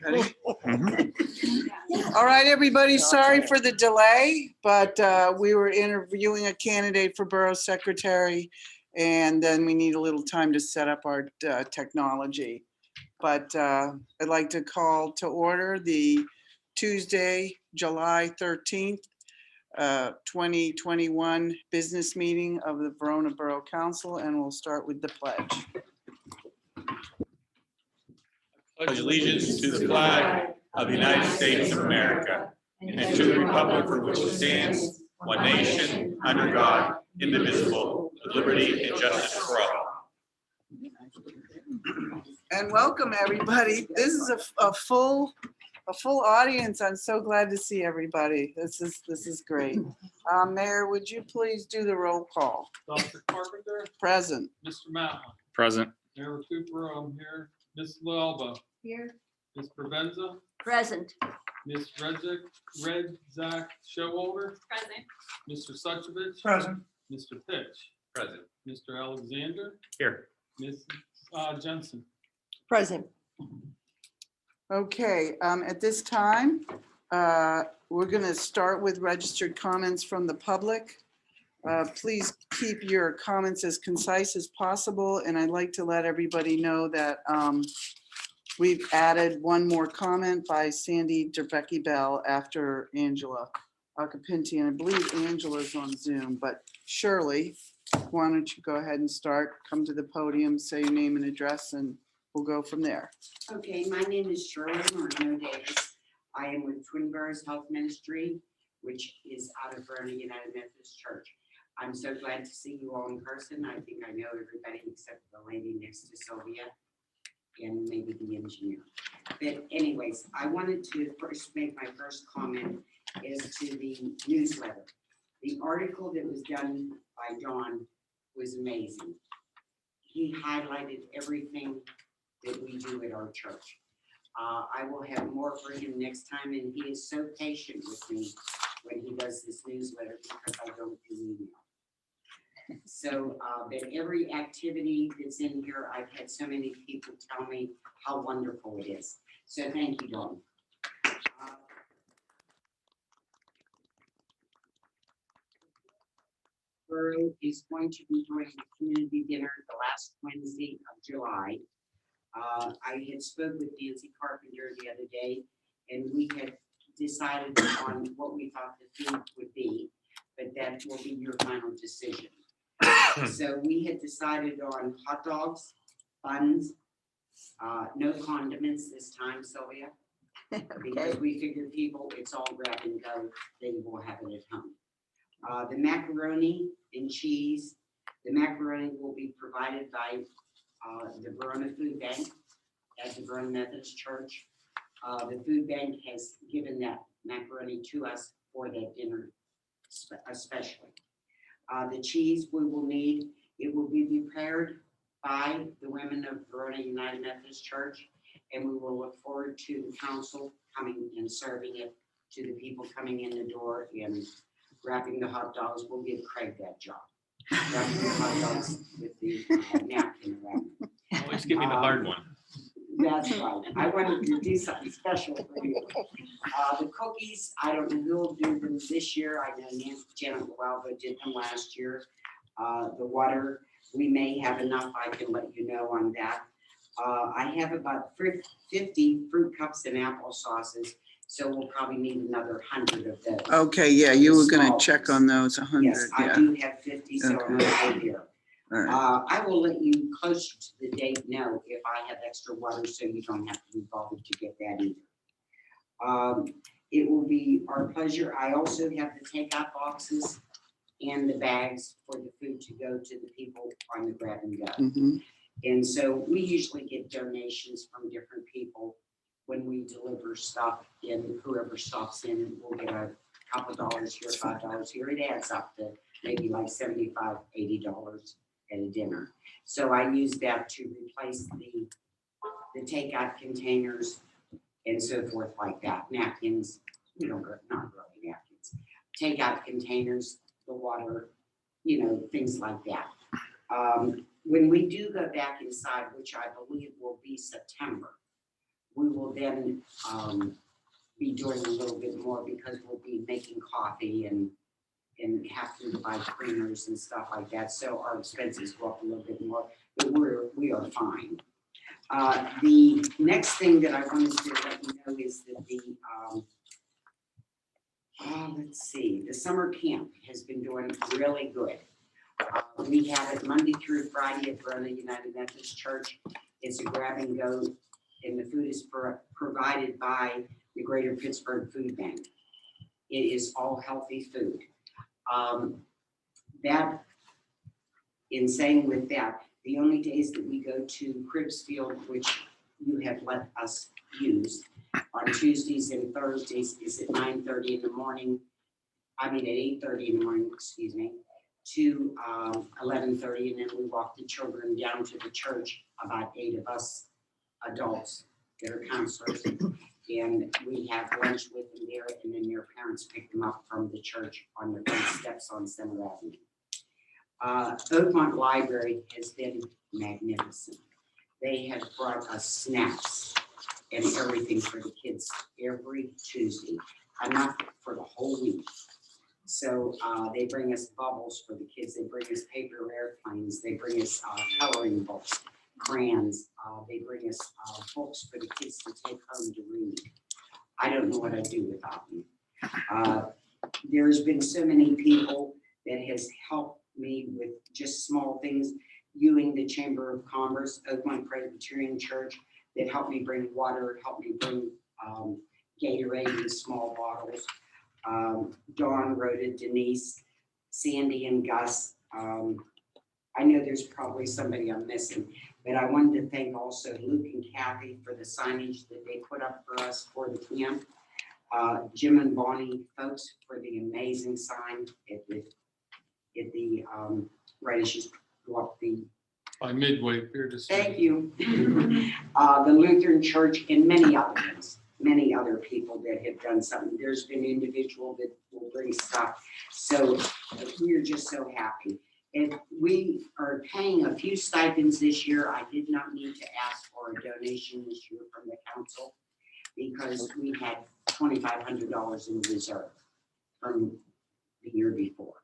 Ready? All right, everybody, sorry for the delay, but we were interviewing a candidate for borough secretary, and then we need a little time to set up our technology. But I'd like to call to order the Tuesday, July 13th, 2021 business meeting of the Verona Borough Council, and we'll start with the pledge. Pledge allegiance to the flag of the United States of America and to the republic for which it stands, one nation, under God, indivisible, with liberty and justice for all. And welcome, everybody. This is a full audience. I'm so glad to see everybody. This is great. Mayor, would you please do the roll call? Dr. Carpenter. Present. Mr. Matlin. Present. Mayor Cooper, I'm here. Ms. Luelba. Here. Ms. Provenza. Present. Ms. Redzak Showalter. Present. Mr. Suchovich. Present. Mr. Pitch. Present. Mr. Alexander. Here. Ms. Jensen. Present. Okay, at this time, we're going to start with registered comments from the public. Please keep your comments as concise as possible, and I'd like to let everybody know that we've added one more comment by Sandy Derbecky Bell after Angela Acapinti, and I believe Angela's on Zoom, but Shirley, why don't you go ahead and start, come to the podium, say your name and address, and we'll go from there. Okay, my name is Shirley Marino Davis. I am with Twin Boroughs Health Ministry, which is out of Verona United Methodist Church. I'm so glad to see you all in person. I think I know everybody except the lady next to Sylvia and maybe the engineer. But anyways, I wanted to first make my first comment is to the newsletter. The article that was done by Don was amazing. He highlighted everything that we do at our church. I will have more for him next time, and he is so patient with me when he does this newsletter because I don't do email. So, but every activity that's in here, I've had so many people tell me how wonderful it is. So thank you, Dawn. Borough is going to be doing a community dinner the last Wednesday of July. I had spoke with Nancy Carpenter the other day, and we had decided on what we thought the food would be, but that will be your final decision. So we had decided on hot dogs, buns, no condiments this time, Sylvia, because we figured people, it's all grab and go, they will have it at home. The macaroni and cheese, the macaroni will be provided by the Verona Food Bank at the Verona Methodist Church. The food bank has given that macaroni to us for that dinner especially. The cheese we will need, it will be prepared by the women of Verona United Methodist Church, and we will look forward to the council coming and serving it to the people coming in the door and wrapping the hot dogs. We'll give Craig that job. Wrapping the hot dogs with the napkin around. Always give me the hard one. That's right. I wanted to do something special for you. The cookies, I don't know who will do them this year. I know Nancy Janet Luelba did them last year. The water, we may have enough. I can let you know on that. I have about 50 fruit cups and apple sauces, so we'll probably need another 100 of those. Okay, yeah, you were going Small to check ones. on those, 100, Yes, I yeah. do have 50, so I'm Okay. okay here. All right. I will let you closer to the date know if I have extra water, so you don't have to be bothered to get that either. It will be our pleasure. I also have the takeout boxes and the bags for the food to go to the people on the grab and go. Mhm. And so we usually get donations from different people when we deliver stuff, and whoever stops in will get a couple dollars here, $5 here. It adds up to maybe like $75, $80 at a dinner. So I use that to replace the takeout containers and so forth like that. Napkins, we don't go, not really napkins. Takeout containers, the water, things like that. When we do go back inside, which I believe will be September, we will then be doing a little bit more because we'll be making coffee and having to buy creamers and stuff like that. So our expenses go up a little bit more, but we are fine. The next thing that I wanted to let you know is that let's see, the summer camp has been doing really good. We have it Monday through Friday at Verona United Methodist Church. It's a grab and go, and the food is provided by the Greater Pittsburgh Food Bank. It is all healthy food. That, in saying with that, the only days that we go to Cribs Field, which you have let us use, on Tuesdays and Thursdays is at 9:30 in the morning. I mean, at 8:30 in the morning, excuse me, to 11:30, and then we walk the children down to the church, about 8 of us adults that are counselors, and we have lunch with them there, and then their parents pick them up from the church on the front steps on Center Avenue. Oakmont Library has been magnificent. They have brought us snacks and everything for the kids every Tuesday, enough for the whole week. So they bring us bubbles for the kids. They bring us paper airplanes. They bring us coloring books, crayons. They bring us books for the kids to take home to read. I don't know what I'd do without them. There's been so many people that has helped me with just small things. Ewing, the Chamber of Commerce, Oakmont Presbyterian Church, that helped me bring water, helped me bring Gatorade in small bottles. Dawn, Rhoda, Denise, Sandy, and Gus. I know there's probably somebody I'm missing, but I wanted to thank also Luke and Kathy for the signage that they put up for us for the camp. Jim and Bonnie folks for the amazing sign at the right as you go up the. By Midway, Pier to Thank you. The Lutheran Church and many other ones, many other people that have done something. There's been individual that will bring stuff. So we're just so happy. And we are paying a few stipends this year. I did not need to ask for a donation this year from the council because we had $2,500 in reserve from the year before.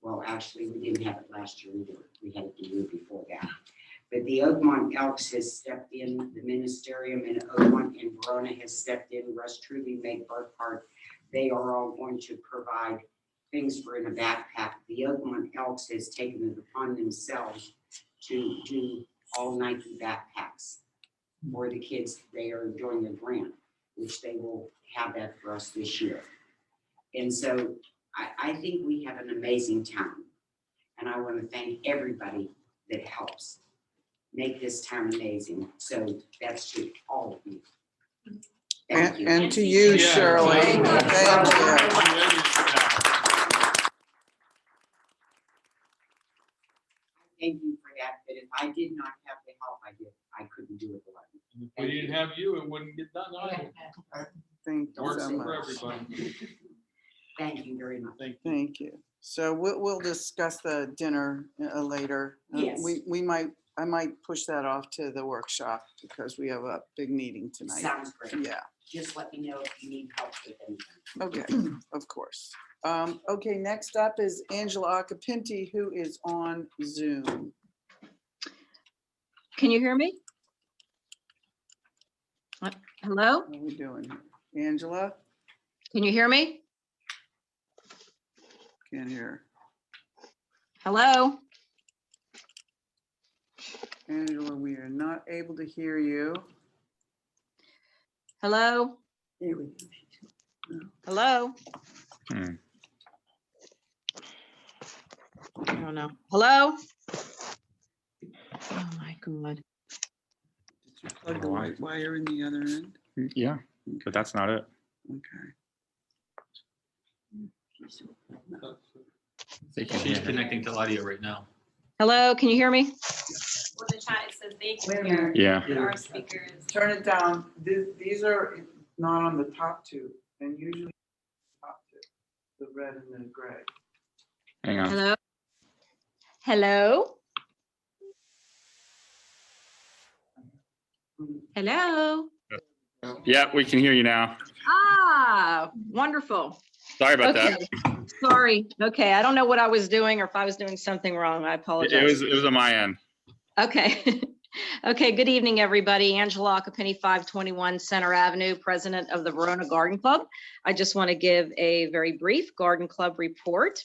Well, actually, we didn't have it last year either. We had it the year before that. But the Oakmont Elks has stepped in, the Ministerium in Oakmont and Verona has stepped in, Russ Truby, Meg Burkhart. They are all going to provide things for in a backpack. The Oakmont Elks has taken it upon themselves to do all Nike backpacks for the kids. They are doing a grant, which they will have that for us this year. And so I think we have an amazing town, and I want to thank everybody that helps make this town amazing. So that's to all of you. Thank you. And to you, Yeah, Shirley. thank you. Thank you. Thank you for that, but if I did not have the help I couldn't do it alone. If we didn't have you, it wouldn't get done either. Thank you Works so for much. everybody. Thank you very much. Thank you. Thank you. So we'll discuss the dinner later. Yes. I might push that off to the workshop because we have a big meeting tonight. Sounds great. Yeah, Just let me know if you need help with anything. okay, of course. Okay, next up is Angela Acapinti, who is on Zoom. Can you hear me? Hello? How are we doing here? Angela? Can you hear me? Can't hear. Hello? Angela, we are not able to hear you. Hello? There we go. Hello? I don't know. Hello? Oh my God. Did you plug the white wire in the other end? Yeah, but that's not it. Okay. They can She's hear. connecting to audio right now. Hello, can you hear me? Well, the chat, it says they Wait a can hear, minute. Yeah. but our speakers. Turn it down. These are not on the top two, and usually top two, the red and the gray. Hang on. Hello? Hello? Hello? Yeah, we can hear you now. Ah, wonderful. Sorry about Okay, that. sorry. Okay, I don't know what I was doing or if I was doing something wrong. I It apologize. was on my end. Okay. Okay, good evening, everybody. Angela Acapini, 521 Center Avenue, President of the Verona Garden Club. I just want to give a very brief Garden Club report.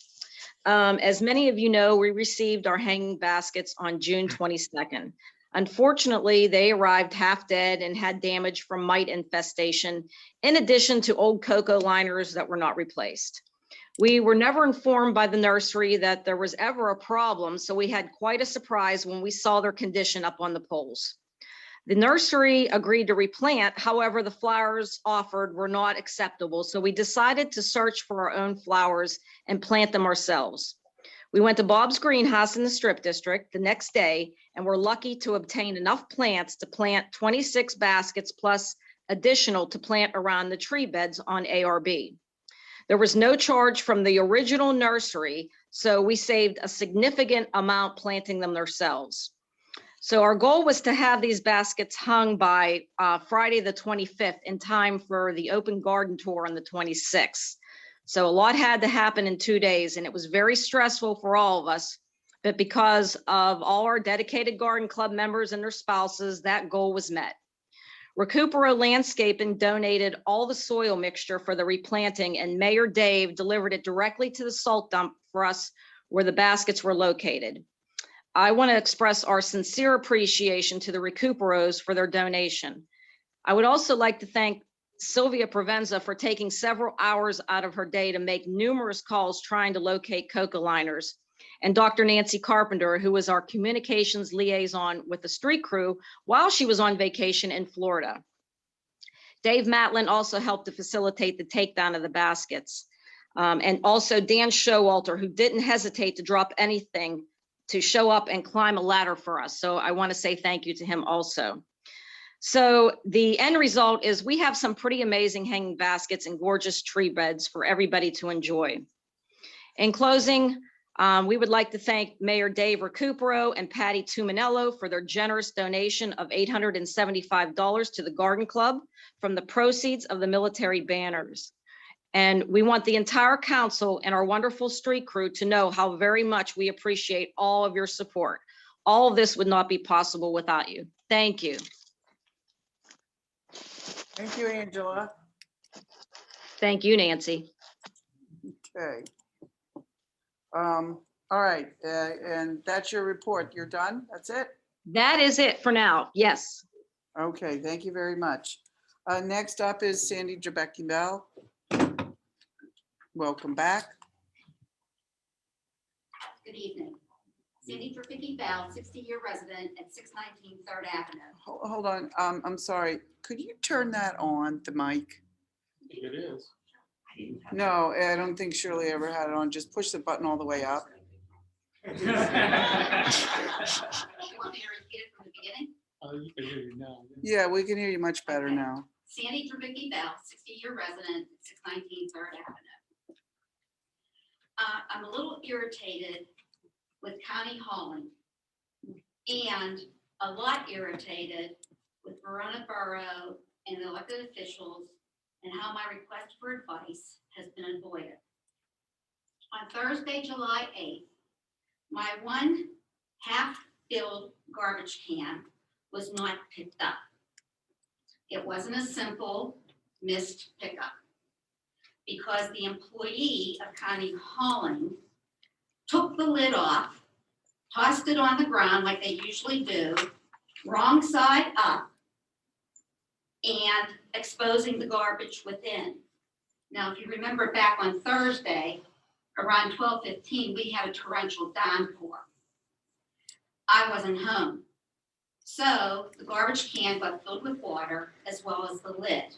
As many of you know, we received our hanging baskets on June 22nd. Unfortunately, they arrived half dead and had damage from mite infestation, in addition to old cocoa liners that were not replaced. We were never informed by the nursery that there was ever a problem, so we had quite a surprise when we saw their condition up on the poles. The nursery agreed to replant, however, the flowers offered were not acceptable, so we decided to search for our own flowers and plant them ourselves. We went to Bob's Greenhouse in the Strip District the next day and were lucky to obtain enough plants to plant 26 baskets plus additional to plant around the tree beds on ARB. There was no charge from the original nursery, so we saved a significant amount planting them ourselves. So our goal was to have these baskets hung by Friday the 25th in time for the open garden tour on the 26th. So a lot had to happen in 2 days, and it was very stressful for all of us. But because of all our dedicated garden club members and their spouses, that goal was met. Recupero Landscaping donated all the soil mixture for the replanting, and Mayor Dave delivered it directly to the salt dump for us where the baskets were located. I want to express our sincere appreciation to the Recuperos for their donation. I would also like to thank Sylvia Provenza for taking several hours out of her day to make numerous calls trying to locate cocoa liners, and Dr. Nancy Carpenter, who was our communications liaison with the street crew while she was on vacation in Florida. Dave Matlin also helped to facilitate the takedown of the baskets. And also Dan Showalter, who didn't hesitate to drop anything to show up and climb a ladder for us. So I want to say thank you to him also. So the end result is we have some pretty amazing hanging baskets and gorgeous tree beds for everybody to enjoy. In closing, we would like to thank Mayor Dave Recupero and Patty Tuminello for their generous donation of $875 to the Garden Club from the proceeds of the military banners. And we want the entire council and our wonderful street crew to know how very much we appreciate all of your support. All of this would not be possible without you. Thank you. Thank you, Angela. Thank you, Nancy. Okay. All right, and that's your report. You're done? That's it? That is it for now. Yes. Okay, thank you very much. Next up is Sandy Trebecki Bell. Welcome back. Good evening. Cindy Trebecki Bell, 60-year resident at 619 3rd Avenue. Hold on, I'm sorry. Could you turn that on, the mic? It is. No, I don't think Shirley ever had it on. Just push the button all the way up. You want me to repeat it from the beginning? You can hear you now. Yeah, we can hear you much better now. Sandy Trebecki Bell, 60-year resident at 619 3rd Avenue. I'm a little irritated with County Hauling and a lot irritated with Verona Borough and the elected officials and how my request for advice has been avoided. On Thursday, July 8th, my one half-filled garbage can was not picked up. It wasn't a simple missed pickup because the employee of County Hauling took the lid off, tossed it on the ground like they usually do, wrong side up, and exposing the garbage within. Now, if you remember back on Thursday, around 12:15, we had a torrential downpour. I wasn't home. So the garbage can got filled with water as well as the lid.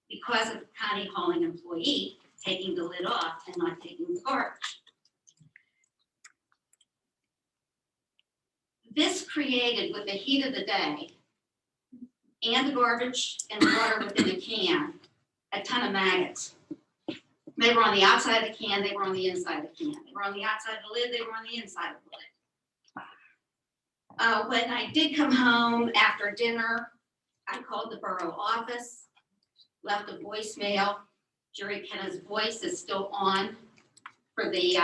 Because of the County Hauling employee taking the lid off and not taking the garbage. This created, with the heat of the day and the garbage and the water within the can, a ton of maggots. They were on the outside of the can, they were on the inside of the can. They were on the outside of the lid, they were on the inside of the lid. When I did come home after dinner, I called the borough office, left a voicemail. Jerry Kenna's voice is still on for the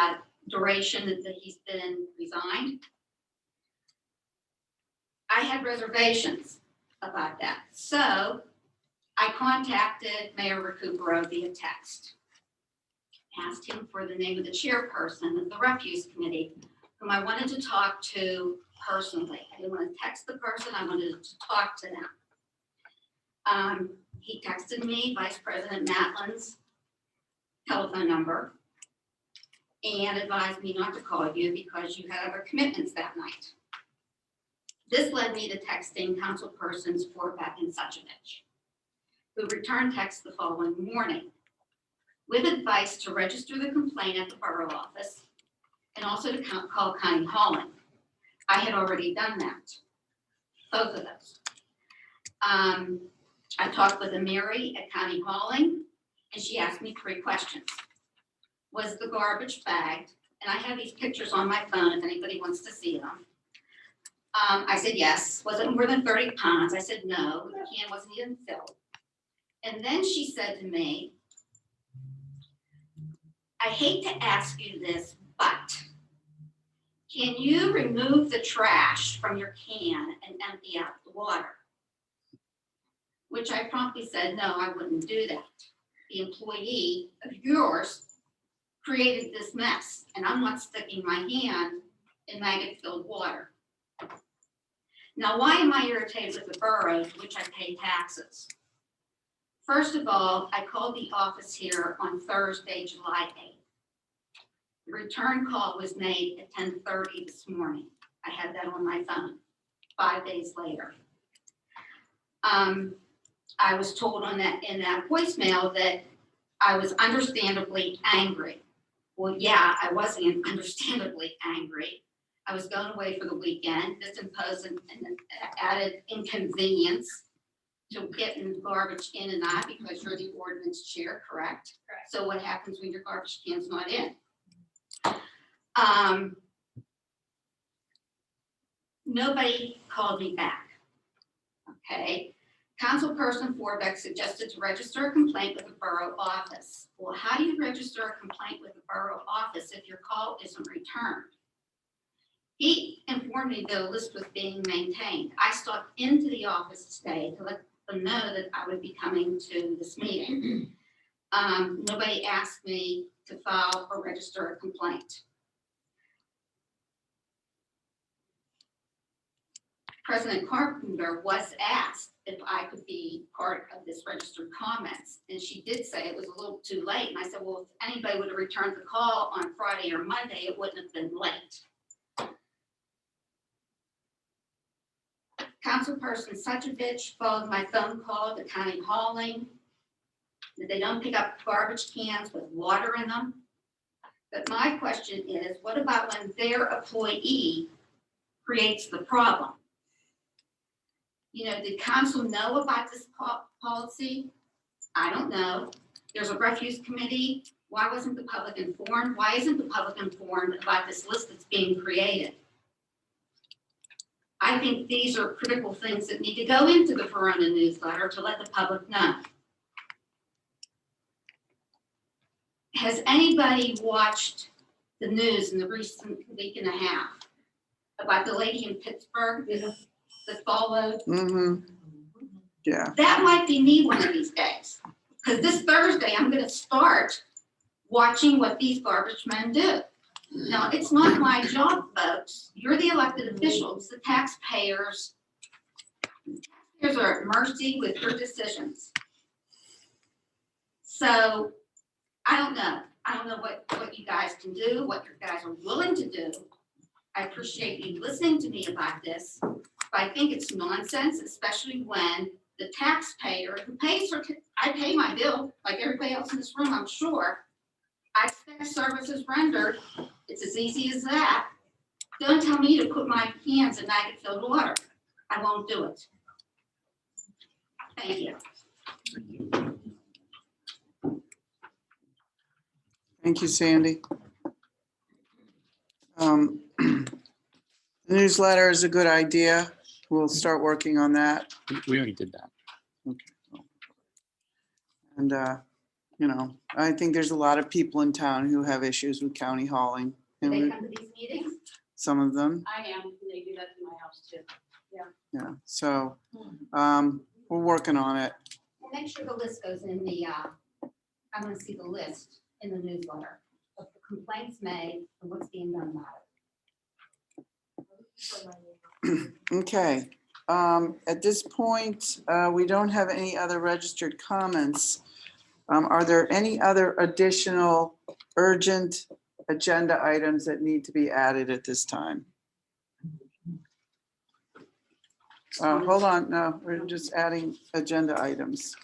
duration that he's been resigned. I had reservations about that. So I contacted Mayor Recupero via text. Asked him for the name of the chairperson of the refuse committee, whom I wanted to talk to personally. I didn't want to text the person, I wanted to talk to them. He texted me Vice President Matlin's telephone number and advised me not to call you because you had other commitments that night. This led me to texting councilpersons Forbeck and Suchovich, who returned text the following morning with advice to register the complaint at the borough office and also to call Connie Holland. I had already done that, both of those. I talked with Mary at Connie Holland, and she asked me 3 questions. Was the garbage bagged? And I have these pictures on my phone if anybody wants to see them. I said yes. Was it more than 30 pounds? I said no. The can wasn't even filled. And then she said to me, I hate to ask you this, but can you remove the trash from your can and empty out the water? Which I promptly said, no, I wouldn't do that. The employee of yours created this mess, and I'm not sticking my hand in maggot-filled water. Now, why am I irritated with the borough to which I pay taxes? First of all, I called the office here on Thursday, July 8th. The return call was made at 10:30 this morning. I had that on my phone 5 days later. I was told in that voicemail that I was understandably angry. Well, yeah, I was understandably angry. I was going away for the weekend. This imposed an added inconvenience to getting garbage in and out because you're the ordinance chair, correct? Correct. So what happens when your garbage can's not in? Nobody called me back. Okay. Councilperson Forbeck suggested to register a complaint with the borough office. Well, how do you register a complaint with the borough office if your call isn't returned? He informed me that a list was being maintained. I stopped into the office today to let them know that I would be coming to this meeting. Nobody asked me to file or register a complaint. President Carpenter was asked if I could be part of this registered comments, and she did say it was a little too late. And I said, well, if anybody would have returned the call on Friday or Monday, it wouldn't have been late. Councilperson Suchovich followed my phone call to Connie Holling that they don't pick up garbage cans with water in them. But my question is, what about when their employee creates the problem? You know, did council know about this policy? I don't know. There's a refuse committee. Why wasn't the public informed? Why isn't the public informed about this list that's being created? I think these are critical things that need to go into the Verona newsletter to let the public know. Has anybody watched the news in the recent week and a half about the lady in Pittsburgh that followed? Yeah. That might be me one of these days. Because this Thursday, I'm going to start watching what these garbage men do. Now, it's not my job, folks. You're the elected officials, the taxpayers. Taxpayers are at mercy with your decisions. So I don't know. I don't know what you guys can do, what you guys are willing to do. I appreciate you listening to me about this, but I think it's nonsense, especially when the taxpayer who pays for, I pay my bill like everybody else in this room, I'm sure. I expect services rendered. It's as easy as that. Don't tell me to put my hands in maggot-filled water. I won't do it. Thank you. Thank you, Sandy. The newsletter is a good idea. we'll start working on that. We already did that. And, you know, I think there's a lot of people in town who have issues with county hauling. Do And they we- come to these meetings? some of them, I am, and they do that in my house too. yeah. So we're working on it. Make sure the list goes in the, I want to see the list in the newsletter of the complaints made and what's being done about it. Okay. At this point, we don't have any other registered comments. Are there any other additional urgent agenda items that need to be added at this time? Hold on, no, we're just adding agenda items.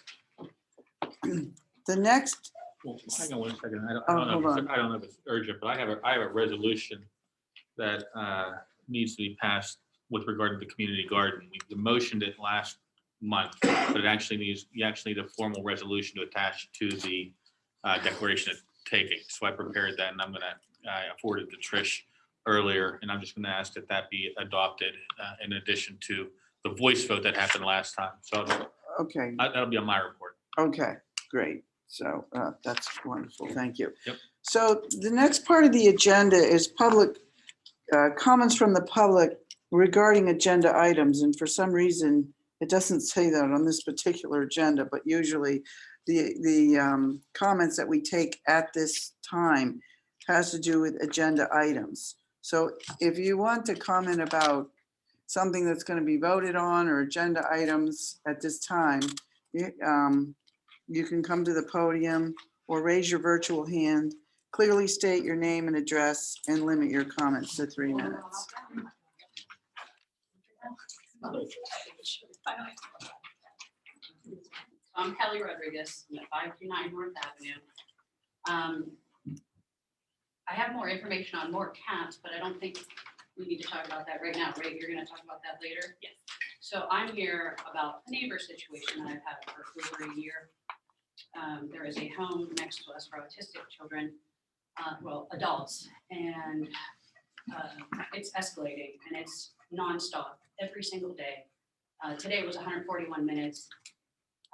The next, Well, hang on one second. I Oh, don't know, hold if on. it's- I don't know if it's urgent, but I have a resolution that needs to be passed with regard to the community garden. The motion did last month, but it actually needs, you actually need a formal resolution to attach to the declaration of taking. So I prepared that, and I'm gonna forward it to Trish earlier, and I'm just gonna ask that that be adopted in addition to the voice vote that happened last time. So okay, that'll be on my report. okay, great. So that's wonderful, thank you. Yep. So the next part of the agenda is public comments from the public regarding agenda items. And for some reason, it doesn't say that on this particular agenda, but usually the comments that we take at this time has to do with agenda items. So if you want to comment about something that's going to be voted on or agenda items at this time, you can come to the podium or raise your virtual hand, clearly state your name and address, and limit your comments to 3 minutes. I'm Kelly Rodriguez, I'm at 529 North Avenue. I have more information on more cats, but I don't think we need to talk about that right now, right? You're gonna talk about that later? Yes. So I'm here about a neighbor situation that I've had for over a year. There is a home next to us for autistic children, well, adults, and it's escalating and it's nonstop every single day. Today was 141 minutes.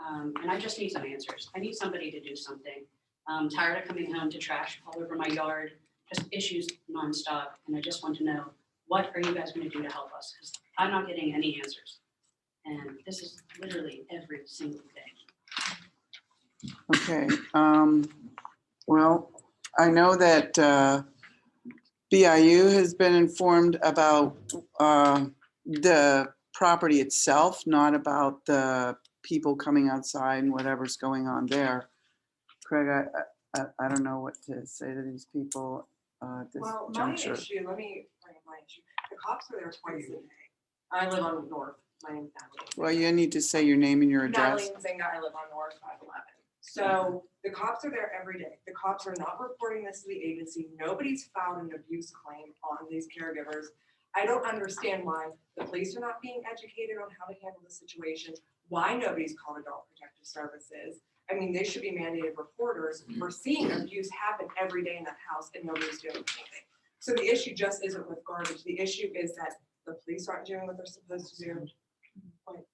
And I just need some answers. I need somebody to do something. I'm tired of coming home to trash all over my yard, just issues nonstop. And I just want to know, what are you guys gonna do to help us? Because I'm not getting any answers. And this is literally every single day. Okay, well, I know that BIU has been informed about the property itself, not about the people coming outside and whatever's going on there. Craig, I don't know what to say to these people at this Well, my juncture. issue, let me bring up my issue. The cops are there twice a day. I live on North, my name's Natalie. Well, you need to say your name and your address. Natalie Nzinga, I live on North 511. So the cops are there every day. The cops are not reporting this to the agency. Nobody's filed an abuse claim on these caregivers. I don't understand why the police are not being educated on how to handle the situation, why nobody's called Adult Protective Services. I mean, they should be mandated reporters. We're seeing abuse happen every day in that house and nobody's doing anything. So the issue just isn't with garbage. The issue is that the police aren't doing what they're supposed to do. Like,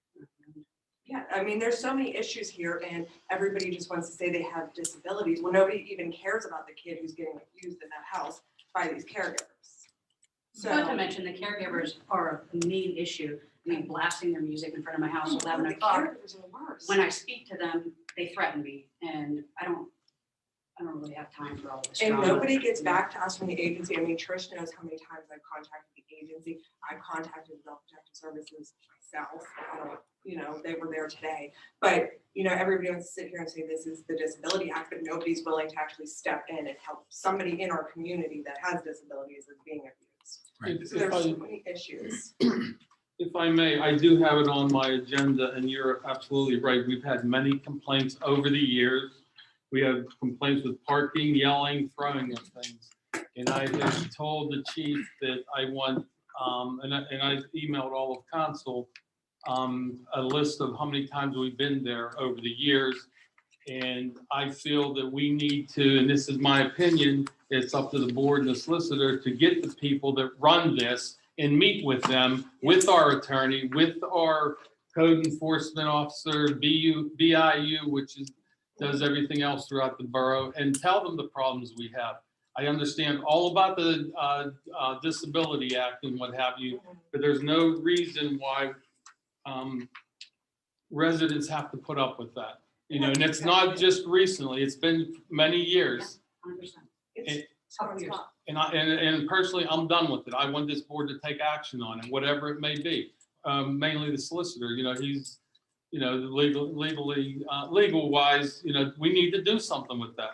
yeah, I mean, there's so many issues here and everybody just wants to say they have disabilities. Well, nobody even cares about the kid who's getting abused in that house by these caregivers. Not to mention, the caregivers are a main issue. I mean, blasting their music in front of my house at 11 The o'clock. caregivers are worse. When I speak to them, they threaten me, and I don't really have time for all this And drama. nobody gets back to us from the agency. I mean, Trish knows how many times I've contacted the agency. I've contacted Adult Protective Services myself. I don't, you know, they were there today. But, you know, everybody wants to sit here and say this is the Disability Act, but nobody's willing to actually step in and help somebody in our community that has disabilities that's being abused. So there's so many issues. If I may, I do have it on my agenda, and you're absolutely right. We've had many complaints over the years. We have complaints with parking, yelling, throwing of things. And I have told the chief that I want, and I emailed all of council, a list of how many times we've been there over the years. And I feel that we need to, and this is my opinion, it's up to the board and the solicitor to get the people that run this and meet with them, with our attorney, with our code enforcement officer, BIU, which does everything else throughout the borough, and tell them the problems we have. I understand all about the Disability Act and what have you, but there's no reason why residents have to put up with that. And it's not just recently, it's been many years. 100%. It's tough. And personally, I'm done with it. I want this board to take action on it, whatever it may be. Mainly the solicitor, he's, legal wise, we need to do something with that.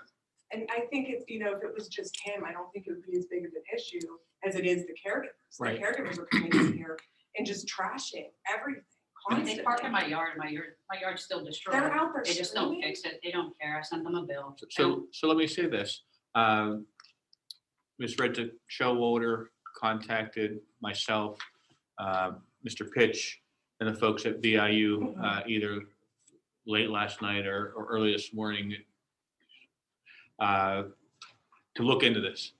And I think if it was just him, I don't think it would be as big of an issue as it is the caregivers. Right. The caregivers are coming in here and just trashing everything constantly. They park in my yard, and my yard's still destroyed. They're out there They just don't screaming. fix it. They don't care. I sent them a bill. So let me say this. Ms. Reddick Showalter contacted myself, Mr. Pitch, and the folks at BIU either late last night or early this morning to look into this.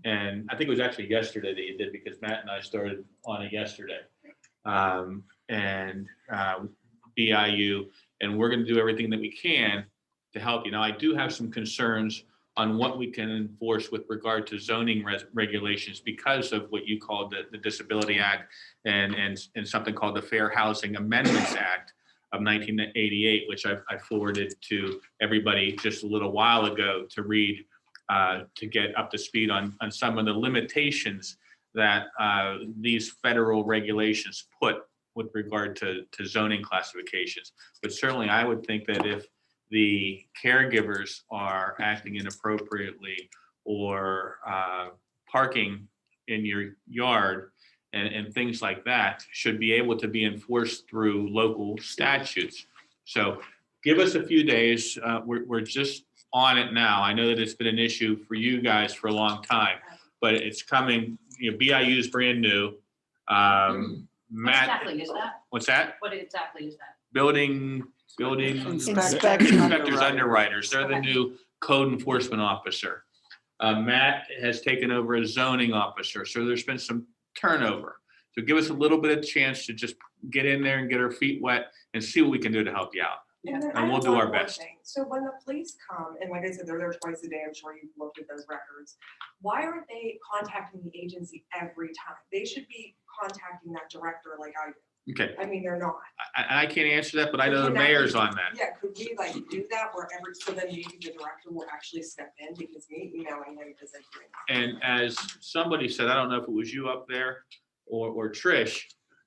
And I think it was actually yesterday that you did, because Matt and I started on it yesterday. BIU, and we're going to do everything that we can to help you. Now, I do have some concerns on what we can enforce with regard to zoning regulations because of what you called the Disability Act and something called the Fair Housing Amendments Act of 1988, which I forwarded to everybody just a little while ago to read, to get up to speed on some of the limitations that these federal regulations put with regard to zoning classifications. But certainly I would think that if the caregivers are acting inappropriately or parking in your yard and things like that should be able to be enforced through local statutes. So give us a few days. We're just on it now. I know that it's been an issue for you guys for a long time, but it's coming. BIU is brand new. What Matt, exactly is that? what's that? What exactly is that? Building Inspection inspectors, underwriters. They're the new code enforcement officer. Matt has taken over as zoning officer, so there's been some turnover. So give us a little bit of chance to just get in there and get our feet wet and see what we can do to help you out. And And we'll do our best. So when the police come, and like I said, they're there twice a day, I'm sure you've looked at those records. Why aren't they contacting the agency every time? They should be contacting that director like I do. Okay, I mean, they're not. I can't answer that, but I know the mayor's on that. Yeah, could we like do that wherever, so then maybe the director will actually step in, because me emailing him isn't doing that. And as somebody said, I don't know if it was you up there or Trish,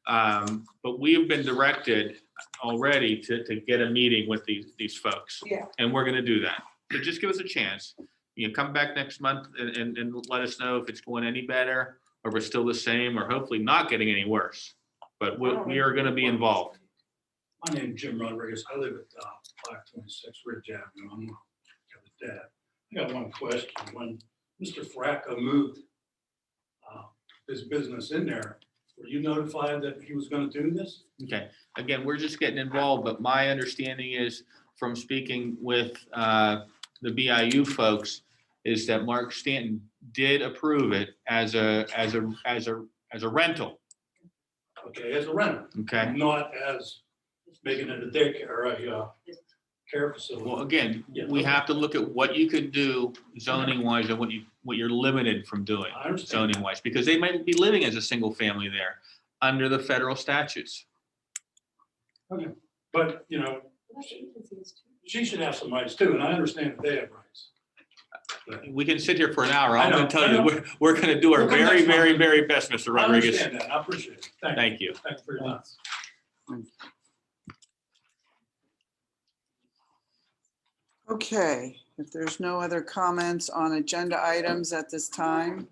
but we have been directed already to get a meeting with these folks. Yeah. And we're gonna do that. So just give us a chance. Come back next month and let us know if it's going any better or if it's still the same or hopefully not getting any worse. But we are gonna be involved. My name is Jim Rodriguez. I live at 526 Ridge Avenue. I'm the dad. I got one question. When Mr. Fracco moved his business in there, were you notified that he was going to do this? Okay, again, we're just getting involved, but my understanding is from speaking with the BIU folks is that Mark Stanton did approve it as a rental. Okay, as a rental, Okay. not as making it a daycare or a care facility. Well, again, Yeah, we okay. have to look at what you could do zoning wise and what you're limited from doing I understand. zoning wise, because they might be living as a single family there under the federal statutes. Okay, but she should have some rights too, and I understand that they have rights. But We can sit here for an hour. I I'm know, gonna tell I you, know. we're gonna do our We'll come very, next month. very, very best, Mr. I Rodriguez. understand that. I appreciate it. Thank you. Thank you for your time. Okay, if there's no other comments on agenda items at this time,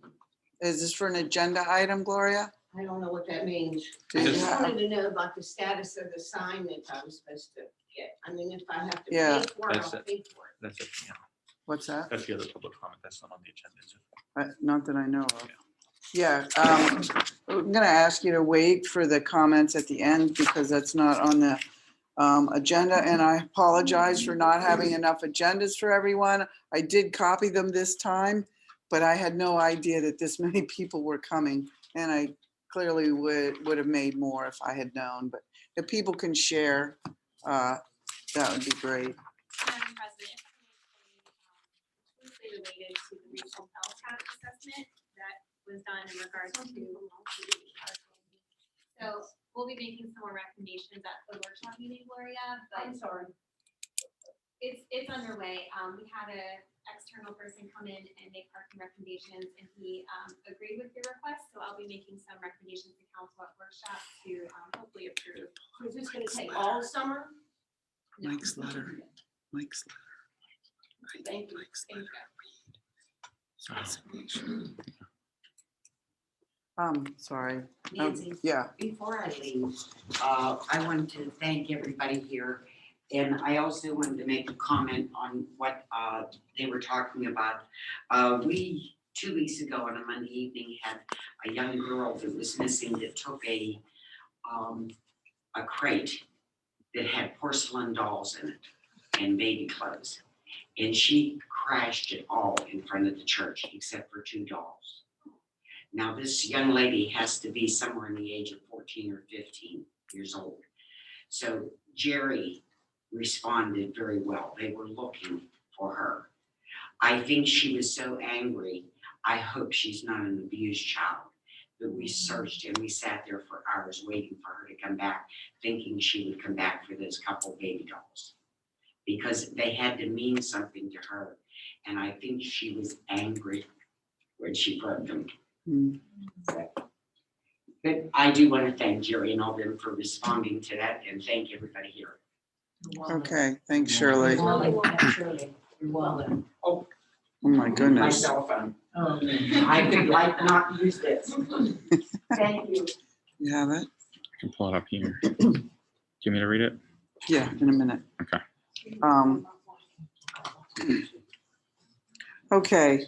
is this for an agenda item, Gloria? I don't know what that means. Do I you just have- wanted to know about the status of the sign that I was supposed to get. I mean, if I have to Yeah, pay for it, that's I'll it. pay for it. That's it. Yeah. What's that? That's the other public comment. That's not on the agenda. Is it? Not that I know of. Yeah, I'm gonna ask you to wait for the comments at the end because that's not on the agenda, and I apologize for not having enough agendas for everyone. I did copy them this time, but I had no idea that this many people were coming, and I clearly would have made more if I had known, but if people can share, that would be great. Madam President, closely related to the regional health habit assessment that was done in regards to. So we'll be making some more recommendations at the workshop meeting, Gloria, but I'm sorry. it's underway. We had a external person come in and make parking recommendations, and he agreed with your request. So I'll be making some recommendations to council at workshop to hopefully approve. Is this gonna take all summer? No. Mike's letter. Mike's Thank you. Thank you. Sorry. Nancy, Yeah, before I leave, I wanted to thank everybody here. And I also wanted to make a comment on what they were talking about. We, 2 weeks ago on a Monday evening, had a young girl that was missing that took a crate that had porcelain dolls in it and baby clothes. And she crashed it all in front of the church except for 2 dolls. Now, this young lady has to be somewhere in the age of 14 or 15 years old. So Jerry responded very well. They were looking for her. I think she was so angry. I hope she's not an abused child. But we searched and we sat there for hours waiting for her to come back, thinking she would come back for those couple baby dolls. Because they had to mean something to her. And I think she was angry when she broke them. Mm. But I do want to thank Jerry and all them for responding to that, and thank everybody here. Okay, thanks, Shirley. You're welcome. Oh my My goodness. cell phone. I could like not use this. Thank you. You have it? I can pull it up here. Do you want me to read it? Yeah, in a minute. Okay. Okay,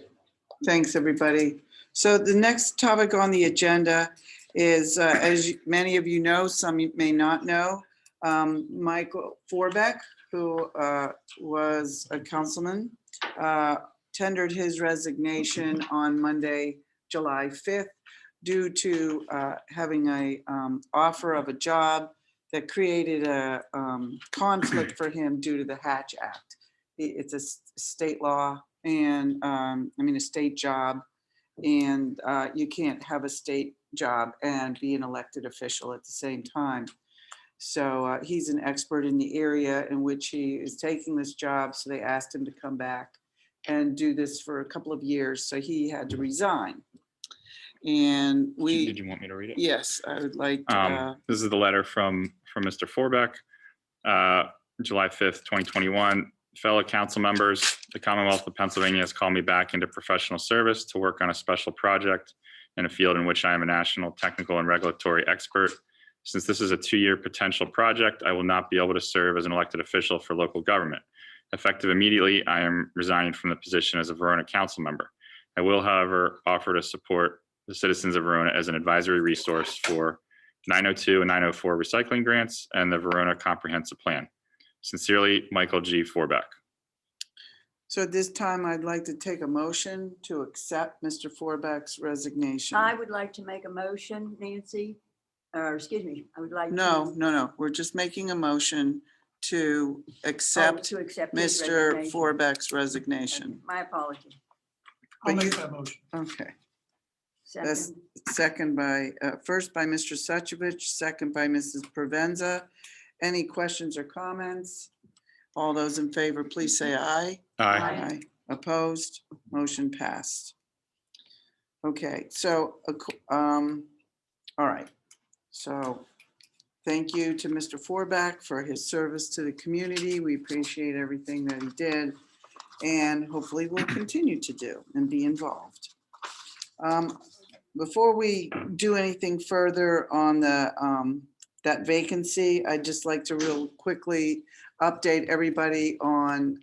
thanks, everybody. So the next topic on the agenda is, many of you know, some you may not know, Michael Forbeck, who was a councilman, tendered his resignation on Monday, July 5th, due to having a offer of a job that created a conflict for him due to the Hatch Act. It's a state law and, a state job. And you can't have a state job and be an elected official at the same time. So he's an expert in the area in which he is taking this job. So they asked him to come back and do this for a couple of years. So he had to resign. And Did you want me to read it? yes, I would like, This is the letter from Mr. Forbeck, July 5th, 2021. Fellow council members, the Commonwealth of Pennsylvania has called me back into professional service to work on a special project in a field in which I am a national technical and regulatory expert. Since this is a 2-year potential project, I will not be able to serve as an elected official for local government. Effective immediately, I am resigning from the position as a Verona council member. I will, however, offer to support the citizens of Verona as an advisory resource for 902 and 904 recycling grants and the Verona Comprehensive Plan. Sincerely, Michael G. Forbeck. so at this time, I'd like to take a motion to accept Mr. Forbeck's resignation. I would like to make a motion, Nancy, or excuse me, I would like. No, we're just making a motion to accept To accept his Mr. resignation. Forbeck's resignation. My apology. But you- Okay, that's Second. second by, first by Mr. Suchovich, second by Mrs. Provenza. Any questions or comments? All those in favor, please say aye. Aye. Opposed, motion passed. Okay, so, all right. So thank you to Mr. Forbeck for his service to the community. We appreciate everything that he did and hopefully will continue to do and be involved. Before we do anything further on the that vacancy, I'd just like to real quickly update everybody on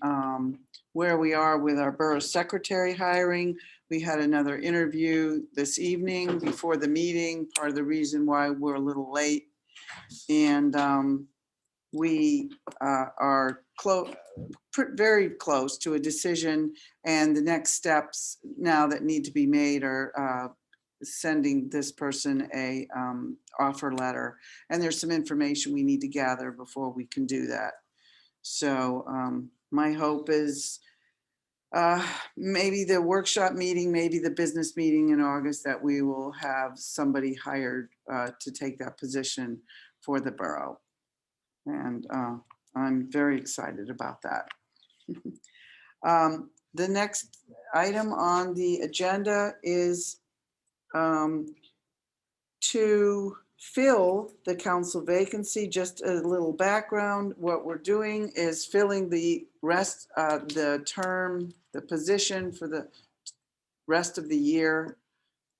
where we are with our borough secretary hiring. We had another interview this evening before the meeting, part of the reason why we're a little late. And we are very close to a decision, and the next steps now that need to be made are sending this person a offer letter. And there's some information we need to gather before we can do that. So my hope is maybe the workshop meeting, maybe the business meeting in August, that we will have somebody hired to take that position for the borough. And I'm very excited about that. The next item on the agenda is to fill the council vacancy. Just a little background, what we're doing is filling the rest of the term, the position for the rest of the year.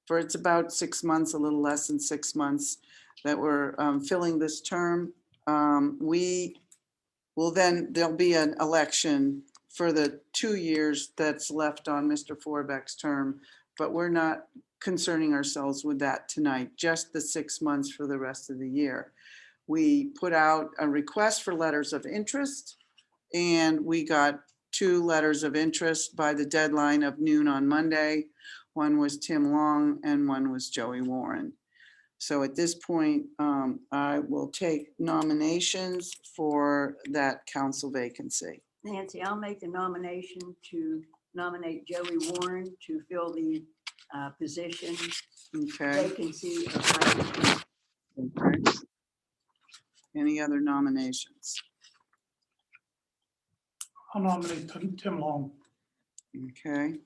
For it's about 6 months, a little less than 6 months that we're filling this term. We will then, there'll be an election for the 2 years that's left on Mr. Forbeck's term, but we're not concerning ourselves with that tonight, just the 6 months for the rest of the year. We put out a request for letters of interest, and we got 2 letters of interest by the deadline of noon on Monday. One was Tim Long and one was Joey Warren. So at this point, I will take nominations for that council vacancy. Nancy, I'll make the nomination to nominate Joey Warren to fill the position Okay. vacancy of Michael. Okay. Any other nominations? I'll nominate Tim Long. Okay.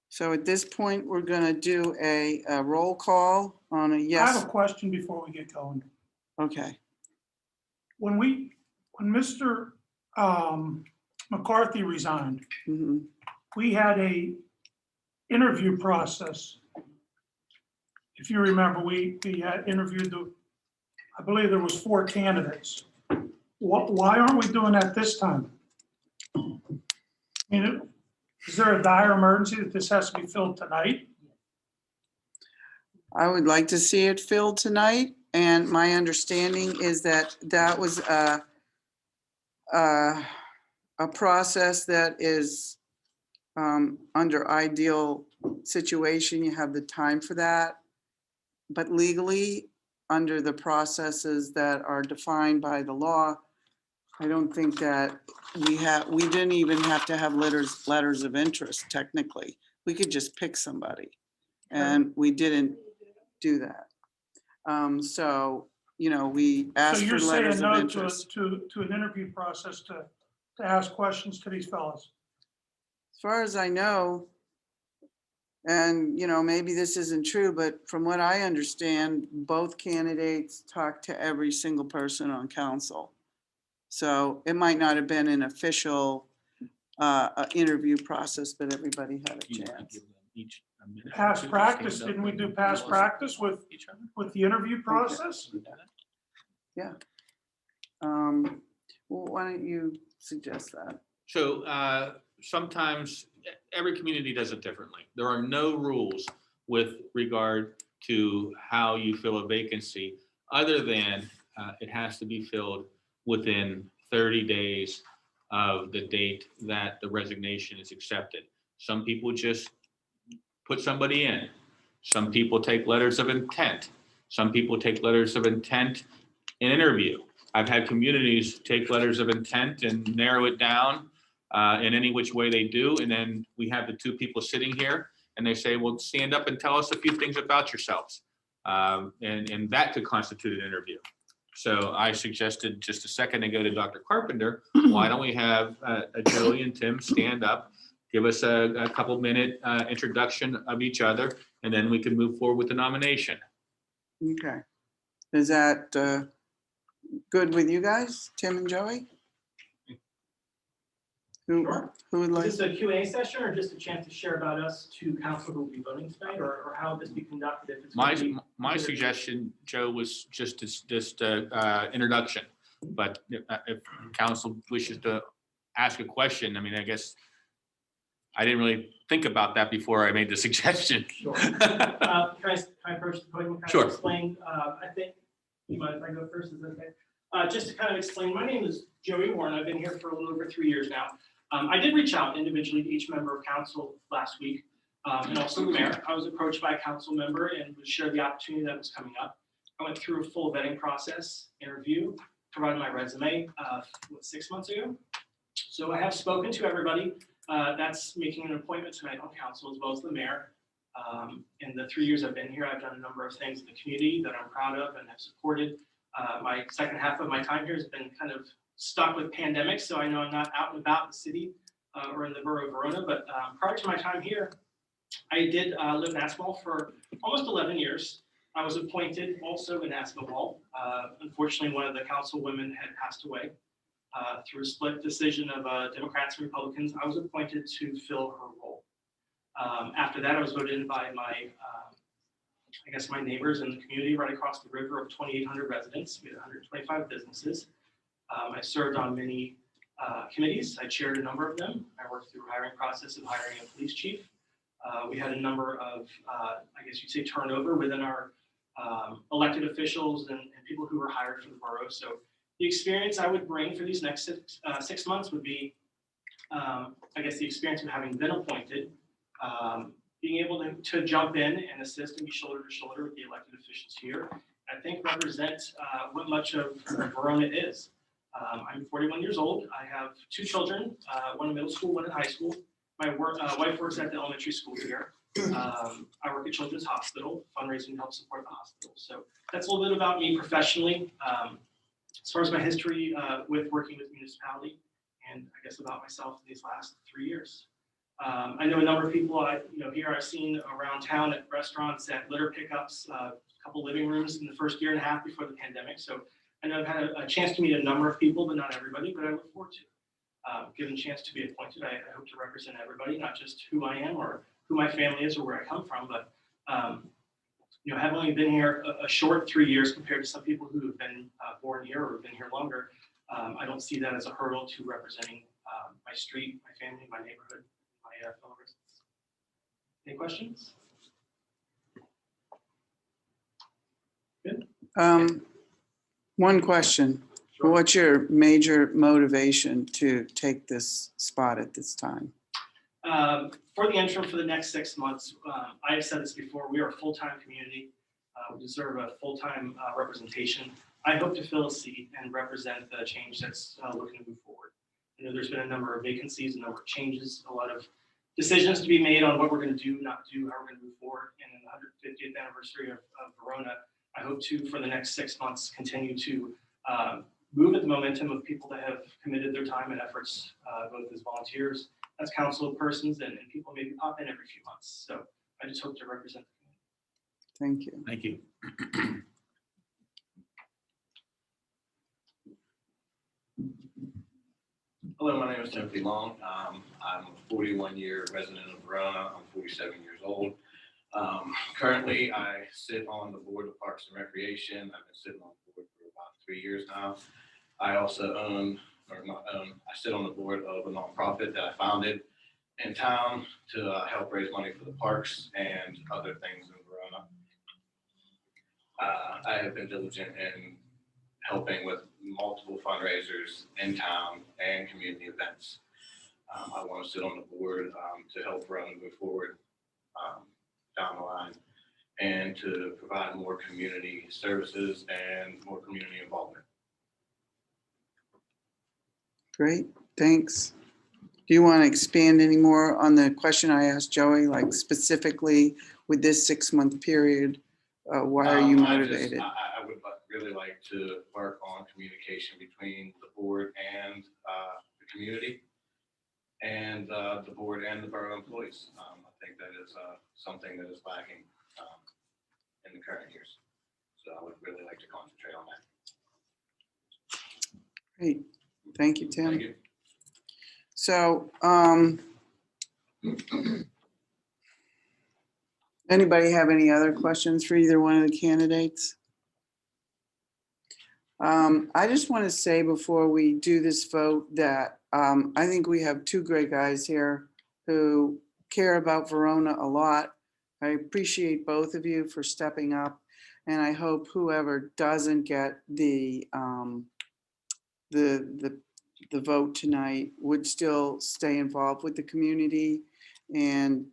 So at this point, we're going to do a roll call on a I have yes. a question before we get going. Okay. When Mr. McCarthy resigned, Mhm. we had a interview process. If you remember, we had interviewed I believe there was 4 candidates. Why aren't we doing that this time? I mean, is there a dire emergency that this has to be filled tonight? I would like to see it filled tonight. And my understanding is that that was a process that is under ideal situation. You have the time for that. But legally, under the processes that are defined by the law, I don't think that we didn't even have to have letters of interest technically. We could just pick somebody. And we didn't do that. So, you know, we So asked for you're letters saying of no interest. to an interview process to ask questions to these fellows? As far as I know, and, you know, maybe this isn't true, but from what I understand, both candidates talked to every single person on council. So it might not have been an official interview process, but everybody had a chance. Past practice, didn't we do past practice with the interview process? Yeah. Well, why don't you suggest that? So sometimes every community does it differently. There are no rules with regard to how you fill a vacancy other than it has to be filled within 30 days of the date that the resignation is accepted. Some people just put somebody in. Some people take letters of intent. Some people take letters of intent in interview. I've had communities take letters of intent and narrow it down in any which way they do. And then we have the 2 people sitting here and they say, well, stand up and tell us a few things about yourselves. And that could constitute an interview. So I suggested just a second ago to Dr. Carpenter, why don't we have Joey and Tim stand up, give us a couple minute introduction of each other, and then we can move forward with the nomination. Okay. Is that good with you guys, Tim and Joey? Sure. Who would like? Is this a Q&A session or just a chance to share about us to council who will be voting tonight, or how would this be conducted? If it's gonna be My suggestion, Joe, was just introduction. But if council wishes to ask a question, I mean, I guess I didn't really think about that before I made the suggestion. Sure. Can I approach the podium? Kind Sure. of explain, I think, you mind if I go first? Is that okay? Just to kind of explain, my name is Joey Warren. I've been here for a little over 3 years now. I did reach out individually to each member of council last week, and also the mayor. I was approached by a council member and was shared the opportunity that was coming up. I went through a full vetting process, interview, provided my resume 6 months ago. So I have spoken to everybody that's making an appointment tonight on council, as well as the mayor. In the 3 years I've been here, I've done a number of things in the community that I'm proud of and have supported. My second half of my time here has been kind of stuck with pandemic, so I know I'm not out and about the city or in the borough of Verona, but prior to my time here, I did live in Aspinwall for almost 11 years. I was appointed also in Aspinwall. Unfortunately, one of the council women had passed away. Through a split decision of Democrats and Republicans, I was appointed to fill her role. After that, I was voted in by my neighbors in the community right across the river of 2,800 residents. We had 125 businesses. I served on many committees. I chaired a number of them. I worked through hiring process of hiring a police chief. We had a number of, you'd say, turnover within our elected officials and people who were hired for the borough. So the experience I would bring for these next 6 months would be, the experience of having been appointed, being able to jump in and assist and be shoulder to shoulder with the elected officials here, I think represent what much of Verona is. I'm 41 years old. I have 2 children, one in middle school, one in high school. My wife works at the elementary school here. I work at Children's Hospital, fundraising to help support the hospital. So that's a little bit about me professionally. As far as my history with working with municipality, and I guess about myself in these last 3 years. I know a number of people here I've seen around town at restaurants, at litter pickups, a couple living rooms in the first year and a half before the pandemic. So I know I've had a chance to meet a number of people, but not everybody, but I look forward to. Given a chance to be appointed, I hope to represent everybody, not just who I am or who my family is or where I come from, but having only been here a short 3 years compared to some people who have been born here or have been here longer, I don't see that as a hurdle to representing my street, my family, my neighborhood, my fellow residents. Any questions? Good. One question. Sure. What's your major motivation to take this spot at this time? For the interim for the next 6 months, I have said this before, we are a full-time community. We deserve a full-time representation. I hope to fill a seat and represent the change that's looking to move forward. I know there's been a number of vacancies, a number of changes, a lot of decisions to be made on what we're going to do, not do, how we're going to move forward. And in the 150th anniversary of Verona, I hope to, for the next 6 months, continue to move at the momentum of people that have committed their time and efforts, both as volunteers, as council persons, and people maybe pop in every few months. So I just hope to represent the community. Thank you. Thank you. Hello, my name is Timothy Long. I'm a 41-year resident of Verona. I'm 47 years old. Currently, I sit on the board of Parks and Recreation. I've been sitting on the board for about 3 years now. I also I sit on the board of a nonprofit that I founded in town to help raise money for the parks and other things in Verona. I have been diligent in helping with multiple fundraisers in town and community events. I want to sit on the board to help Verona move forward down the line and to provide more community services and more community involvement. Great, thanks. Do you want to expand any more on the question I asked Joey, like specifically with this 6-month period? Why are you motivated? I would really like to work on communication between the board and the community and the board and the borough employees. I think that is something that is lacking in the current years. So I would really like to concentrate on that. Great, thank you, Tim. Thank you. So, anybody have any other questions for either one of the candidates? I just want to say before we do this vote that I think we have 2 great guys here who care about Verona a lot. I appreciate both of you for stepping up, and I hope whoever doesn't get the the vote tonight would still stay involved with the community and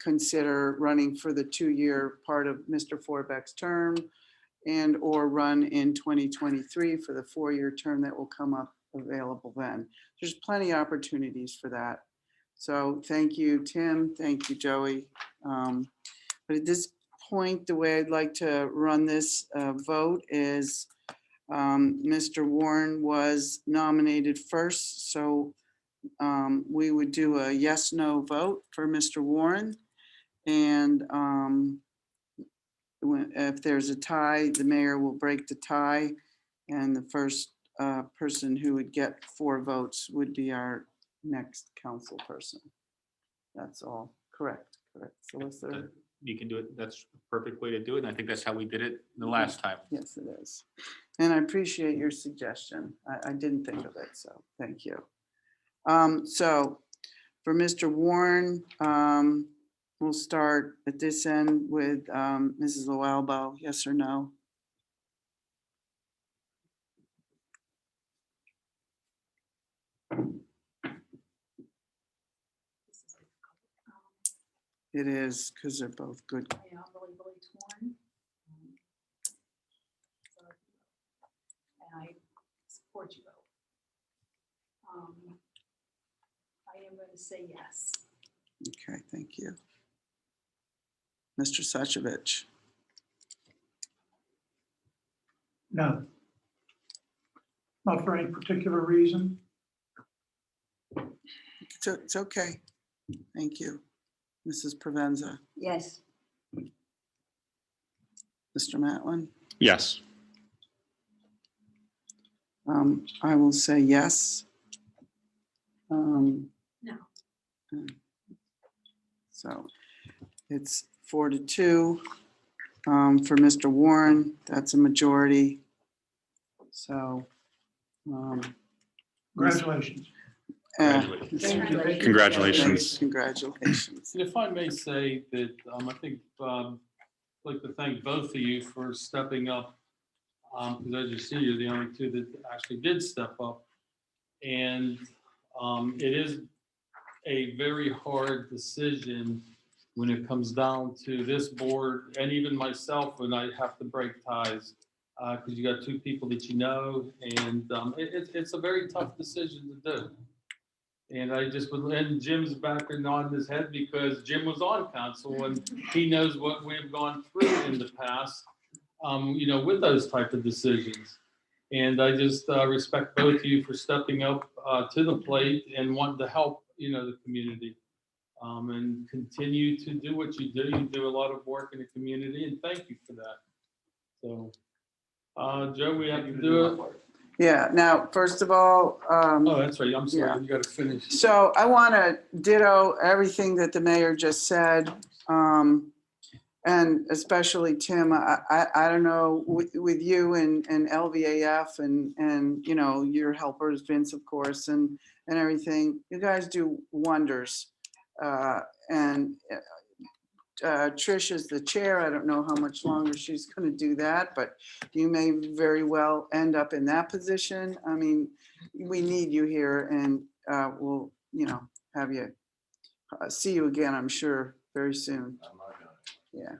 consider running for the 2-year part of Mr. Forbeck's term and or run in 2023 for the 4-year term that will come up available then. There's plenty of opportunities for that. So thank you, Tim. Thank you, Joey. But at this point, the way I'd like to run this vote is Mr. Warren was nominated first, so we would do a yes/no vote for Mr. Warren. And if there's a tie, the mayor will break the tie, and the first person who would get 4 votes would be our next council person. That's all. Correct. Solicitor. You can do it. That's the perfect way to do it. And I think that's how we did it the last time. Yes, it is. And I appreciate your suggestion. I didn't think of it, so thank you. So for Mr. Warren, we'll start at this end with Mrs. Loalbo, yes or no? It is, because they're both good. Yeah, I'm really, really torn. And I support you both. I am going to say yes. Okay, thank you. Mr. Sachovich. No. Not for any particular reason. It's okay. Thank you. Mrs. Provenza. Yes. Mr. Matlin. Yes. I will say yes. No. So it's 4-2 for Mr. Warren. That's a majority. So. Congratulations. Congratulations. Congratulations. And if I may say that, I think I'd like to thank both of you for stepping up. Because as you see, you're the only two that actually did step up. And it is a very hard decision when it comes down to this board and even myself when I have to break ties. Because you got 2 people that you know, and it's a very tough decision to do. And I just would, and Jim's back and nodding his head because Jim was on council and he knows what we've gone through in the past, with those type of decisions. And I just respect both of you for stepping up to the plate and wanting to help, the community. And continue to do what you do. You do a lot of work in the community, and thank you for that. So, Joe, we have to do it. Yeah, now, first of all. Oh, that's right. I'm sorry. Yeah. You got to finish. So I want to ditto everything that the mayor just said. And especially Tim, I don't know, with you and LVAF and your helpers, Vince, of course, and everything, you guys do wonders. And Trish is the chair. I don't know how much longer she's going to do that, but you may very well end up in that position. I mean, we need you here, and we'll, have you see you again, I'm sure, very soon. Yeah.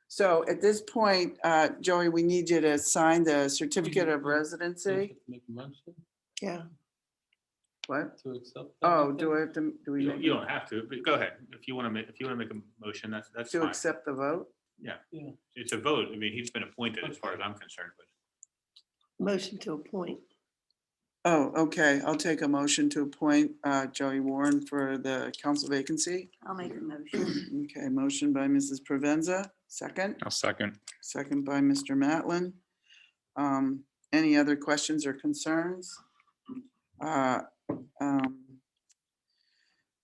So at this point, Joey, we need you to sign the certificate of residency. Make a motion Yeah. What? to accept. Oh, do I have to, do we? You don't have to, but go ahead. If you want to make a motion, that's To fine. accept the vote? Yeah. Yeah. It's a vote. I mean, he's been appointed as far as I'm concerned, but. Motion to appoint. Oh, okay. I'll take a motion to appoint Joey Warren for the council vacancy. I'll make a motion. Okay, motion by Mrs. Provenza, second. I'll second. Second by Mr. Matlin. Any other questions or concerns? What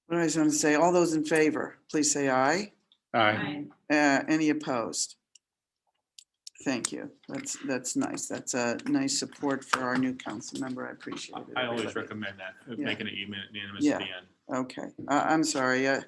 was I going to say? All those in favor, please say aye. Aye. Any opposed? Thank you. That's nice. That's a nice support for our new council member. I appreciate it. I always everybody. recommend that, Yeah. making it unanimous Yeah. at the end. Okay, I'm sorry. I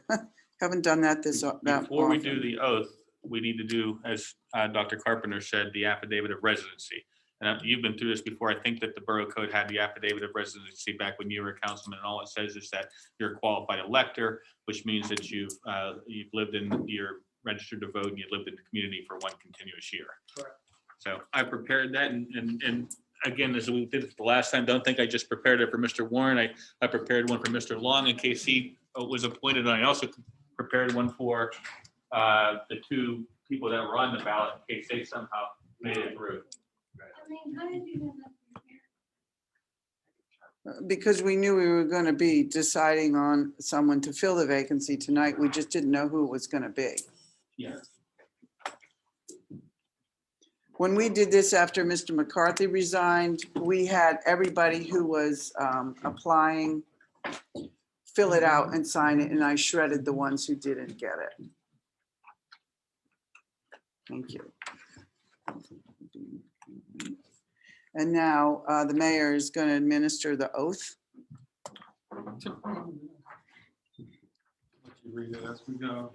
haven't done that that Before we often. do the oath, we need to do, as Dr. Carpenter said, the affidavit of residency. and you've been through this before, I think that the Borough Code had the affidavit of residency back when you were a councilman, and all it says is that you're a qualified elector, which means that you've lived in, you're registered to vote, and you lived in the community for 1 continuous year. Correct. So I prepared that, and again, as we did the last time, don't think I just prepared it for Mr. Warren. I prepared one for Mr. Long in case he was appointed, and I also prepared one for the 2 people that were on the ballot in case they somehow made it through. Because we knew we were going to be deciding on someone to fill the vacancy tonight. We just didn't know who it was going to be. Yeah. When we did this after Mr. McCarthy resigned, we had everybody who was applying fill it out and sign it, and I shredded the ones who didn't get it. Thank you. And now the mayor is going to administer the oath. Let you read it as we go.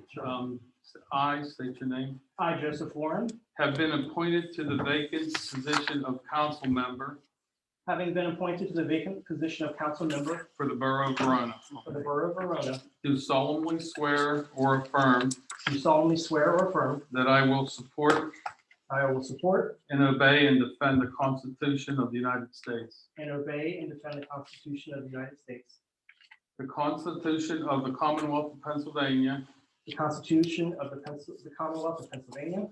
I state your name. I, Joseph Warren, Have been appointed to the vacant position of council member having been appointed to the vacant position of council member for the Borough of Verona, for the Borough of Verona, do solemnly swear or affirm do solemnly swear or affirm that I will support I will support and obey and defend the Constitution of the United States, and obey and defend the Constitution of the United States, the Constitution of the Commonwealth of Pennsylvania, the Constitution of the Commonwealth of Pennsylvania,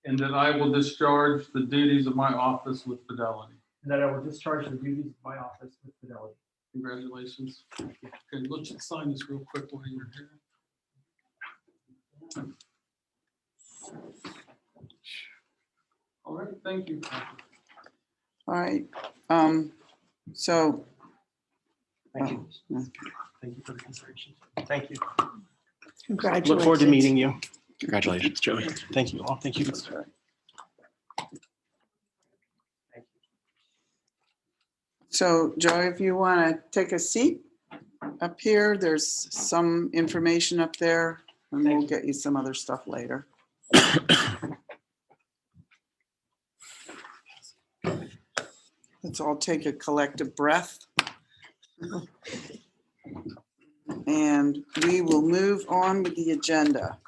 and that I will discharge the duties of my office with fidelity. and that I will discharge the duties of my office with fidelity. Congratulations. Okay, let's just sign this real quick while you're here. All right, thank you. All right. So. Thank you. Thank you for the consideration. Thank you. Congratulations. Look forward to meeting you. Congratulations, Joey. Thank you all. Thank you. So Joey, if you want to take a seat up here, there's some information up there, and we'll get you some other stuff later. Let's all take a collective breath. And we will move on with the agenda.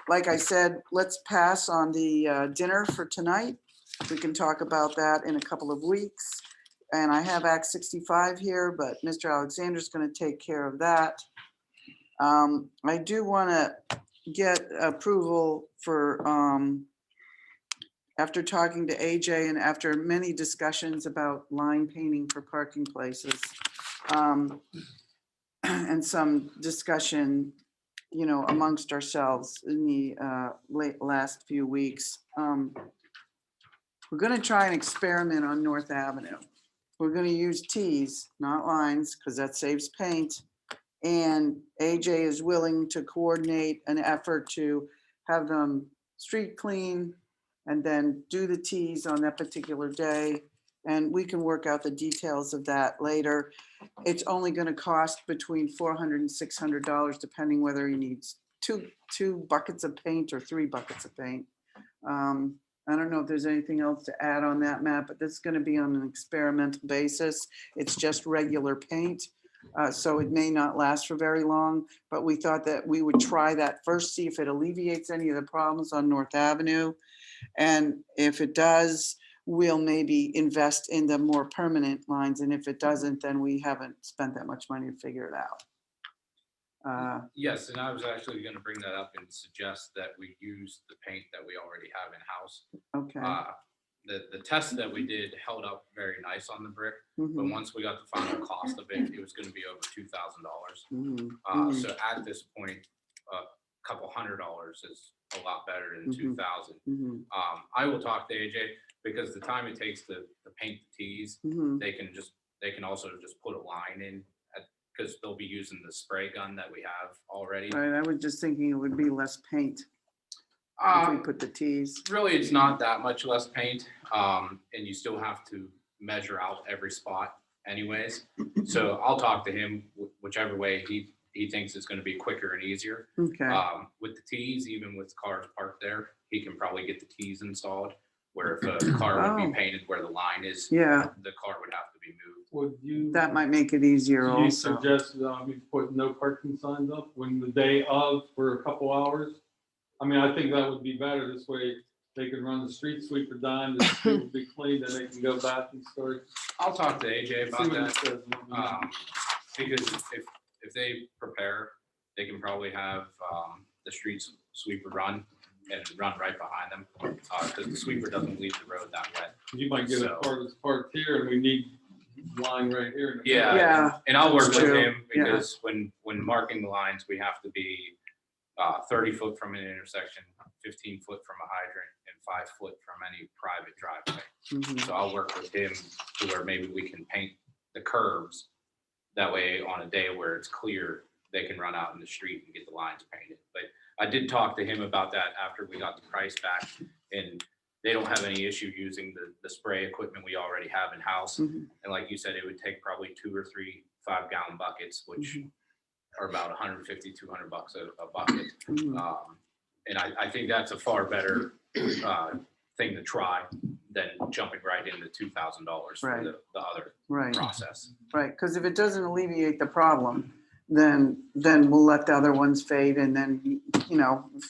Like I said, let's pass on the dinner for tonight. We can talk about that in a couple of weeks. And I have Act 65 here, but Mr. Alexander's going to take care of that. I do want to get approval for, after talking to AJ and after many discussions about line painting for parking places, and some discussion, you know, amongst ourselves in the last few weeks. We're going to try an experiment on North Avenue. We're going to use T's, not lines, because that saves paint. And AJ is willing to coordinate an effort to have them street clean and then do the T's on that particular day. And we can work out the details of that later. It's only going to cost between $400 and $600, depending whether he needs two buckets of paint or 3 buckets of paint. I don't know if there's anything else to add on that, Matt, but this is going to be on an experimental basis. It's just regular paint. So it may not last for very long, but we thought that we would try that first, see if it alleviates any of the problems on North Avenue. And if it does, we'll maybe invest in the more permanent lines. And if it doesn't, then we haven't spent that much money to figure it out. Yes, and I was actually going to bring that up and suggest that we use the paint that we already have in-house. Okay. The test that we did held up very nice on the brick, but once we got the final cost of it, it was going to be over $2,000. So at this point, a couple $100 is a lot better than $2,000. I will talk to AJ because the time it takes to paint the T's, they can also just put a line in because they'll be using the spray gun that we have already. Right, I was just thinking it would be less paint if we put the T's. Really, it's not that much less paint, and you still have to measure out every spot anyways. So I'll talk to him whichever way he he thinks it's gonna be quicker and easier. Okay, With the T's, even with cars parked there, he can probably get the T's installed. Where if a car would Oh. be painted where the line is, yeah, the car would have to be moved. Would you, that might make it easier do you also. suggest we put no parking signs up when the day of for a couple hours? I mean, I think that would be better. This way they can run the street sweeper down, the street will be clean, then they can go back and start. I'll talk to AJ See about what it that. says. Because if they prepare, they can probably have the street sweeper run and run right behind them. Because the sweeper doesn't leave the road that wet. You might get a So- car that's parked here and we need line right here. in the Yeah, front. Yeah, and I'll work that's with true. him Yeah. because when marking the lines, we have to be 30 foot from an intersection, 15 foot from a hydrant, and 5 foot from any private driveway. Mhm. So I'll work with him to where maybe we can paint the curves. That way, on a day where it's clear, they can run out in the street and get the lines painted. But I did talk to him about that after we got the price back, and they don't have any issue using the spray equipment we already have in-house. Mhm. And like you said, it would take probably 2 or 3 5-gallon buckets, which are about $150, $200 a bucket. Mhm. And I think that's a far better thing to try than jumping right into $2,000 for Right. the other Right, process. right, because if it doesn't alleviate the problem, then we'll let the other ones fade and then,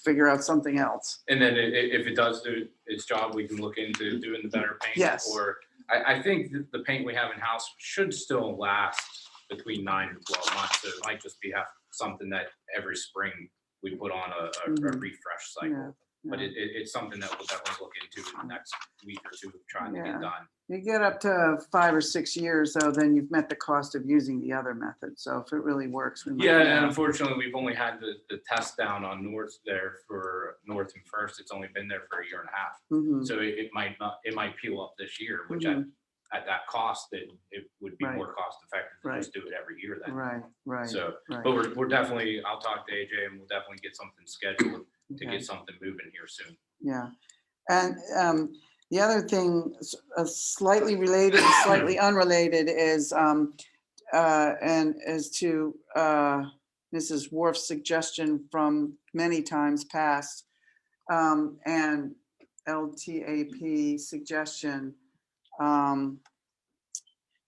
figure out something else. And then if it does do its job, we can look into doing the better paint. Yes. Or I think the paint we have in-house should still last between 9 and 12 months. So it might just be something that every spring we put on a Mhm. refresh cycle. Yeah, But yeah. it's something that we'll definitely look into in the next week or two, trying to Yeah. get done. You get up to 5 or 6 years, though, then you've met the cost of using the other method. So if it really works. we might Yeah, do and that. unfortunately, we've only had the test down on North there for North and First. It's only been there for a year and a half. Mhm. So it might peel up this year, which Mhm. at that cost, it would be Right. more cost effective to Right. just do it every year then. Right, right. So, right. but we're definitely, I'll talk to AJ and we'll definitely get something scheduled to Okay. get something moving here soon. Yeah. And the other thing, slightly related, slightly unrelated is, and as to Mrs. Worf's suggestion from many times past, and LTAP suggestion,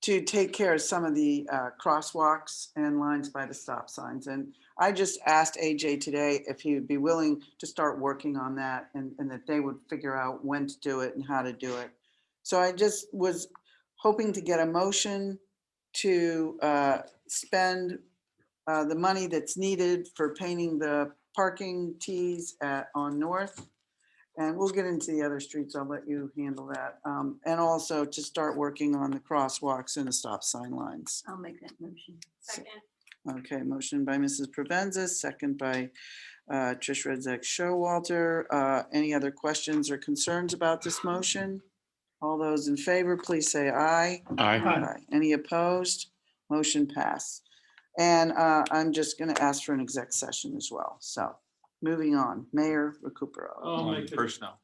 to take care of some of the crosswalks and lines by the stop signs. And I just asked AJ today if he would be willing to start working on that and that they would figure out when to do it and how to do it. So I just was hoping to get a motion to spend the money that's needed for painting the parking tees on North. And we'll get into the other streets. I'll let you handle that. And also to start working on the crosswalks and the stop sign lines. I'll make that motion. Second. Okay, motion by Mrs. Provenza, second by Trish Redzak Showalter. Any other questions or concerns about this motion? All those in favor, please say aye. Aye. Any opposed? Motion passed. And I'm just going to ask for an exec session as well. So moving on, Mayor Recupero. I'll make it, Personnel.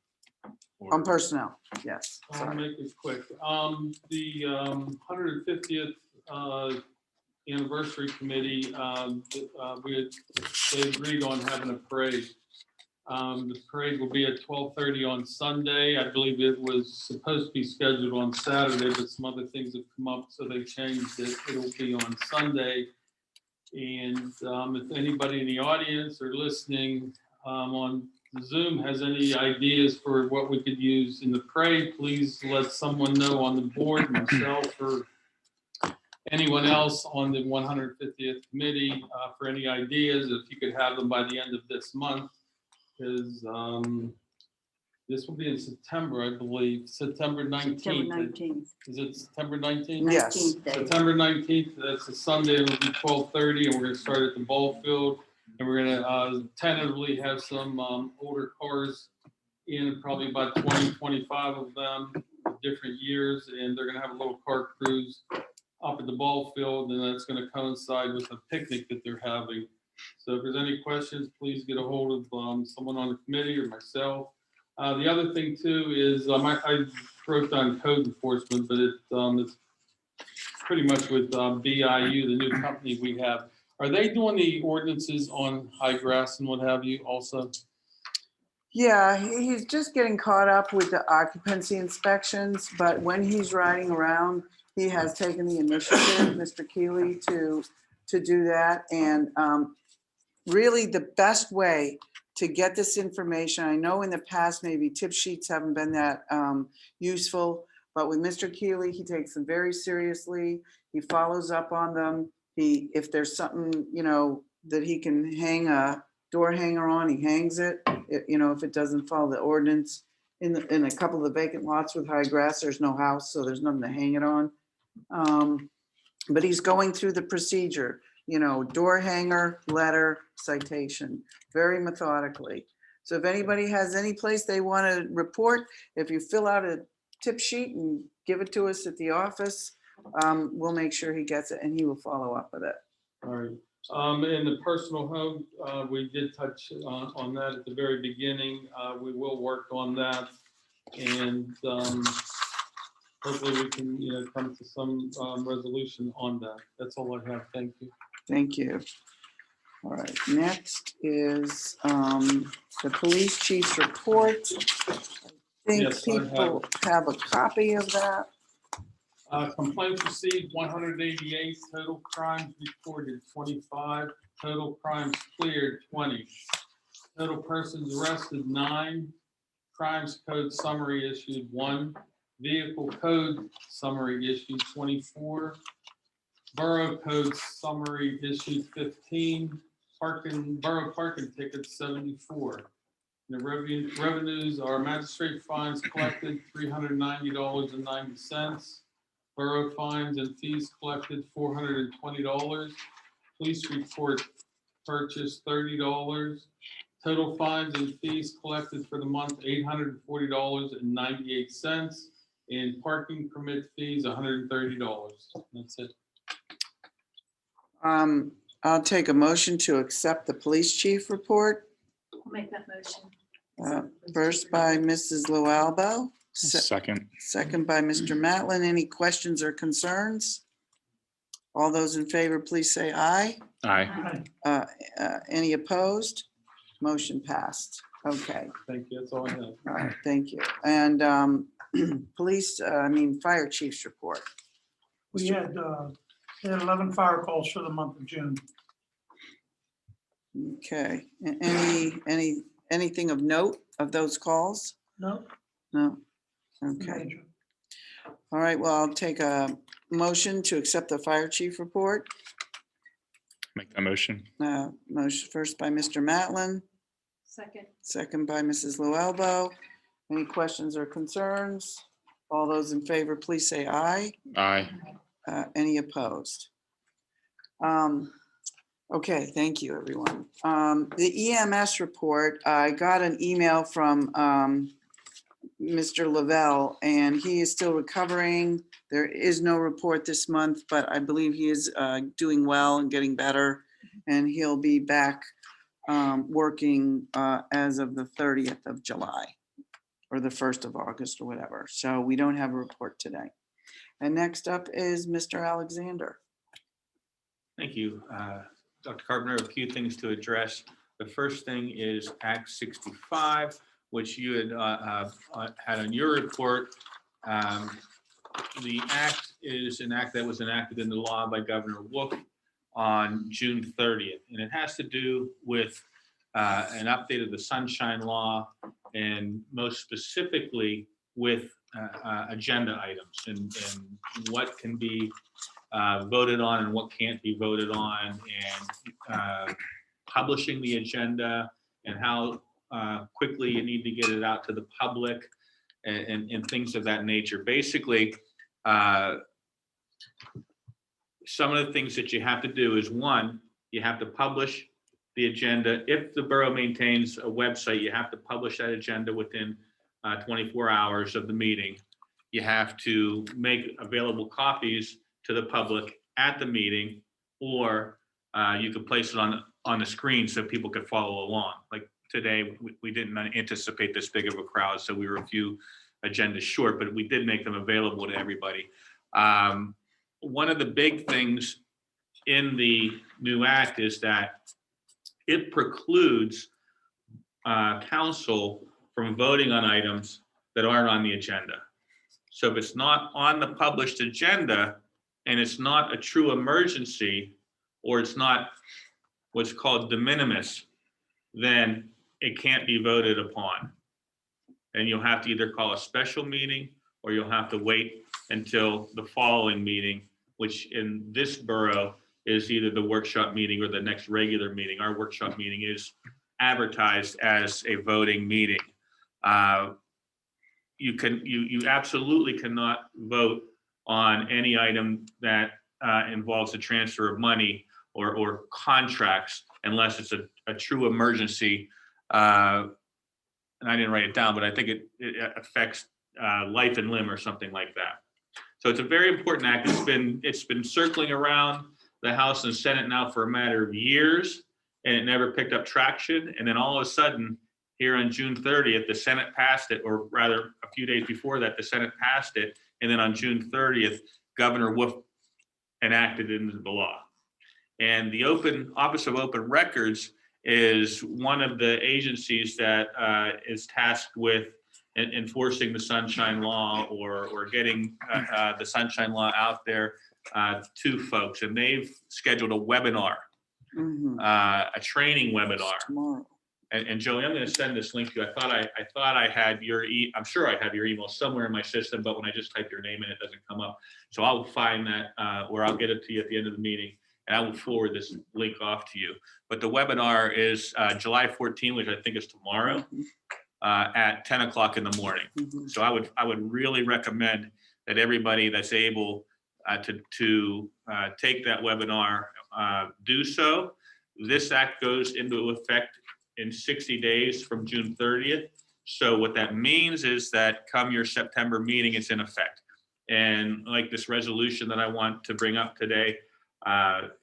On personnel, yes. I'll Sorry. make it quick. The 150th anniversary committee, they agreed on having a parade. The parade will be at 12:30 on Sunday. I believe it was supposed to be scheduled on Saturday, but some other things have come up, so they changed it. It'll be on Sunday. And if anybody in the audience or listening on Zoom has any ideas for what we could use in the parade, please let someone know on the board, myself or anyone else on the 150th committee for any ideas. If you could have them by the end of this month, because this will be in September, I believe, September 19th. September 19th. Is it September 19th? Yes. 19th day. September 19th, that's a Sunday, it'll be 12:30, and we're gonna start at the ball field. And we're gonna tentatively have some older cars in, probably about 20, 25 of them, different years, and they're gonna have a little car cruise up at the ball field, and that's gonna coincide with a picnic that they're having. So if there's any questions, please get a hold of someone on the committee or myself. The other thing too is I wrote down code enforcement, but it's pretty much with BIU, the new company we have. Are they doing the ordinances on high grass and what have you also? Yeah, he's just getting caught up with the occupancy inspections, but when he's riding around, he has taken the initiative, Mr. Keeley, to do that. And really the best way to get this information, I know in the past, maybe tip sheets haven't been that useful, but with Mr. Keeley, he takes them very seriously. He follows up on them. If there's something, you know, that he can hang a door hanger on, he hangs it. You know, if it doesn't follow the ordinance. In a couple of the vacant lots with high grass, there's no house, so there's nothing to hang it on. But he's going through the procedure, you know, door hanger, letter, citation, very methodically. So if anybody has any place they want to report, if you fill out a tip sheet and give it to us at the office, we'll make sure he gets it and he will follow up with it. All right. In the personal home, we did touch on that at the very beginning. We will work on that, and hopefully we can, you know, come to some resolution on that. That's all I have. Thank you. Thank you. All right, next is the police chief's report. I think Yes, I people have a copy of that. Complaints received 188, total crimes reported 25, total crimes cleared 20, total persons arrested 9, crimes code summary issued 1, vehicle code summary issued 24, borough code summary issued 15, borough parking tickets 74. The revenues are magistrate fines collected $390.90. Borough fines and fees collected $420. Police report purchase $30. Total fines and fees collected for the month $840.98. And parking permit fees $130. That's it. I'll take a motion to accept the police chief report. I'll make that motion. First by Mrs. Loalbo. Second. Second by Mr. Matlin. Any questions or concerns? All those in favor, please say aye. Aye. Any opposed? Motion passed. Okay. Thank you. That's all I have. All right, thank you. And fire chief's report. We had 11 fire calls for the month of June. Okay. Anything of note of those calls? No. No. Okay. All right, well, I'll take a motion to accept the fire chief report. Make that motion. Motion first by Mr. Matlin, Second. second by Mrs. Loalbo. Any questions or concerns? All those in favor, please say aye. Aye. Any opposed? Okay, thank you, everyone. The EMS report, I got an email from Mr. Lavelle, and he is still recovering. There is no report this month, but I believe he is doing well and getting better, and he'll be back working as of the 30th of July or the 1st of August or whatever. So we don't have a report today. And next up is Mr. Alexander. Thank you, Dr. Carpenter. A few things to address. The first thing is Act 65, which you had had on your report. The act is an act that was enacted into law by Governor Wolf on June 30th, and it has to do with an update of the Sunshine Law, and most specifically with agenda items and what can be voted on and what can't be voted on, and publishing the agenda and how quickly you need to get it out to the public and things of that nature. Basically, some of the things that you have to do is, one, you have to publish the agenda. If the borough maintains a website, you have to publish that agenda within 24 hours of the meeting. You have to make available copies to the public at the meeting, or you could place it on the screen so people could follow along. Like today, we didn't anticipate this big of a crowd, so we were a few agendas short, but we did make them available to everybody. One of the big things in the new act is that it precludes council from voting on items that aren't on the agenda. So if it's not on the published agenda and it's not a true emergency, or it's not what's called de minimis, then it can't be voted upon. And you'll have to either call a special meeting or you'll have to wait until the following meeting, which in this borough is either the workshop meeting or the next regular meeting. Our workshop meeting is advertised as a voting meeting. You absolutely cannot vote on any item that involves a transfer of money or contracts unless it's a true emergency. And I didn't write it down, but I think it affects life and limb or something like that. So it's a very important act. It's been circling around the House and Senate now for a matter of years, and it never picked up traction. And then all of a sudden, here on June 30th, the Senate passed it, or rather a few days before that, the Senate passed it. And then on June 30th, Governor Wolf enacted it into the law. And the Office of Open Records is one of the agencies that is tasked with enforcing the Sunshine Law or getting the Sunshine Law out there to folks. And they've scheduled a webinar, a training webinar. Tomorrow. And Joey, I'm going to send this link to you. I thought I had your I'm sure I have your email somewhere in my system, but when I just type your name in, it doesn't come up. So I'll find that, or I'll get it to you at the end of the meeting, and I will forward this link off to you. But the webinar is July 14, which I think is tomorrow, at 10 o'clock in the morning. So I would really recommend that everybody that's able to take that webinar do so. This act goes into effect in 60 days from June 30th. So what that means is that come your September meeting, it's in effect. And like this resolution that I want to bring up today,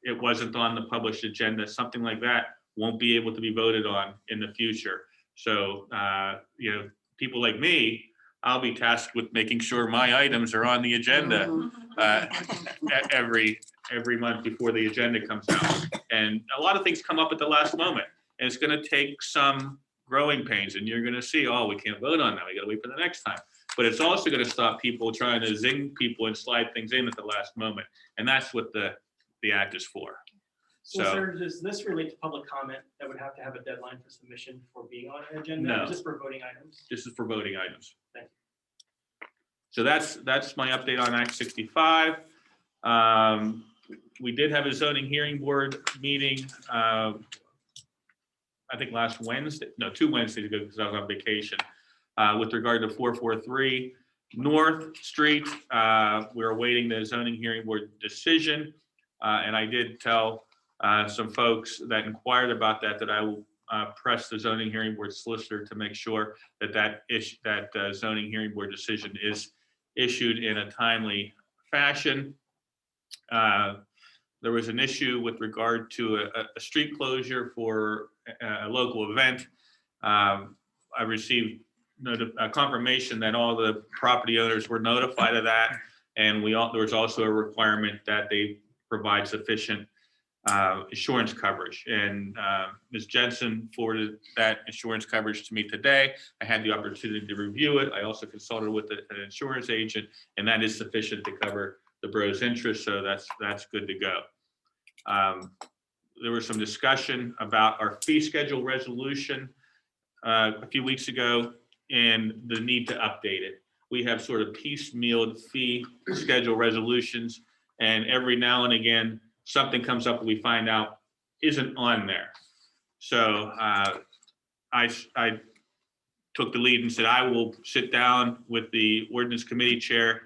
it wasn't on the published agenda. Something like that won't be able to be voted on in the future. So, people like me, I'll be tasked with making sure my items are on the agenda every month before the agenda comes out. And a lot of things come up at the last moment. And it's going to take some growing pains, and you're going to see, oh, we can't vote on that. We got to wait for the next time. But it's also going to stop people trying to zing people and slide things in at the last moment. And that's what the act is for. So, sir, does this relate to public comment that would have to have a deadline for submission for being on an agenda? No. Or just for voting items? This is for voting items. Thank you. So that's my update on Act 65. We did have a zoning hearing board meeting, I think last Wednesday, no, 2 Wednesdays ago because I was on vacation, with regard to 443 North Street. We're awaiting the zoning hearing board decision. And I did tell some folks that inquired about that I will press the zoning hearing board solicitor to make sure that zoning hearing board decision is issued in a timely fashion. There was an issue with regard to a street closure for a local event. I received a confirmation that all the property owners were notified of that. And there was also a requirement that they provide sufficient insurance coverage. And Ms. Jensen forwarded that insurance coverage to me today. I had the opportunity to review it. I also consulted with an insurance agent, and that is sufficient to cover the borough's interest. So that's good to go. There was some discussion about our fee schedule resolution a few weeks ago and the need to update it. We have sort of piecemealed fee schedule resolutions, and every now and again, something comes up that we find out isn't on there. So I took the lead and said, I will sit down with the ordinance committee chair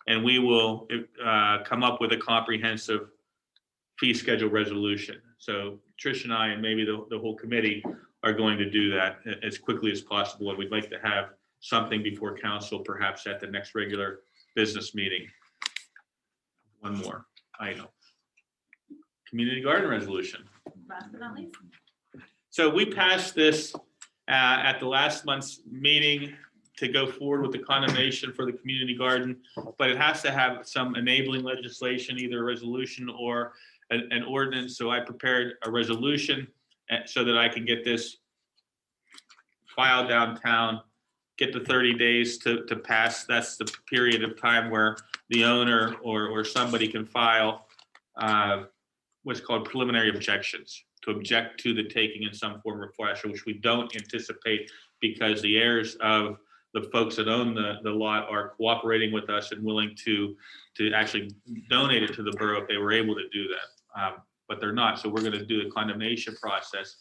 and we will come up with a comprehensive fee schedule resolution. So Trish and I, and maybe the whole committee, are going to do that as quickly as possible. And we'd like to have something before council, perhaps at the next regular business meeting. One more item. Community garden resolution. Last but not least. So we passed this at the last month's meeting to go forward with the condemnation for the community garden, but it has to have some enabling legislation, either a resolution or an ordinance, so I prepared a resolution so that I can get this filed downtown, get the 30 days to pass. That's the period of time where the owner or somebody can file what's called preliminary objections, to object to the taking in some form or fashion, which we don't anticipate because the heirs of the folks that own the lot are cooperating with us and willing to actually donate it to the borough if they were able to do that. But they're not, so we're going to do a condemnation process.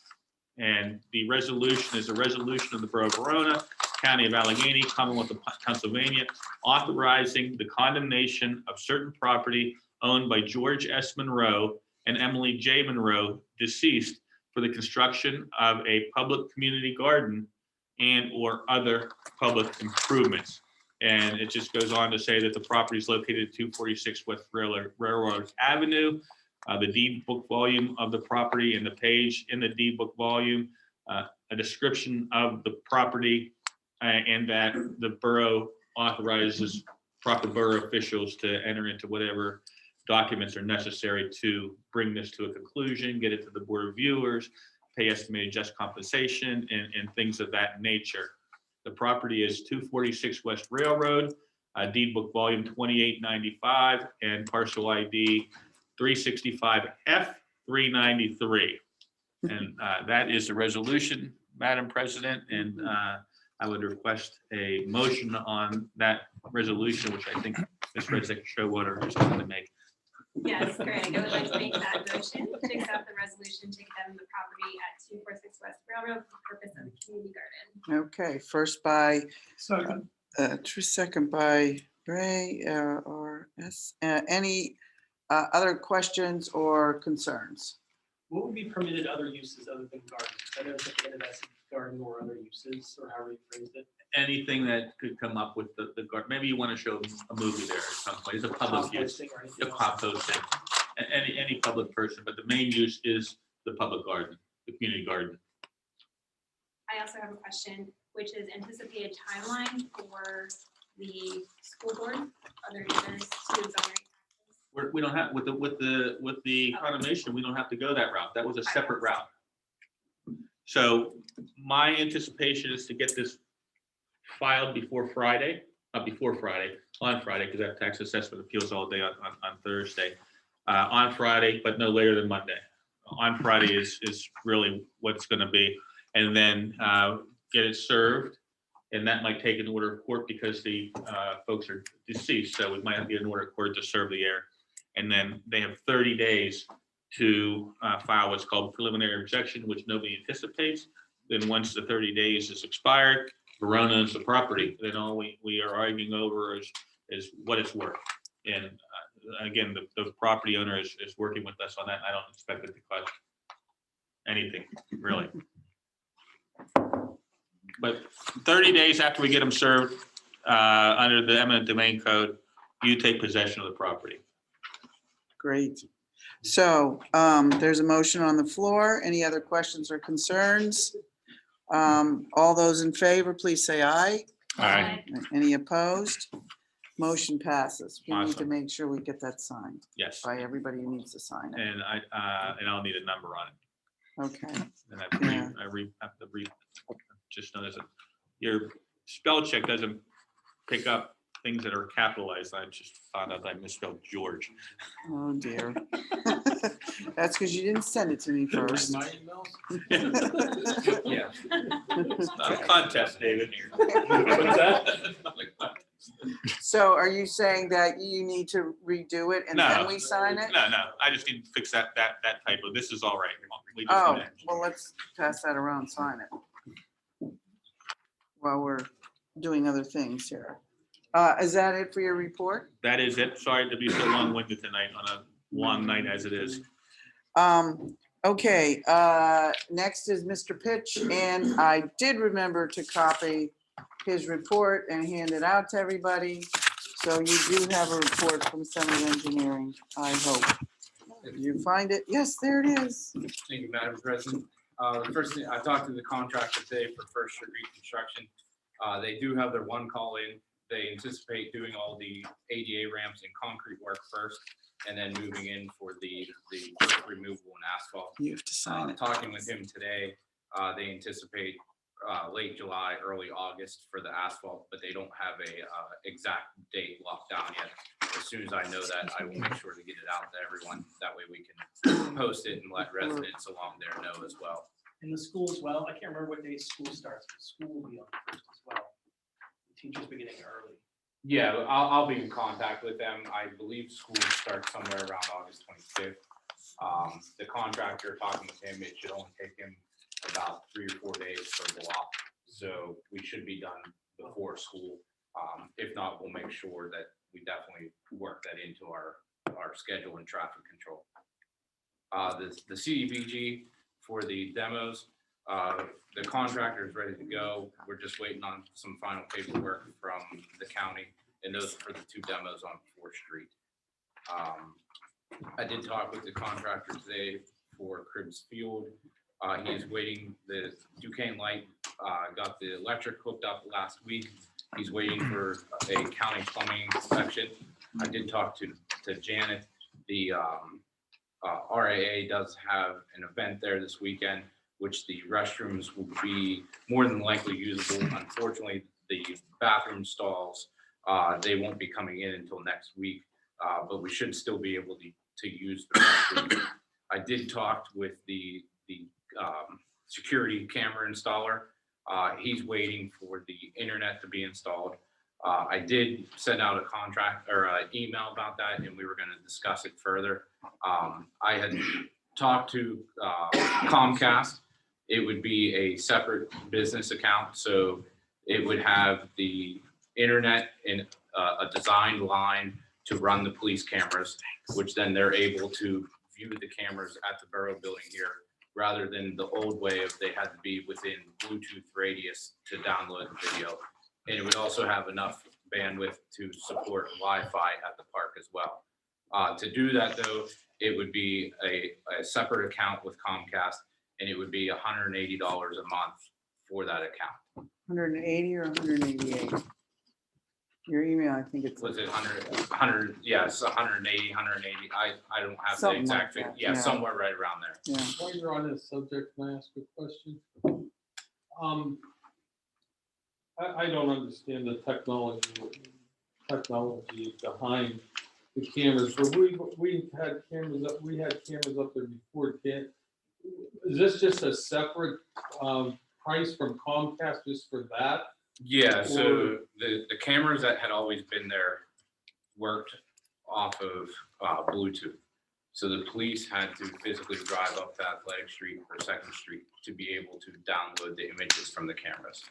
And the resolution is a resolution of the Borough of Verona, County of Allegheny, Commonwealth of Pennsylvania, authorizing the condemnation of certain property owned by George S. Monroe and Emily J. Monroe, deceased, for the construction of a public community garden and or other public improvements. And it just goes on to say that the property is located at 246 West Railroad Avenue. The deed book volume of the property and the page in the deed book volume, a description of the property, and that the borough authorizes proper borough officials to enter into whatever documents are necessary to bring this to a conclusion, get it to the board of viewers, pay estimated just compensation, and things of that nature. The property is 246 West Railroad, deed book volume 2895, and parcel ID 365F 393. And that is the resolution, Madam President, and I would request a motion on that resolution, which I think Ms. Reddick Showwater is going to make. Yes, Greg, I would like to make that motion to accept the resolution to condemn the property at 246 West Railroad for the purpose of the community garden. Okay, first by, Second. second by Ray, R.S. Any other questions or concerns? What would be permitted other uses other than gardens? I know it's at the end of that garden or other uses, or however you phrased it. Anything that could come up with the garden. Maybe you want to show a movie there at some point. It's a public use. Composting or anything A else? composting. Any public person, but the main use is the public garden, the community garden. I also have a question, which is anticipated timeline for the school board, other users to exonerate. We don't have, with the condemnation, we don't have to go that route. That was a separate route. So my anticipation is to get this filed before Friday, on Friday, because I have tax assessment appeals all day on Thursday. On Friday, but no later than Monday. On Friday is really what's going to be. And then get it served. And that might take an order of court because the folks are deceased. So we might have to get an order of court to serve the heir. And then they have 30 days to file what's called preliminary objection, which nobody anticipates. Then once the 30 days is expired, Verona owns the property. Then all we are arguing over is what it's worth. And again, the property owner is working with us on that. I don't expect it to cost anything, really. But 30 days after we get them served, under the eminent domain code, you take possession of the property. Great. So there's a motion on the floor. Any other questions or concerns? All those in favor, please say aye. Aye. Any opposed? Motion passes. We need to Awesome. make sure we get that signed Yes. by everybody who needs to sign it. And I'll need a number on it. Okay. And I have to just notice that your spell check doesn't pick up things that are capitalized. I just found out I misspelled George. Oh, dear. That's because you didn't send it to me first. My emails? Yeah. It's not a contest, David. What's that? So are you saying that you need to redo it and then we sign it? No, I just need to fix that typo. This is all right. We just Oh, need to- well, let's pass that around, sign it. While we're doing other things here. Is that it for your report? That is it. Sorry to be so long-winded tonight on a long night as it is. Okay, next is Mr. Pitch, and I did remember to copy his report and hand it out to everybody. So you do have a report from Summit Engineering, I hope. You find it? Yes, there it is. Thank you, Madam President. The first thing, I talked to the contractor today for First Street reconstruction. They do have their one call in they anticipate doing all the ADA ramps and concrete work first, and then moving in for the brick removal and asphalt. You have to sign it. Talking with him today, they anticipate late July, early August for the asphalt, but they don't have a exact date locked down yet. As soon as I know that, I will make sure to get it out to everyone. That way we can post it and let residents along there know as well. In the school as well, I can't remember what day school starts, but school will be on the first as well. Teachers beginning early. Yeah, I'll be in contact with them. I believe school starts somewhere around August 25th. The contractor, talking with him, it should only take him about 3 or 4 days for a block. So we should be done before school. If not, we'll make sure that we definitely work that into our schedule and traffic control. The CDBG for the demos, the contractor is ready to go. We're just waiting on some final paperwork from the county, and those are for the 2 demos on 4th Street. I did talk with the contractor today for Cribbs Field. He is waiting. The Duquesne Light got the electric hooked up last week. He's waiting for a county plumbing inspection. I did talk to Janet. The RAA does have an event there this weekend, which the restrooms will be more than likely usable. Unfortunately, the bathroom stalls, they won't be coming in until next week, but we should still be able to use the restrooms. I did talk with the security camera installer. He's waiting for the internet to be installed. I did send out a contract or an email about that, and we were going to discuss it further. I had talked to Comcast. It would be a separate business account, so it would have the internet in a designed line to run the police cameras, which then they're able to view the cameras at the Borough Building here, rather than the old way of they had to be within Bluetooth radius to download the video. And it would also have enough bandwidth to support Wi-Fi at the park as well. To do that though, it would be a separate account with Comcast, and it would be $180 a month for that account. 180 or 188? Your email, I think it's. Was it 100? Yes, 180, 180. I don't have the Something exact like figure. that, Yeah, yeah. somewhere right around there. Yeah. While you're on this subject, can I ask a question? I don't understand the technology behind the cameras, but we had cameras up. We had cameras up there before. Is this just a separate price from Comcast just for that? Yeah, so the cameras that had always been there worked off of Bluetooth. So the police had to physically drive up to Athletic Street or 2nd Street to be able to download the images from the cameras.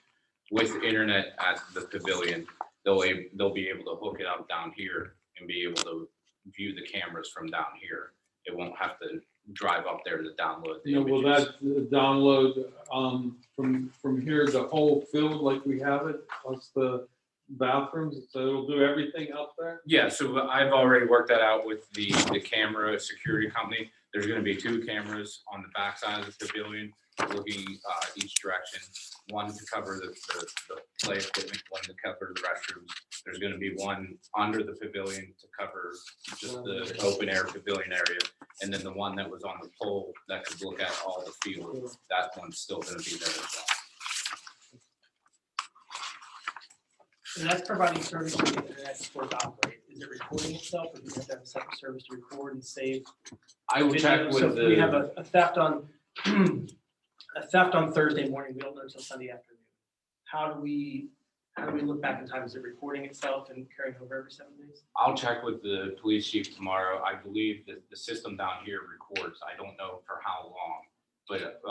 With the internet at the pavilion, they'll be able to hook it up down here and be able to view the cameras from down here. It won't have to drive up there to download the images. Will that download from here the whole field like we have it, plus the bathrooms, so it'll do everything up there? Yeah, so I've already worked that out with the camera security company. There's going to be 2 cameras on the back side of the pavilion looking each direction. One to cover the play equipment, one to cover the restrooms. There's going to be one under the pavilion to cover just the open air pavilion area. And then the one that was on the pole that could look at all the field, that one's still going to be there as well. And that's providing service to the internet for it to operate. Is it recording itself, or do you have to have a separate service to record and save? I will check video? with So if we have the, a theft on a theft on Thursday morning, we don't know until Sunday afternoon. How do we look back in time? Is it recording itself and carrying over every 7 days? I'll check with the police chief tomorrow. I believe that the system down here records. I don't know for how long, but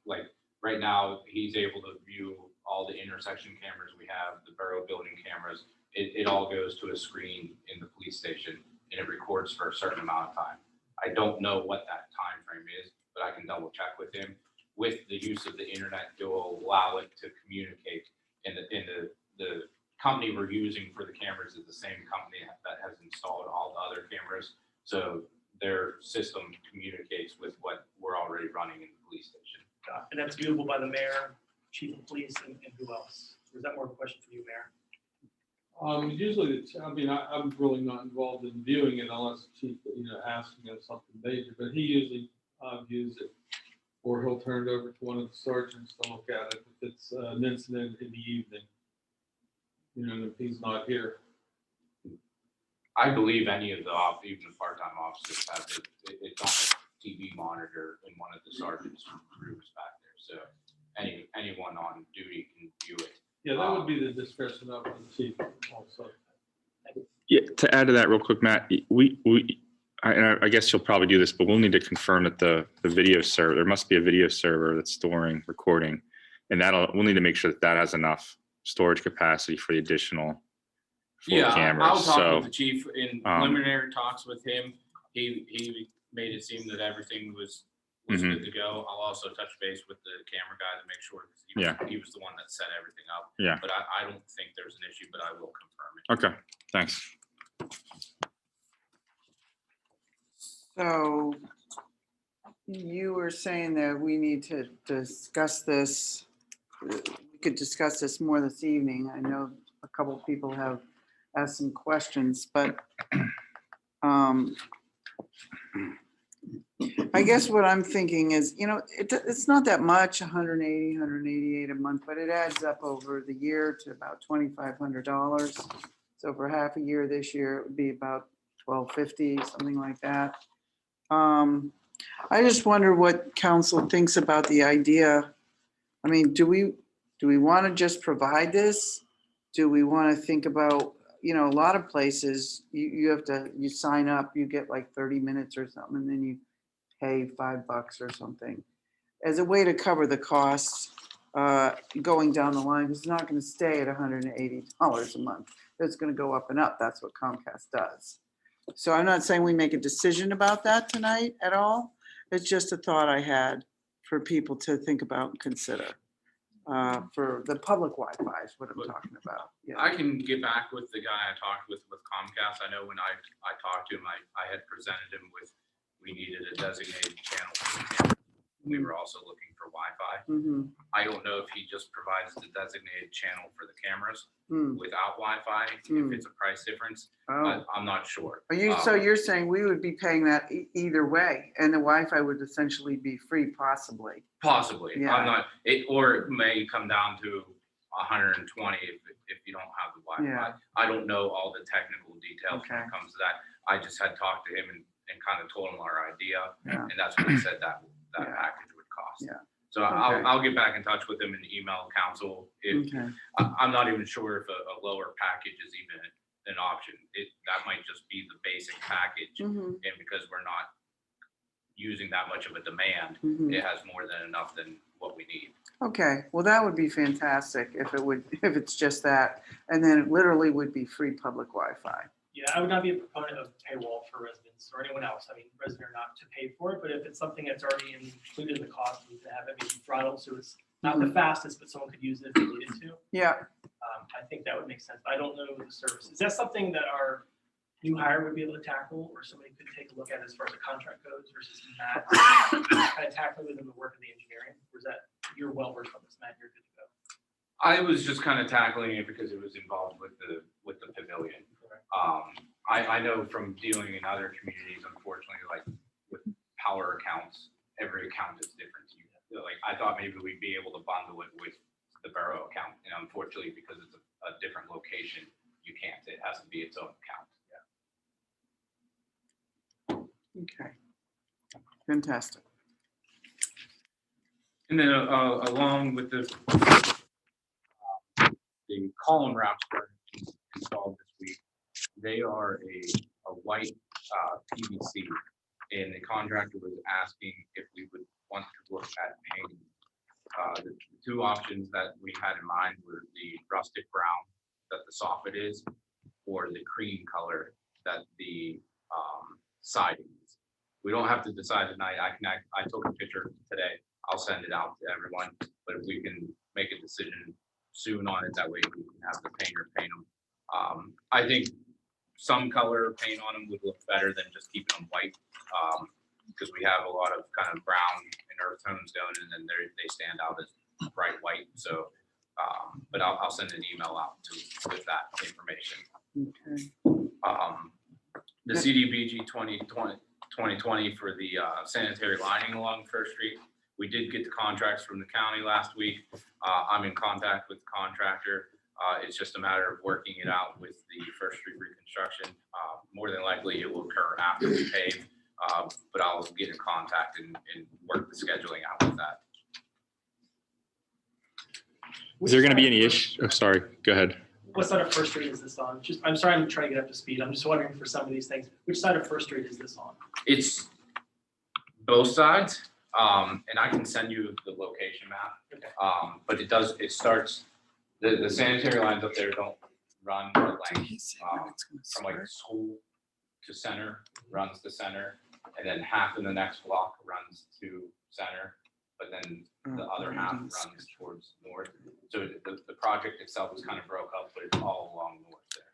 like right now, he's able to view all the intersection cameras we have, the Borough Building cameras. It all goes to a screen in the police station, and it records for a certain amount of time. I don't know what that time frame is, but I can double check with him. With the use of the internet, it will allow it to communicate. And the company we're using for the cameras is the same company that has installed all the other cameras. So their system communicates with what we're already running in the police station. And that's viewable by the mayor, chief of police, and who else? Or is that more of a question for you, Mayor? Usually, I'm really not involved in viewing it unless the chief, asks me of something major, but he usually views it. Or he'll turn it over to one of the sergeants to look at it if it's an incident in the evening. If he's not here. I believe any of the even the part-time officers have it. It's on a TV monitor in one of the sergeant's rooms back there. So anyone on duty can view it. Yeah, that would be the discretion of the chief also. Yeah, to add to that real quick, Matt, I guess you'll probably do this, but we'll need to confirm that the video server, there must be a video server that's storing, recording, and we'll need to make sure that has enough storage capacity for the additional 4 cameras. I'll talk So, with the chief in preliminary talks with him. He made it seem that everything was good to go. I'll also touch base with the camera guy to make sure he was the one that set everything up. Yeah. But I don't think there's an issue, but I will confirm it. Okay, thanks. So you were saying that we need to discuss this. We could discuss this more this evening. I know a couple of people have asked some questions, but I guess what I'm thinking is, it's not that much, 188 a month, but it adds up over the year to about $2,500. So for half a year this year, it would be about $1,250, something like that. I just wonder what council thinks about the idea. I mean, do we want to just provide this? Do we want to think about, a lot of places you sign up, you get like 30 minutes or something, and then you pay $5 or something as a way to cover the costs going down the line. It's not going to stay at $180 a month. It's going to go up and up. That's what Comcast does. So I'm not saying we make a decision about that tonight at all. It's just a thought I had for people to think about and consider. For the public Wi-Fi is what I'm talking about. Yeah. I can get back with the guy I talked with Comcast. I know when I talked to him, I had presented him with, we needed a designated channel for the camera. We were also looking for Wi-Fi. I don't know if he just provides the designated channel for the cameras without Wi-Fi, if it's a price difference. I'm not sure. So you're saying we would be paying that either way, and the Wi-Fi would essentially be free, possibly. Possibly. Yeah. I'm not. Or it may come down to 120 if you don't have the Wi-Fi. Yeah. I don't know all the technical details when Okay. it comes to that. I just had talked to him and kind of told him our idea, Yeah. and that's what he said that Yeah. package would cost. Yeah. So Okay. I'll get back in touch with him and email council. Okay. I'm not even sure if a lower package is even an option. That might just be the basic package, and because we're not using that much of a demand, it has more than enough than what we need. Okay, well, that would be fantastic if it's just that, and then it literally would be free public Wi-Fi. Yeah, I would not be a proponent of paywall for residents or anyone else. I mean, resident or not to pay for it, but if it's something that's already included in the cost, we can have it maybe throttled so it's not the fastest, but someone could use it if they needed to. Yeah. I think that would make sense. I don't know the service. Is that something that our new hire would be able to tackle, or somebody could take a look at as far as the contract goes versus Matt kind of tackling within the work of the engineering? Or is that you're well versed on this, Matt? You're good to go. I was just kind of tackling it because it was involved with the pavilion. I know from dealing in other communities, unfortunately, like with power accounts, every account is different. Like I thought maybe we'd be able to bundle it with the borough account, and unfortunately, because it's a different location, you can't. It has to be its own account. Okay. Fantastic. And then along with the column wraps that are installed this week, they are a white PVC, and the contractor was asking if we would want to look at painting. The two options that we had in mind were the rustic brown that the soffit is, or the cream color that the siding is. We don't have to decide tonight. I took a picture today. I'll send it out to everyone, but if we can make a decision soon on it, that way we can have the painter paint them. I think some color paint on them would look better than just keeping them white, because we have a lot of kind of brown and earth tones going, and then they stand out as bright white. So But I'll send an email out with that information. The CDBG 2020 for the sanitary lining along First Street. We did get the contracts from the county last week. I'm in contact with the contractor. It's just a matter of working it out with the First Street reconstruction. More than likely it will occur after we pave, but I'll get in contact and work the scheduling out with that. Is there going to be any issue? Oh, sorry, go ahead. What side of First Street is this on? I'm sorry, I'm trying to get up to speed. I'm just wondering for some of these things, which side of First Street is this on? It's both sides, and I can send you the location map. Okay. But it starts, the sanitary lines up there don't run for length, from like school to center, runs to center, and then half in the next block runs to center, but then the other half runs towards north. So the project itself is kind of broke up, but it's all along north there.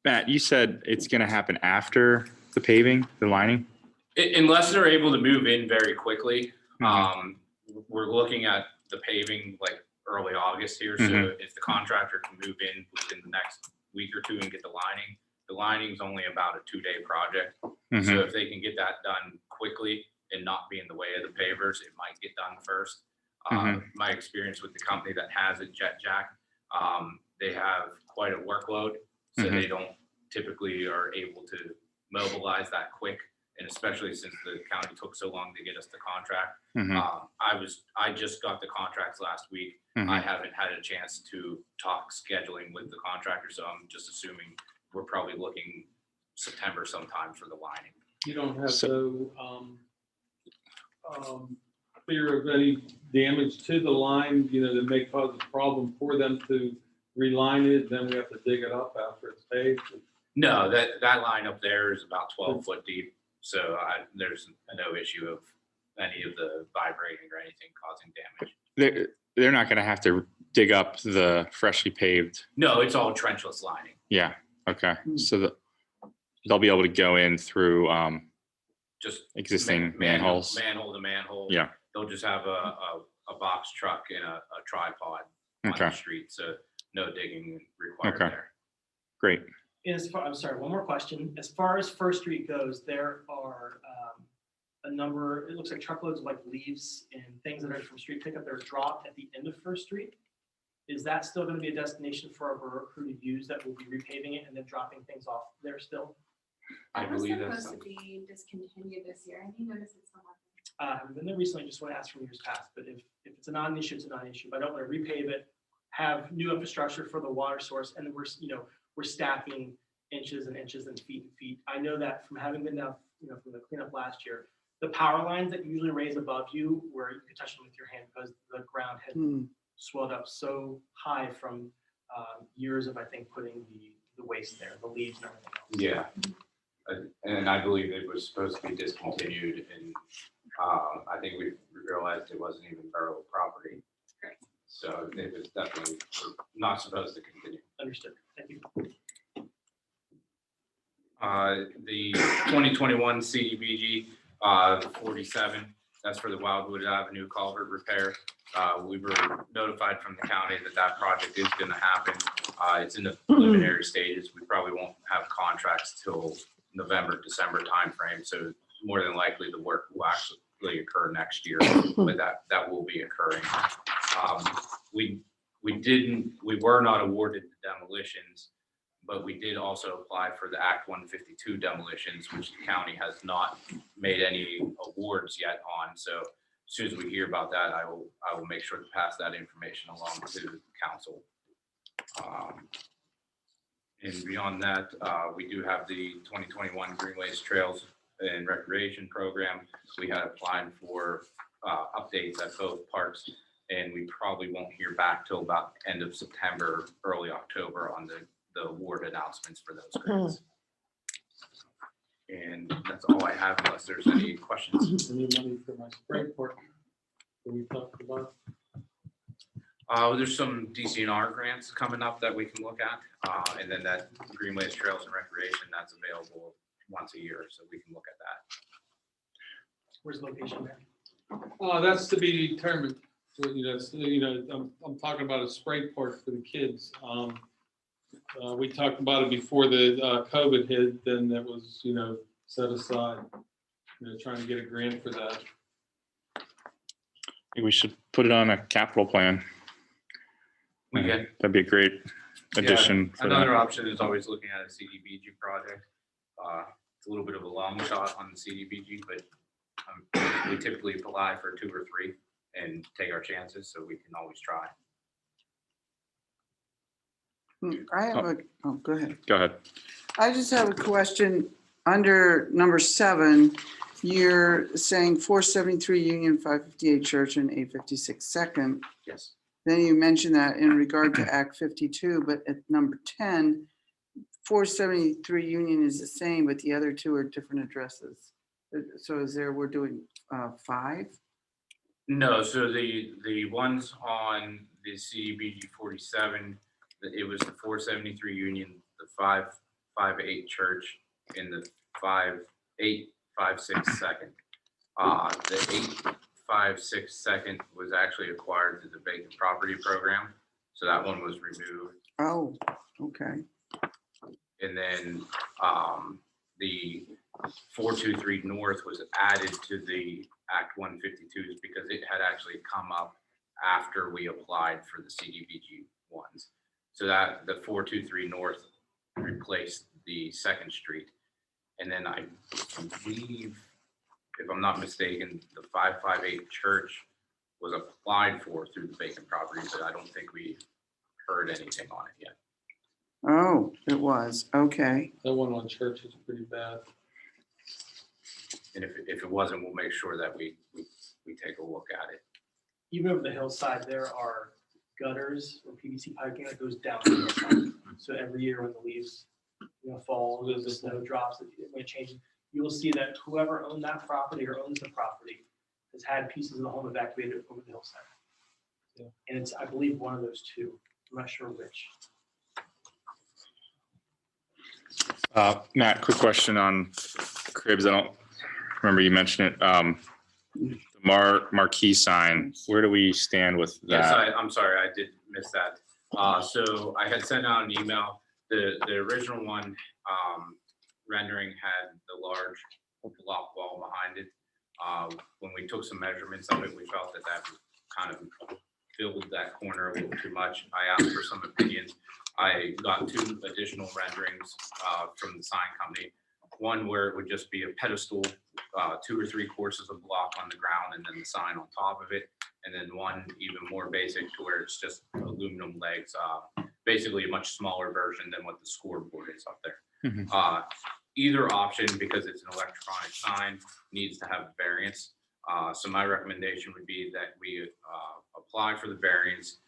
Matt, you said it's going to happen after the paving, the lining? Unless they're able to move in very quickly, we're looking at the paving like early August here. So if the contractor can move in within the next week or two and get the lining's only about a 2-day project. So if they can get that done quickly and not be in the way of the pavers, it might get done first. My experience with the company that has it, Jet Jack, they have quite a workload, so they don't typically are able to mobilize that quick. And especially since the county took so long to get us the contract. I just got the contracts last week. I haven't had a chance to talk scheduling with the contractor, so I'm just assuming we're probably looking September sometime for the lining. You don't have fear of any damage to the line, that may cause a problem for them to reline it, then we have to dig it up after it's paved? No, that line up there is about 12 foot deep. So there's no issue of any of the vibrating or anything causing damage. They're not going to have to dig up the freshly paved. No, it's all trenchless lining. Yeah. Okay. So they'll be able to go in through just existing manholes. Manhole to manhole. Yeah. They'll just have a box truck and a tripod on the street. So no digging required there. Great. I'm sorry, one more question. As far as First Street goes, there are a number, it looks like truckloads of like leaves and things that are from street pickup that are dropped at the end of First Street. Is that still going to be a destination for our borough crew to use that will be repaving it and then dropping things off there still? I believe that's supposed to be discontinued this year. I think notice it's somewhat. I've been there recently, just want to ask from years past, but if it's a non-issue, it's a non-issue. But I don't want to repave it, have new infrastructure for the water source, and then we're stacking inches and inches and feet. I know that from having been down, from the cleanup last year, the power lines that usually raise above you, where you could touch them with your hand because the ground had swelled up so high from years of, I think, putting the waste there, the leaves and everything else. Yeah. And I believe it was supposed to be discontinued, and I think we realized it wasn't even borough property. So it was definitely not supposed to continue. Understood. Thank you. The 2021 CDBG 47, that's for the Wildwood Avenue culvert repair. We were notified from the county that project is going to happen. It's in the preliminary stages. We probably won't have contracts till November, December timeframe. So more than likely the work will actually occur next year, but that will be occurring. We were not awarded the demolitions, but we did also apply for the Act 152 demolitions, which the county has not made any awards yet on. So as soon as we hear about that, I will make sure to pass that information along to the council. And beyond that, we do have the 2021 Greenways Trails and Recreation Program. We had applied for updates at both parks, and we probably won't hear back till about end of September, early October on the award announcements for those grants. And that's all I have unless there's any questions. Any money for my spray park that we talked about? There's some DCNR grants coming up that we can look at. And then that Greenways Trails and Recreation, that's available once a year. So we can look at that. Where's the location there? That's to be determined. I'm talking about a spray park for the kids. We talked about it before the COVID hit, then that was, set aside, trying to get a grant for that. I think we should put it on a capital plan. We can. That'd be a great addition. Yeah, for another that. option is always looking at a CDBG project. It's a little bit of a long shot on the CDBG, but we typically apply for 2 or 3 and take our chances, so we can always try. I have go ahead. Go ahead. I just have a question. Under number 7, you're saying 473 Union, 558 Church, and 856 Second. Yes. Then you mentioned that in regard to Act 52, but at number 10, 473 Union is the same, but the other 2 are different addresses. So we're doing 5? No, so the ones on the CDBG 47, it was the 473 Union, the 558 Church, and the 5856 Second. The 856 Second was actually acquired through the vacant property program, so that one was removed. Oh, okay. And then the 423 North was added to the Act 152s because it had actually come up after we applied for the CDBG ones. So that the 423 North replaced the 2nd Street. And then I believe, if I'm not mistaken, the 558 Church was applied for through the vacant property, but I don't think we heard anything on it yet. Oh, it was. Okay. That one on Church is pretty bad. And if it wasn't, we'll make sure that we take a look at it. Even over the hillside, there are gutters or PVC piping that goes down the hillside. So every year when the leaves fall, the snow drops, when it changes, you will see that whoever owned that property or owns the property has had pieces of the home evacuated over the hillside. Yeah. And it's, I believe, one of those 2. I'm not sure which. Matt, quick question on cribs. I don't remember you mentioned it. The marquee sign, where do we stand with that? Yes, I'm sorry, I did miss that. So I had sent out an email. The original one rendering had the large block wall behind it. When we took some measurements of it, we felt that kind of filled that corner a little too much. I asked for some opinions. I got 2 additional renderings from the sign company. One where it would just be a pedestal, 2 or 3 courses of block on the ground, and then the sign on top of it. And then one even more basic to where it's just aluminum legs, basically a much smaller version than what the scoreboard is up there. Either option, because it's an electronic sign, needs to have variance. So my recommendation would be that we apply for the variance.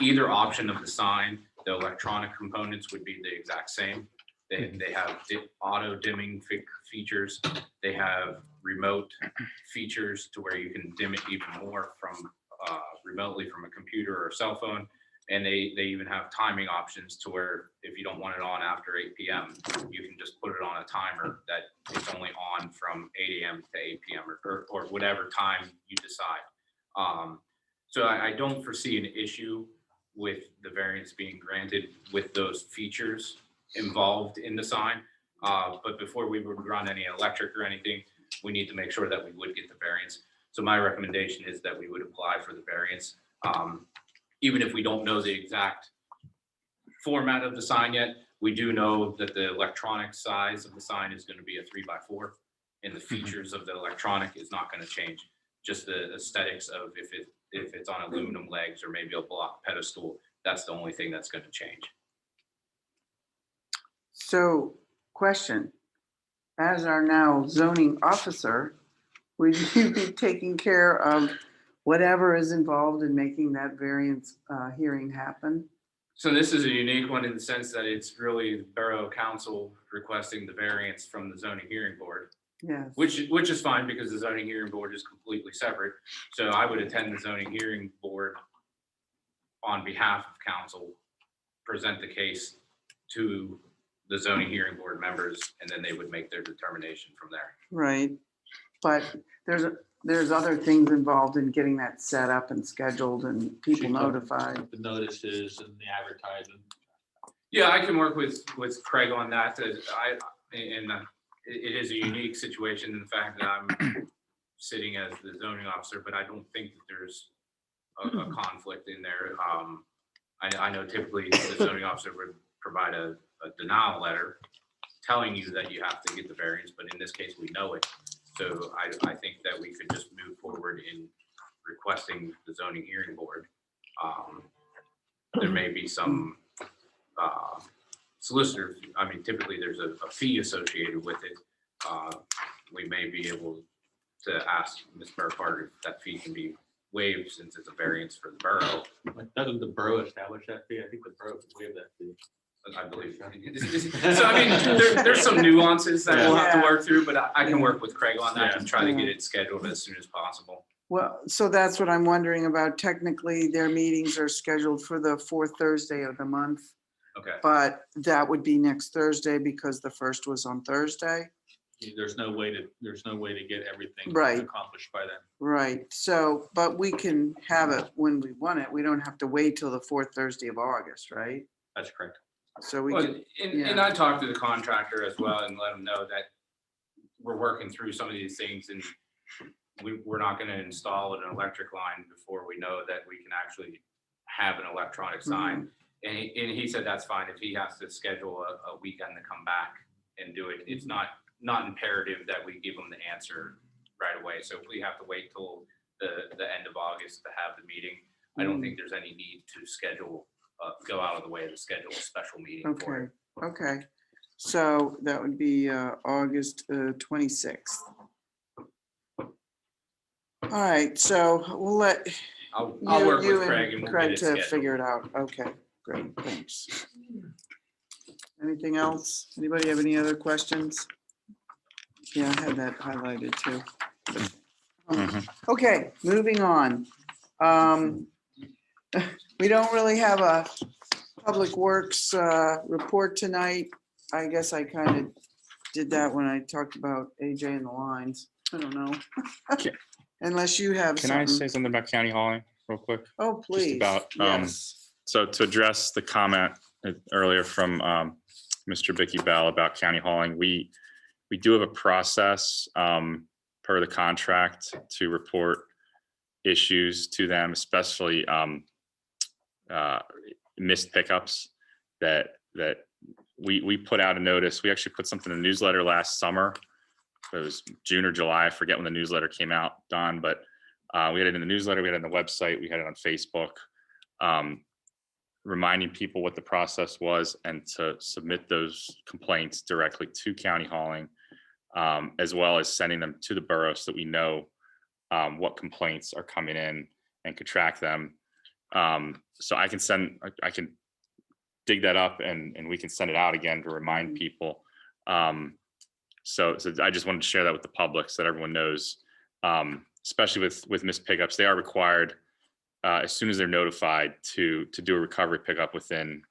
Either option of the sign, the electronic components would be the exact same. They have auto dimming features. They have remote features to where you can dim it even more from remotely from a computer or a cell phone. And they even have timing options to where if you don't want it on after 8 p.m., you can just put it on a timer that it's only on from 8 a.m. to 8 p.m. or whatever time you decide. So I don't foresee an issue with the variance being granted with those features involved in the sign. But before we would run any electric or anything, we need to make sure that we would get the variance. So my recommendation is that we would apply for the variance. Even if we don't know the exact format of the sign yet, we do know that the electronic size of the sign is going to be a 3x4, and the features of the electronic is not going to change. Just the aesthetics of if it's on aluminum legs or maybe a block pedestal, that's the only thing that's going to change. So, question, as our now zoning officer, would you be taking care of whatever is involved in making that variance hearing happen? So this is a unique one in the sense that it's really the Borough Council requesting the variance from the zoning hearing board. Yes. Which is fine because the zoning hearing board is completely separate. So I would attend the zoning hearing board on behalf of council, present the case to the zoning hearing board members, and then they would make their determination from there. Right, but there's there's other things involved in getting that set up and scheduled and people notified. The notices and the advertising. Yeah, I can work with Craig on that. It is a unique situation in the fact that I'm sitting as the zoning officer, but I don't think that there's a conflict in there. I know typically the zoning officer would provide a denial letter telling you that you have to get the variance, but in this case, we know it. So I think that we could just move forward in requesting the zoning hearing board. There may be some solicitors, I mean, typically there's a fee associated with it. We may be able to ask Ms. Burkhardt if that fee can be waived since it's a variance for the borough. Doesn't the borough establish that fee? I think the borough can waive that fee. I believe. So I mean, there's some nuances that we'll have to work through, but I can work with Craig on that and try to get it scheduled as soon as possible. Well, so that's what I'm wondering about. Technically, their meetings are scheduled for the fourth Thursday of the month. Okay. But that would be next Thursday because the first was on Thursday. There's no way to get everything Right. accomplished by then. Right. So, but we can have it when we want it. We don't have to wait till the fourth Thursday of August, right? That's correct. So we Well, can. and I talked to the contractor as well and let him know that we're working through some of these things and we're not going to install an electric line before we know that we can actually have an electronic sign. And he said that's fine if he has to schedule a weekend to come back and do it. It's not imperative that we give him the answer right away. So if we have to wait till the end of August to have the meeting, I don't think there's any need to schedule, go out of the way to schedule a special meeting for it. Okay. So that would be August 26th. All right, so we'll let I'll work you with Craig and we'll get Craig it to scheduled. figure it out. Okay, great, thanks. Anything else? Anybody have any other questions? Yeah, I had that highlighted too. Okay, moving on. We don't really have a Public Works report tonight. I guess I kind of did that when I talked about AJ and the lines. I don't know. Unless you have Can something. I say something about county hauling real quick? Oh, please. Just about, Yes. so to address the comment earlier from Mr. Bicky Bell about county hauling, we do have a process per the contract to report issues to them, especially missed pickups that we put out a notice. We actually put something in the newsletter last summer. It was June or July. I forget when the newsletter came out, Don, but we had it in the newsletter, we had it on the website, we had it on Facebook, reminding people what the process was and to submit those complaints directly to county hauling, as well as sending them to the borough so that we know what complaints are coming in and could track them. So I can dig that up and we can send it out again to remind people. So I just wanted to share that with the public so that everyone knows, especially with missed pickups, they are required as soon as they're notified to do a recovery pickup within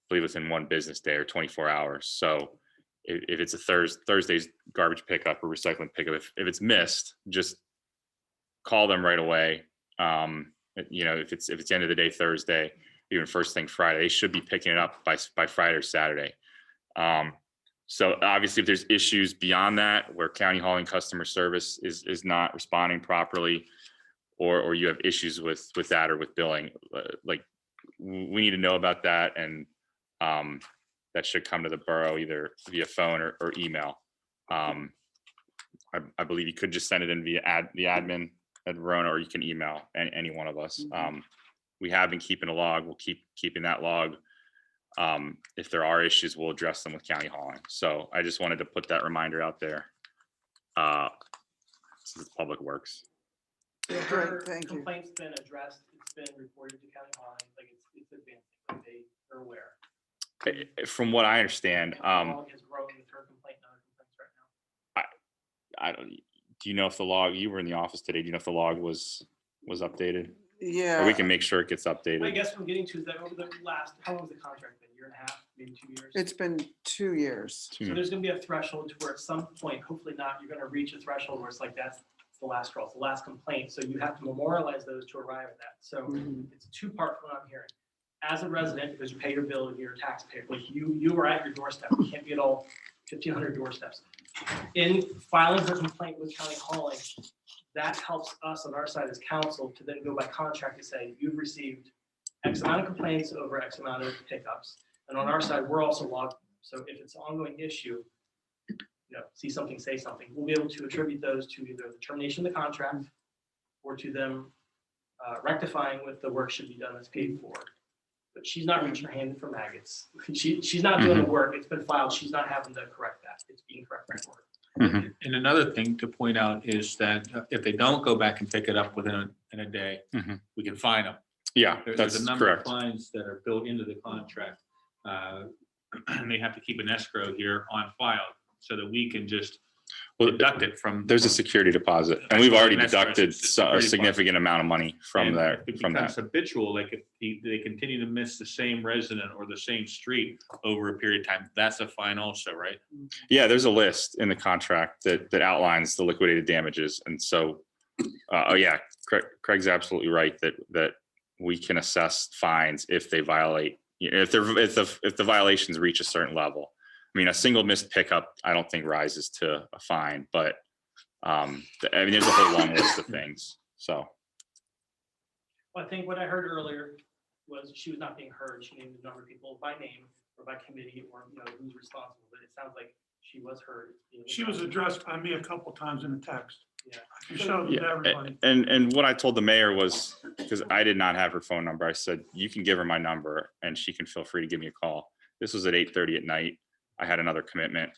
1 business day or 24 hours. So if it's a Thursday's garbage pickup or recycling pickup, if it's missed, just call them right away. If it's the end of the day Thursday, even first thing Friday, they should be picking it up by Friday or Saturday. So obviously if there's issues beyond that where county hauling customer service is not responding properly, or you have issues with that or with billing, like we need to know about that, and that should come to the borough either via phone or email. I believe you could just send it in via the admin at Verona, or you can email any one of us. We have been keeping a log. We'll keep keeping that log. If there are issues, we'll address them with county hauling. So I just wanted to put that reminder out there. Since it's Public Works. Great, thank you. Complaint's been addressed, it's been reported to county hauling, like it's advancing, like they are aware. From what I understand, County hauling has grown with her complaint and other complaints right now. I don't. Do you know if the log? You were in the office today. Do you know if the log was updated? Yeah. Or we can make sure it gets updated. I guess what I'm getting to is that over the last, how long has the contract been? Year and a half, maybe 2 years? It's been 2 years. So there's gonna be a threshold to where at some point, hopefully not, you're gonna reach a threshold where it's like, that's the last straw, it's the last complaint. So you have to memorialize those to arrive at that. So it's a two-part from what I'm hearing. As a resident, because you pay your bill, you're a taxpayer, like you are at your doorstep. You can't be at all 1,500 doorsteps. In filing her complaint with County Hauling, that helps us on our side as council to then go by contract to say, you've received X amount of complaints over X amount of pickups. And on our side, we're also logged. So if it's an ongoing issue, see something, say something, we'll be able to attribute those to either the termination of the contract or to them rectifying what the work should be done that's paid for. But she's not reaching her hand in for maggots. She's not doing the work. It's been filed. She's not having to correct that. It's being corrected by work. And another thing to point out is that if they don't go back and pick it up within a day, we can fine them. Yeah, There's that's a number correct. of fines that are built into the contract. And they have to keep an escrow here on file so that we can just deduct it from. There's a security deposit, and we've already deducted a significant amount of money from And that. if it From becomes that. habitual, like if they continue to miss the same resident or the same street over a period of time, that's a fine also, right? Yeah, there's a list in the contract that outlines the liquidated damages, and so, oh yeah, Craig's absolutely right that we can assess fines if they violate, if the violations reach a certain level. I mean, a single missed pickup, I don't think rises to a fine, but I mean, there's a whole long list of things. So. Well, I think what I heard earlier was she was not being heard. She named a number of people by name or by committee or who's responsible. But it sounds like she was heard. She was addressed by me a couple times in a text. Yeah. I can show it to everybody. And what I told the mayor was, because I did not have her phone number, I said, you can give her my number and she can feel free to give me a call. This was at 8:30 at night. I had another commitment.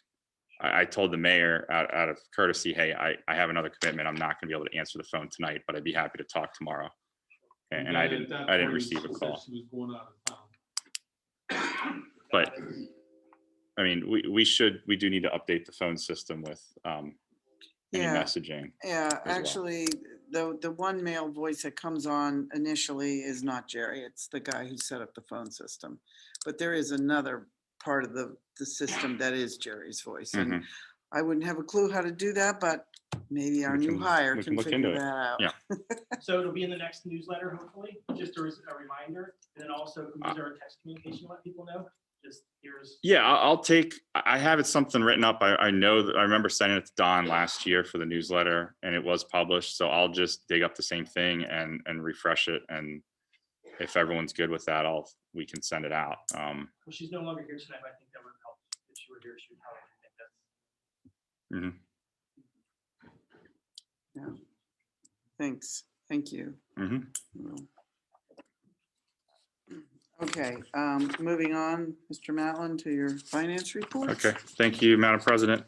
I told the mayor out of courtesy, hey, I have another commitment. I'm not gonna be able to answer the phone tonight, but I'd be happy to talk tomorrow. And I didn't receive a call. She was going out of town. But I mean, we do need to update the phone system with any Yeah. messaging. Yeah, well. actually, the one male voice that comes on initially is not Jerry. It's the guy who set up the phone system. But there is another part of the system that is Jerry's voice. And I wouldn't have a clue how to do that, but maybe our new hire we can look figure into that it. out. Yeah. So it'll be in the next newsletter, hopefully, just a reminder. And then also can we use our text communication to let people know. Just here's. Yeah, I have it something written up. I know that I remember sending it to Don last year for the newsletter and it was published. So I'll just dig up the same thing and refresh it. And if everyone's good with that, we can send it out. Well, she's no longer here tonight, but I think that would help. If she were here, she would help. Yeah. Thanks. Thank you. Okay, moving on, Mr. Matlin, to your finance report. Okay, thank you, Madam President.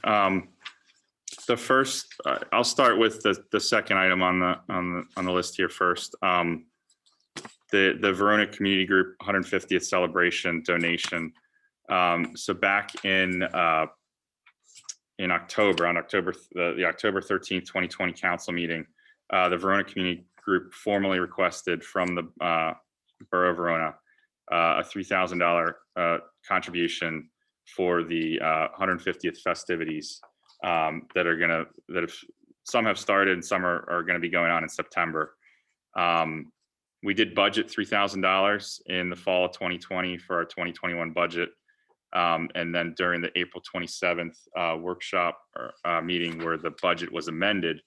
The first, I'll start with the second item on the list here first. The Verona Community Group 150th celebration donation. So back in October, the October 13th, 2020 council meeting, the Verona Community Group formally requested from the Borough of Verona a $3,000 contribution for the 150th festivities some have started and some are going to be going on in September. We did budget $3,000 in the fall of 2020 for our 2021 budget. And then during the April 27th workshop meeting where the budget was amended,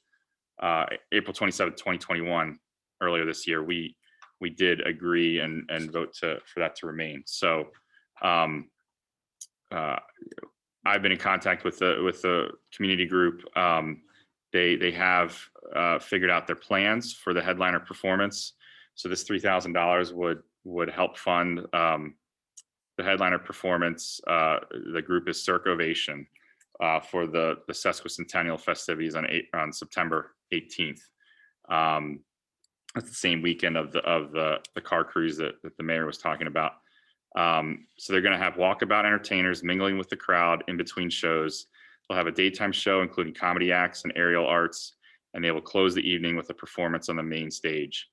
April 27th, 2021, earlier this year, we did agree and vote for that to remain. So I've been in contact with the community group. They have figured out their plans for the headliner performance. So this $3,000 would help fund the headliner performance. The group is Cirque Ovation for the sesquicentennial festivities on September 18th. That's the same weekend of the car cruise that the mayor was talking about. So they're going to have walkabout entertainers mingling with the crowd in between shows. They'll have a daytime show including comedy acts and aerial arts, and they will close the evening with a performance on the main stage.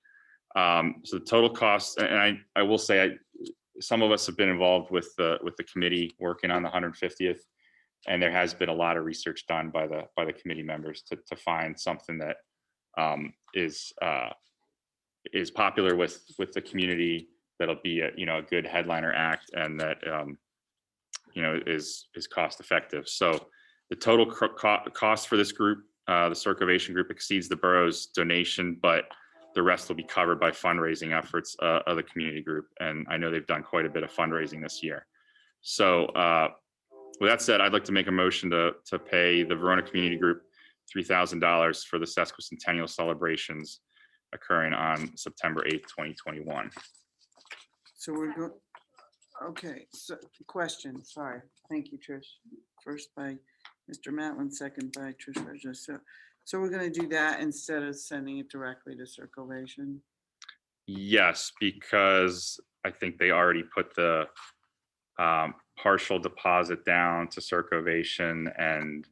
So the total cost, and I will say, some of us have been involved with the committee working on the 150th, and there has been a lot of research done by the committee members to find something that is popular with the community. That'll be a, you know, a good headliner act, and that you know, is cost effective. So the total cost for this group, the Circovation group, exceeds the borough's donation, but the rest will be covered by fundraising efforts of the community group. And I know they've done quite a bit of fundraising this year. So with that said, I'd like to make a motion to pay the Verona Community Group $3,000 for the sesquicentennial celebrations occurring on September 8th, 2021. So we're going, okay, so question, sorry. Thank you, Trish. First by Mr. Matlin, second by Trish Reggio. So we're gonna do that instead of sending it directly to Circovation? Yes, because I think they already put the partial deposit down to Circovation, and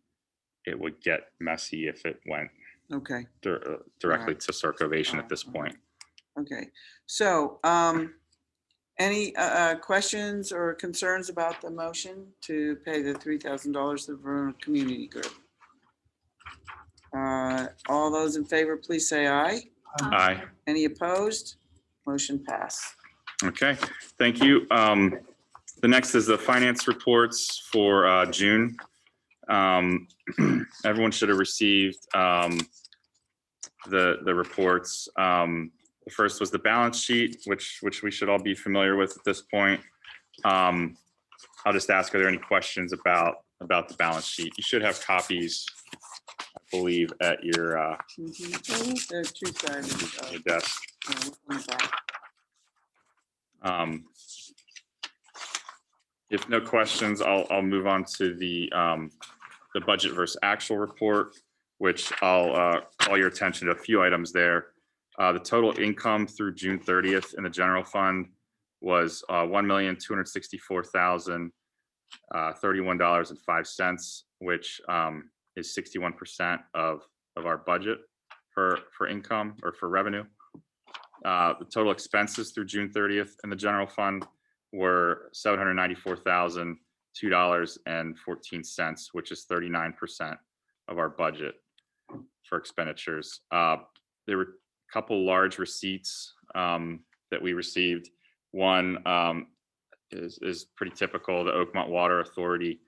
it would get messy if it went Okay, directly to Circovation at this point. okay. So any questions or concerns about the motion to pay the $3,000 to the Verona Community Group? All those in favor, please say aye. Aye. Any opposed? Motion pass. Okay, thank you. The next is the finance reports for June. Everyone should have received the reports. The first was the balance sheet, which we should all be familiar with at this point. I'll just ask, are there any questions about the balance sheet? You should have copies, I believe, at your There are two sides. your desk. If no questions, I'll move on to the budget versus actual report, which I'll call your attention to a few items there. The total income through June 30th in the general fund was $1,264,031.05, which is 61% of our budget for income or for revenue. The total expenses through June 30th in the general fund were $794,002.14, which is 39% of our budget for expenditures. There were a couple large receipts that we received. One is pretty typical. The Oakmont Water Authority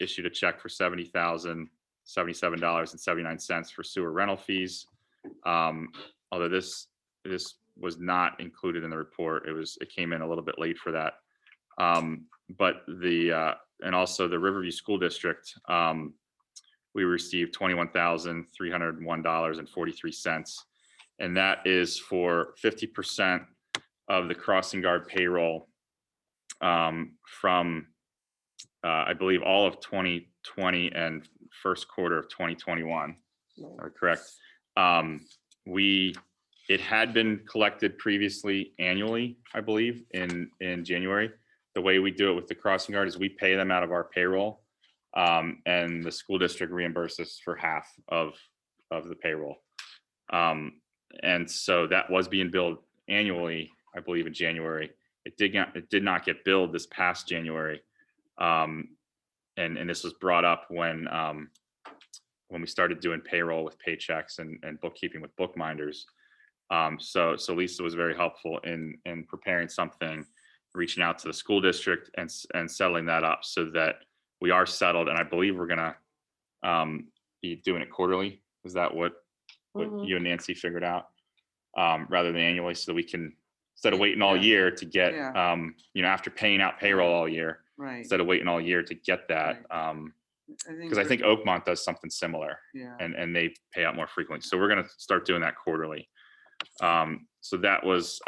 issued a check for $70,077.79 for sewer rental fees. Although this was not included in the report. It came in a little bit late for that. But and also the Riverview School District, we received $21,301.43. And that is for 50% of the crossing guard payroll from, I believe, all of 2020 and first quarter of 2021. Correct. It had been collected previously annually, I believe, in January. The way we do it with the crossing guard is we pay them out of our payroll, and the school district reimburses for half of the payroll. And so that was being billed annually, I believe, in January. It did not get billed this past January, and this was brought up when we started doing payroll with paychecks and bookkeeping with bookminders. So Lisa was very helpful in preparing something, reaching out to the school district and settling that up so that we are settled. And I believe we're gonna be doing it quarterly. Is that what you and Nancy figured out, rather than annually, so that we can, instead of waiting all year to get, after paying out payroll all year, Right. instead of waiting all year to get that. Because I think Oakmont does something similar, and they pay out more frequently. So we're gonna start doing that quarterly. So that was,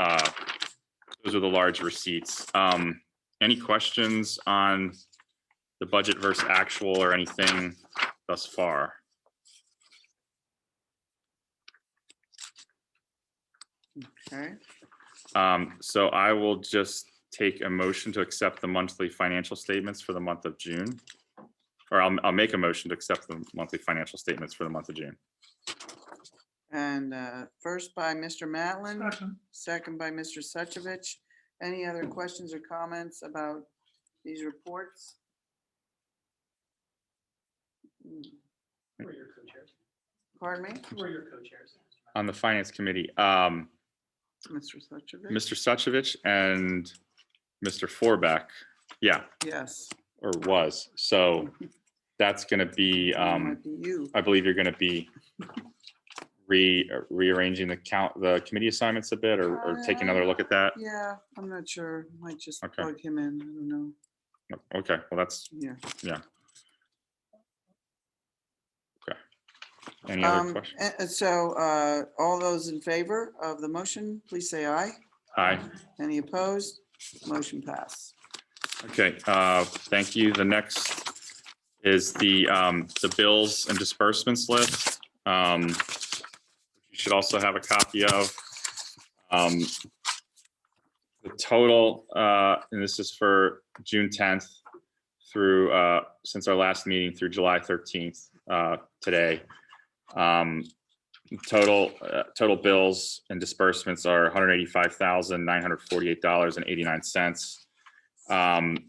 those are the large receipts. Any questions on the budget versus actual or anything thus far? Okay. So I will just take a motion to accept the monthly financial statements for the month of June. Or I'll make a motion to accept the monthly financial statements for the month of June. And first by Mr. Matlin, Second. second by Mr. Suchovich. Any other questions or comments about these reports? Pardon me, Who are your co-chairs? On the finance committee, Mr. Suchovich? Mr. Suchovich and Mr. Forbeck. Yeah, Yes. or was. So that's going to be, Might be you. I believe you're going to be rearranging the committee assignments a bit, or take another look at that. Yeah, I'm not sure. Might just Okay. plug him in. I don't know. Okay, well, that's, Yeah. yeah. Okay. Any other questions? So all those in favor of the motion, please say aye. Aye. Any opposed? Motion pass. Okay, thank you. The next is the bills and disbursements list. You should also have a copy of. The total, and this is for June 10th through, since our last meeting through July 13th, today. Total bills and disbursements are $185,948.89.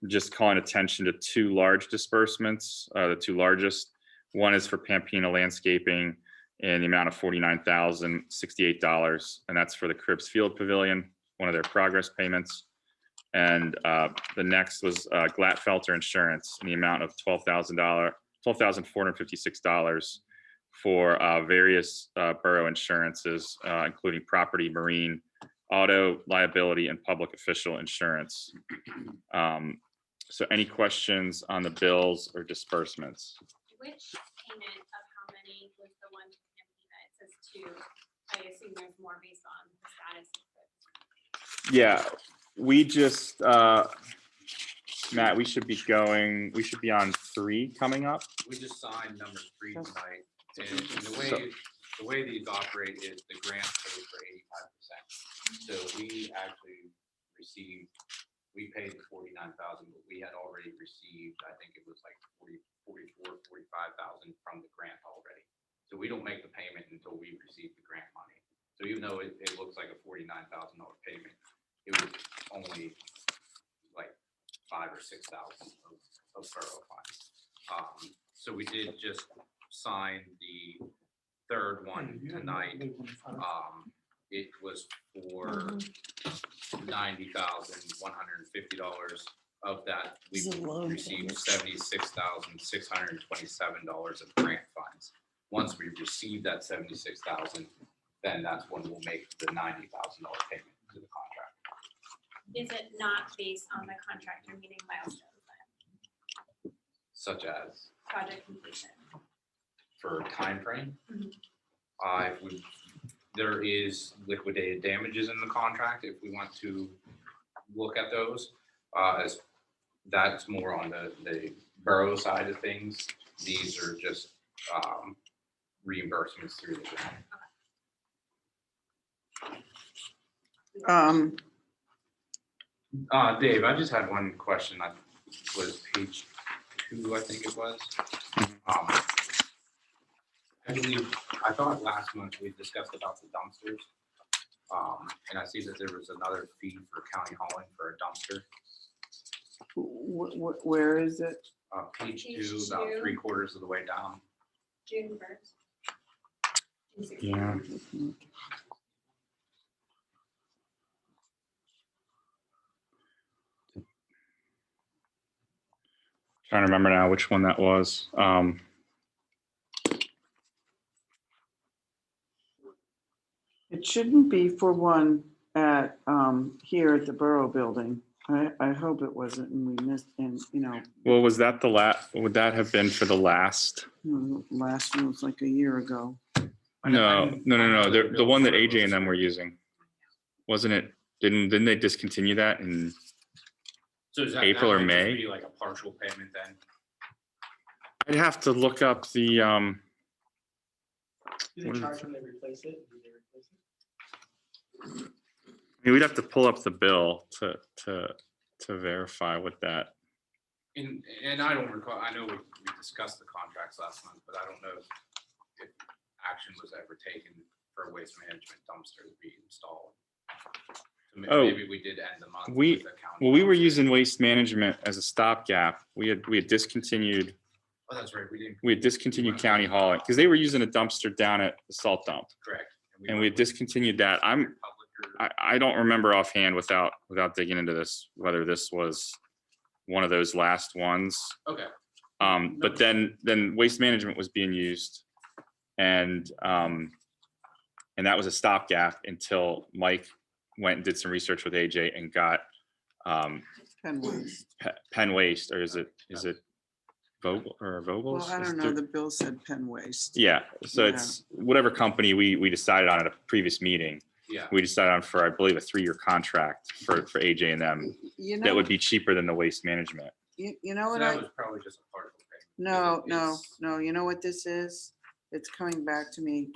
Just calling attention to two large disbursements, the two largest. One is for Pampina Landscaping in the amount of $49,068, and that's for the Cribs Field Pavilion, one of their progress payments. And the next was Glatfelter Insurance in the amount of $12,456 for various borough insurances, including property, marine, auto, liability, and public official insurance. So any questions on the bills or disbursements? Which payment of how many was the one to Pampina? It says two. I assume there's more based on the status of Yeah, we just, Matt, we should be on 3 coming up. We just signed number 3 tonight, and the way these operate is the grant pays for 85%. So we actually paid the 49,000, but we had already received, I think it was like 45,000 from the grant already. So we don't make the payment until we receive the grant money. So even though it looks like a $49,000 payment, it was only like 5,000 or 6,000 of borough funds. So we did just sign the third one tonight. It was for $90,150. Of that, we received $76,627 of grant funds. Once we receive that $76,000, then that's when we'll make the $90,000 payment to the contract. Is it not based on the contractor meeting milestones then? Such as Project completion? for time frame. There is liquidated damages in the contract if we want to look at those. As that's more on the borough side of things. These are just reimbursements through the grant. Dave, I just had one question. I was page 2, I think it was. I thought last month we discussed about the dumpsters. And I see that there was another fee for County hauling for a dumpster. Where is it? Page 2, about 3/4 of the way down. June 1st. Yeah. Trying to remember now which one that was. It shouldn't be for one at here at the Borough Building. I hope it wasn't, and we missed, and Well, was that would that have been for the last? Last one was like a year ago. No. The one that AJ and them were using. Wasn't it? Didn't they discontinue that in So is that April or might just May? be like a partial payment then? I'd have to look up the, Do they charge when they replace it? Do they replace it? I mean, we'd have to pull up the bill to verify what that. And I don't recall, I know we discussed the contracts last month, but I don't know if action was ever taken for a waste management dumpster to be installed. So maybe we did end the month. with the county We were dumpster. using waste management as a stopgap. We had discontinued Oh, that's right, we didn't. We had discontinued county hauling because they were using a dumpster down at the salt dump. Correct. And we had discontinued that. I don't remember offhand without digging into this, whether this was one of those last ones. Okay. But then waste management was being used, and that was a stopgap until Mike went and did some research with AJ and got Penn Waste. Penn Waste, or is it Vogel or Vogel's? Well, I don't know. The bill said Penn Waste. Yeah, so Yeah. it's whatever company we decided on at a previous meeting. Yeah. We decided on for, I believe, a 3-year contract for AJ and them. You know, That would be cheaper than the waste management. you know So what that I, was probably just a partial payment. no, you know what this is? It's coming back to me.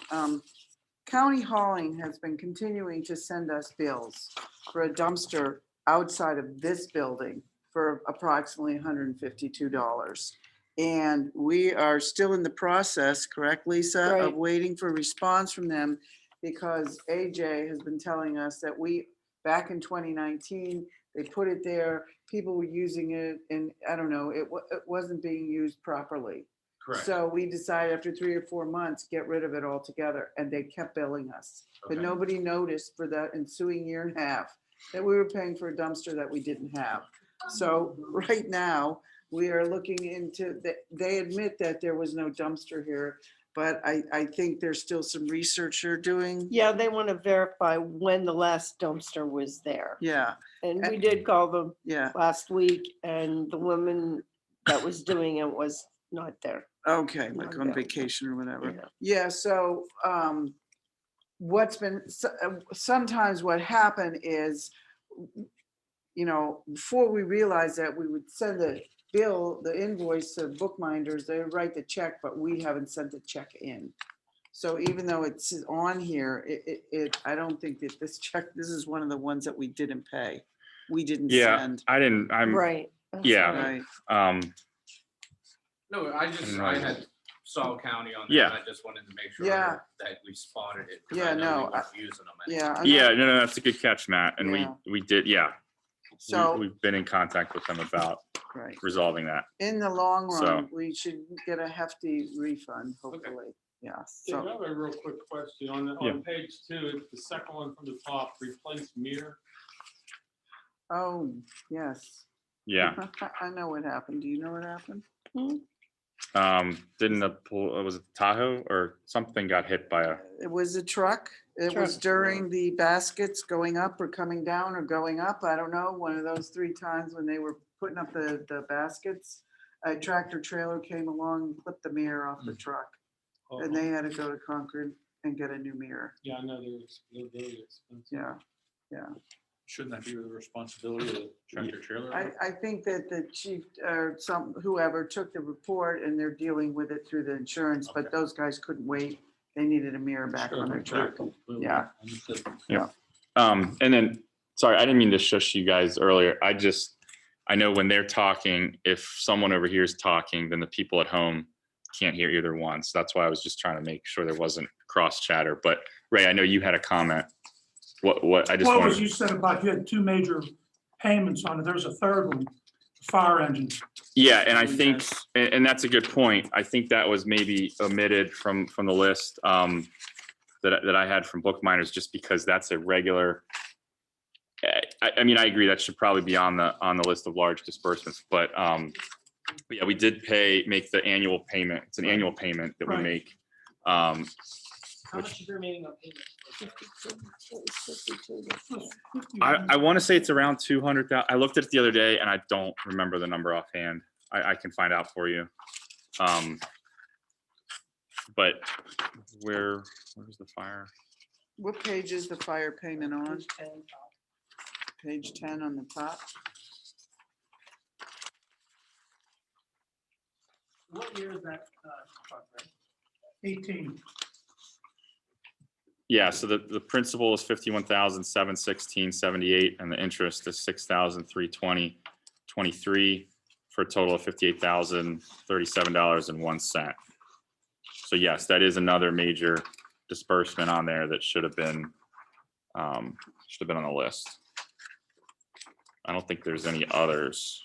County hauling has been continuing to send us bills for a dumpster outside of this building for approximately $152. And we are still in the process, correct, Lisa, of Right. waiting for a response from them, because AJ has been telling us that back in 2019, they put it there, people were using it, and I don't know, it wasn't being used properly. Correct. So we decided after 3 or 4 months, get rid of it altogether, and they kept billing us. But Okay. nobody noticed for the ensuing year and a half that we were paying for a dumpster that we didn't have. So right now, we are looking into, they admit that there was no dumpster here, but I think there's still some research they're doing. Yeah, they want to verify when the last dumpster was there. Yeah, And we did call them yeah, last week, and the woman that was doing it was not there. okay, like on Yeah. vacation or whatever. Yeah. Yeah, so sometimes what happened is, before we realized that, we would send the bill, the invoice to bookminders, they would write the check, but we haven't sent the check in. So even though it's on here, I don't think that this is one of the ones that we didn't pay. We didn't Yeah, send. Right. that's Yeah. Right. No, I had Saul County on Yeah. there, and I just wanted to make sure Yeah. that we spotted it. 'Cause Yeah, I know no, we weren't using them. Yeah. I'm Yeah, not- no, that's a good catch, Matt. And Yeah. we did, yeah. So, We've been in contact with them about right. resolving that. In the long So- run, we should get a hefty refund, hopefully. Yeah, Yeah, I so, have a real quick question on page 2, it's the second one from the top, replace mirror. oh, yes. Yeah. I know what happened. Do you know what happened? Didn't was it Tahoe or something got hit by a, It was a truck. It was Truck. during the baskets going up or coming down or going up. I don't know, one of those 3 times when they were putting up the baskets. A tractor trailer came along and clipped the mirror off the truck, and they had to go to Concord and get a new mirror. Yeah, I know they're very expensive. Yeah, yeah. Shouldn't that be the responsibility of the tractor trailer? I think that the chief or whoever took the report and they're dealing with it through the insurance, but those guys couldn't wait. They needed a mirror back on their truck. Yeah. and then, sorry, I didn't mean to shush you guys earlier. I know when they're talking, if someone over here is talking, then the people at home can't hear either one. So that's why I was just trying to make sure there wasn't cross chatter. But Ray, I know you had a comment. What I just What was wanted, you said about you had 2 major payments on it? There's a third one, the fire engine. yeah, and I think, and that's a good point. I think that was maybe omitted from the list that I had from bookminders, just because that's a regular. I mean, I agree that should probably be on the list of large disbursements, but yeah, we did make the annual payment. It's an annual payment that we Right. make. How much is remaining on payment? I want to say it's around 200,000. I looked at it the other day and I don't remember the number offhand. I can find out for you. But where's the fire? What page is the fire payment on? Page 10 on the top. What year is that? Truck, right? 18. Yeah, so the principal is 51,716.78 and the interest is 6,320.23 for a total of $58,037.01. So yes, that is another major disbursement on there that should have been on the list. I don't think there's any others.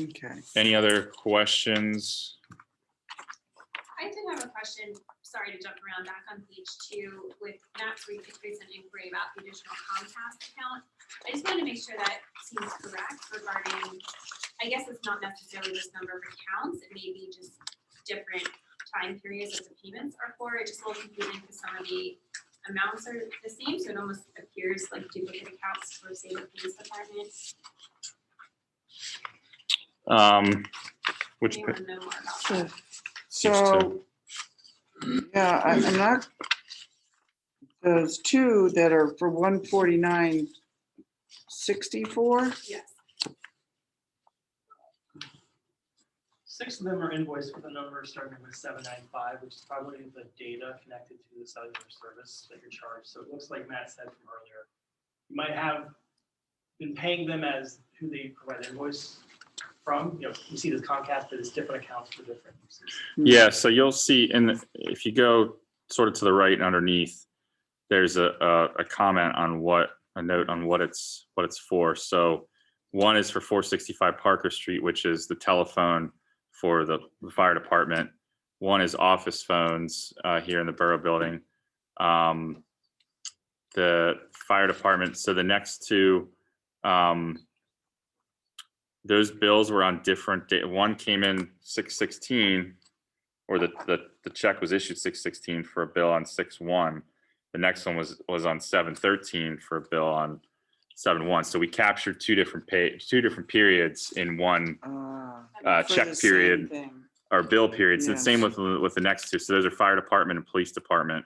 Okay. Any other questions? I did have a question, sorry to jump around back on page 2 with Matt's recent inquiry about the additional Comcast account. I just wanted to make sure that seems correct regarding, I guess it's not necessarily this number of accounts, it may be just different time periods that the payments are for. It's just a little confusing because some of the amounts are the same, so it almost appears like duplicate accounts for, say, the police department. Which, Anyone know more about that? So, yeah, I'm not, those two that are for 149.64. Yes. 6 of them are invoiced with a number starting with 795, which is probably the data connected to the cellular service that you're charged. So it looks like Matt said from earlier, you might have been paying them as who they provide the invoice from. You know, you see this Comcast, but it's different accounts for different uses. yeah, so you'll see if you go sort of to the right and underneath, there's a comment on a note on what it's for. So one is for 465 Parker Street, which is the telephone for the fire department. One is office phones here in the Borough Building. The fire department, so the next two, those bills were on different day. One came in 6/16, or the check was issued 6/16 for a bill on 6/1. The next one was on 7/13 for a bill on 7/1. So we captured two different periods in one check period or bill periods. And same with the next two. So those are fire department and police department.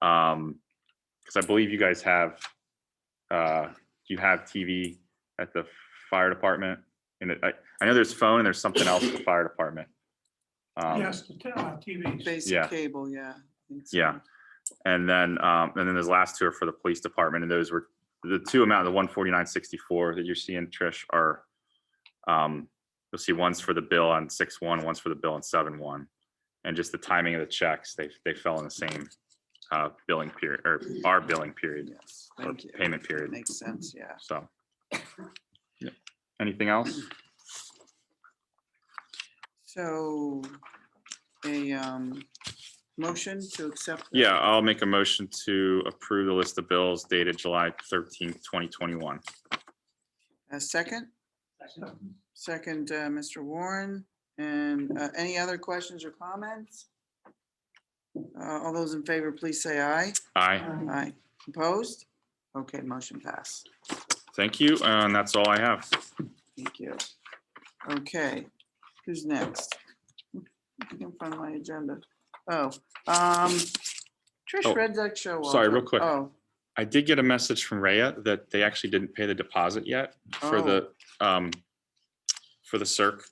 Because I believe you guys have you have TV at the fire department. And I know there's phone and there's something else at the fire department. Yes, the TV. Basic cable, yeah. I think so. Yeah. And then those last two are for the police department. And those were the two amount, the 149.64 that you're seeing, Trish, are you'll see one's for the bill on 6/1, one's for the bill on 7/1. And just the timing of the checks, they fell in the same billing period, or our billing period. Yes, or thank you. payment period. Makes sense, yeah. So, yeah. Anything else? So a motion to accept. Yeah, I'll make a motion to approve the list of bills dated July 13th, 2021. A second? Second, Mr. Warren. And any other questions or comments? All those in favor, please say aye. Aye. Aye. Opposed? Okay, motion passed. Thank you, and that's all I have. Thank you. Okay, who's next? I can find my agenda. Oh, Trish Oh, Redzak show. sorry, real Walker. quick. Oh, I did get a message from Rhea that they actually didn't pay the deposit yet for the Cirque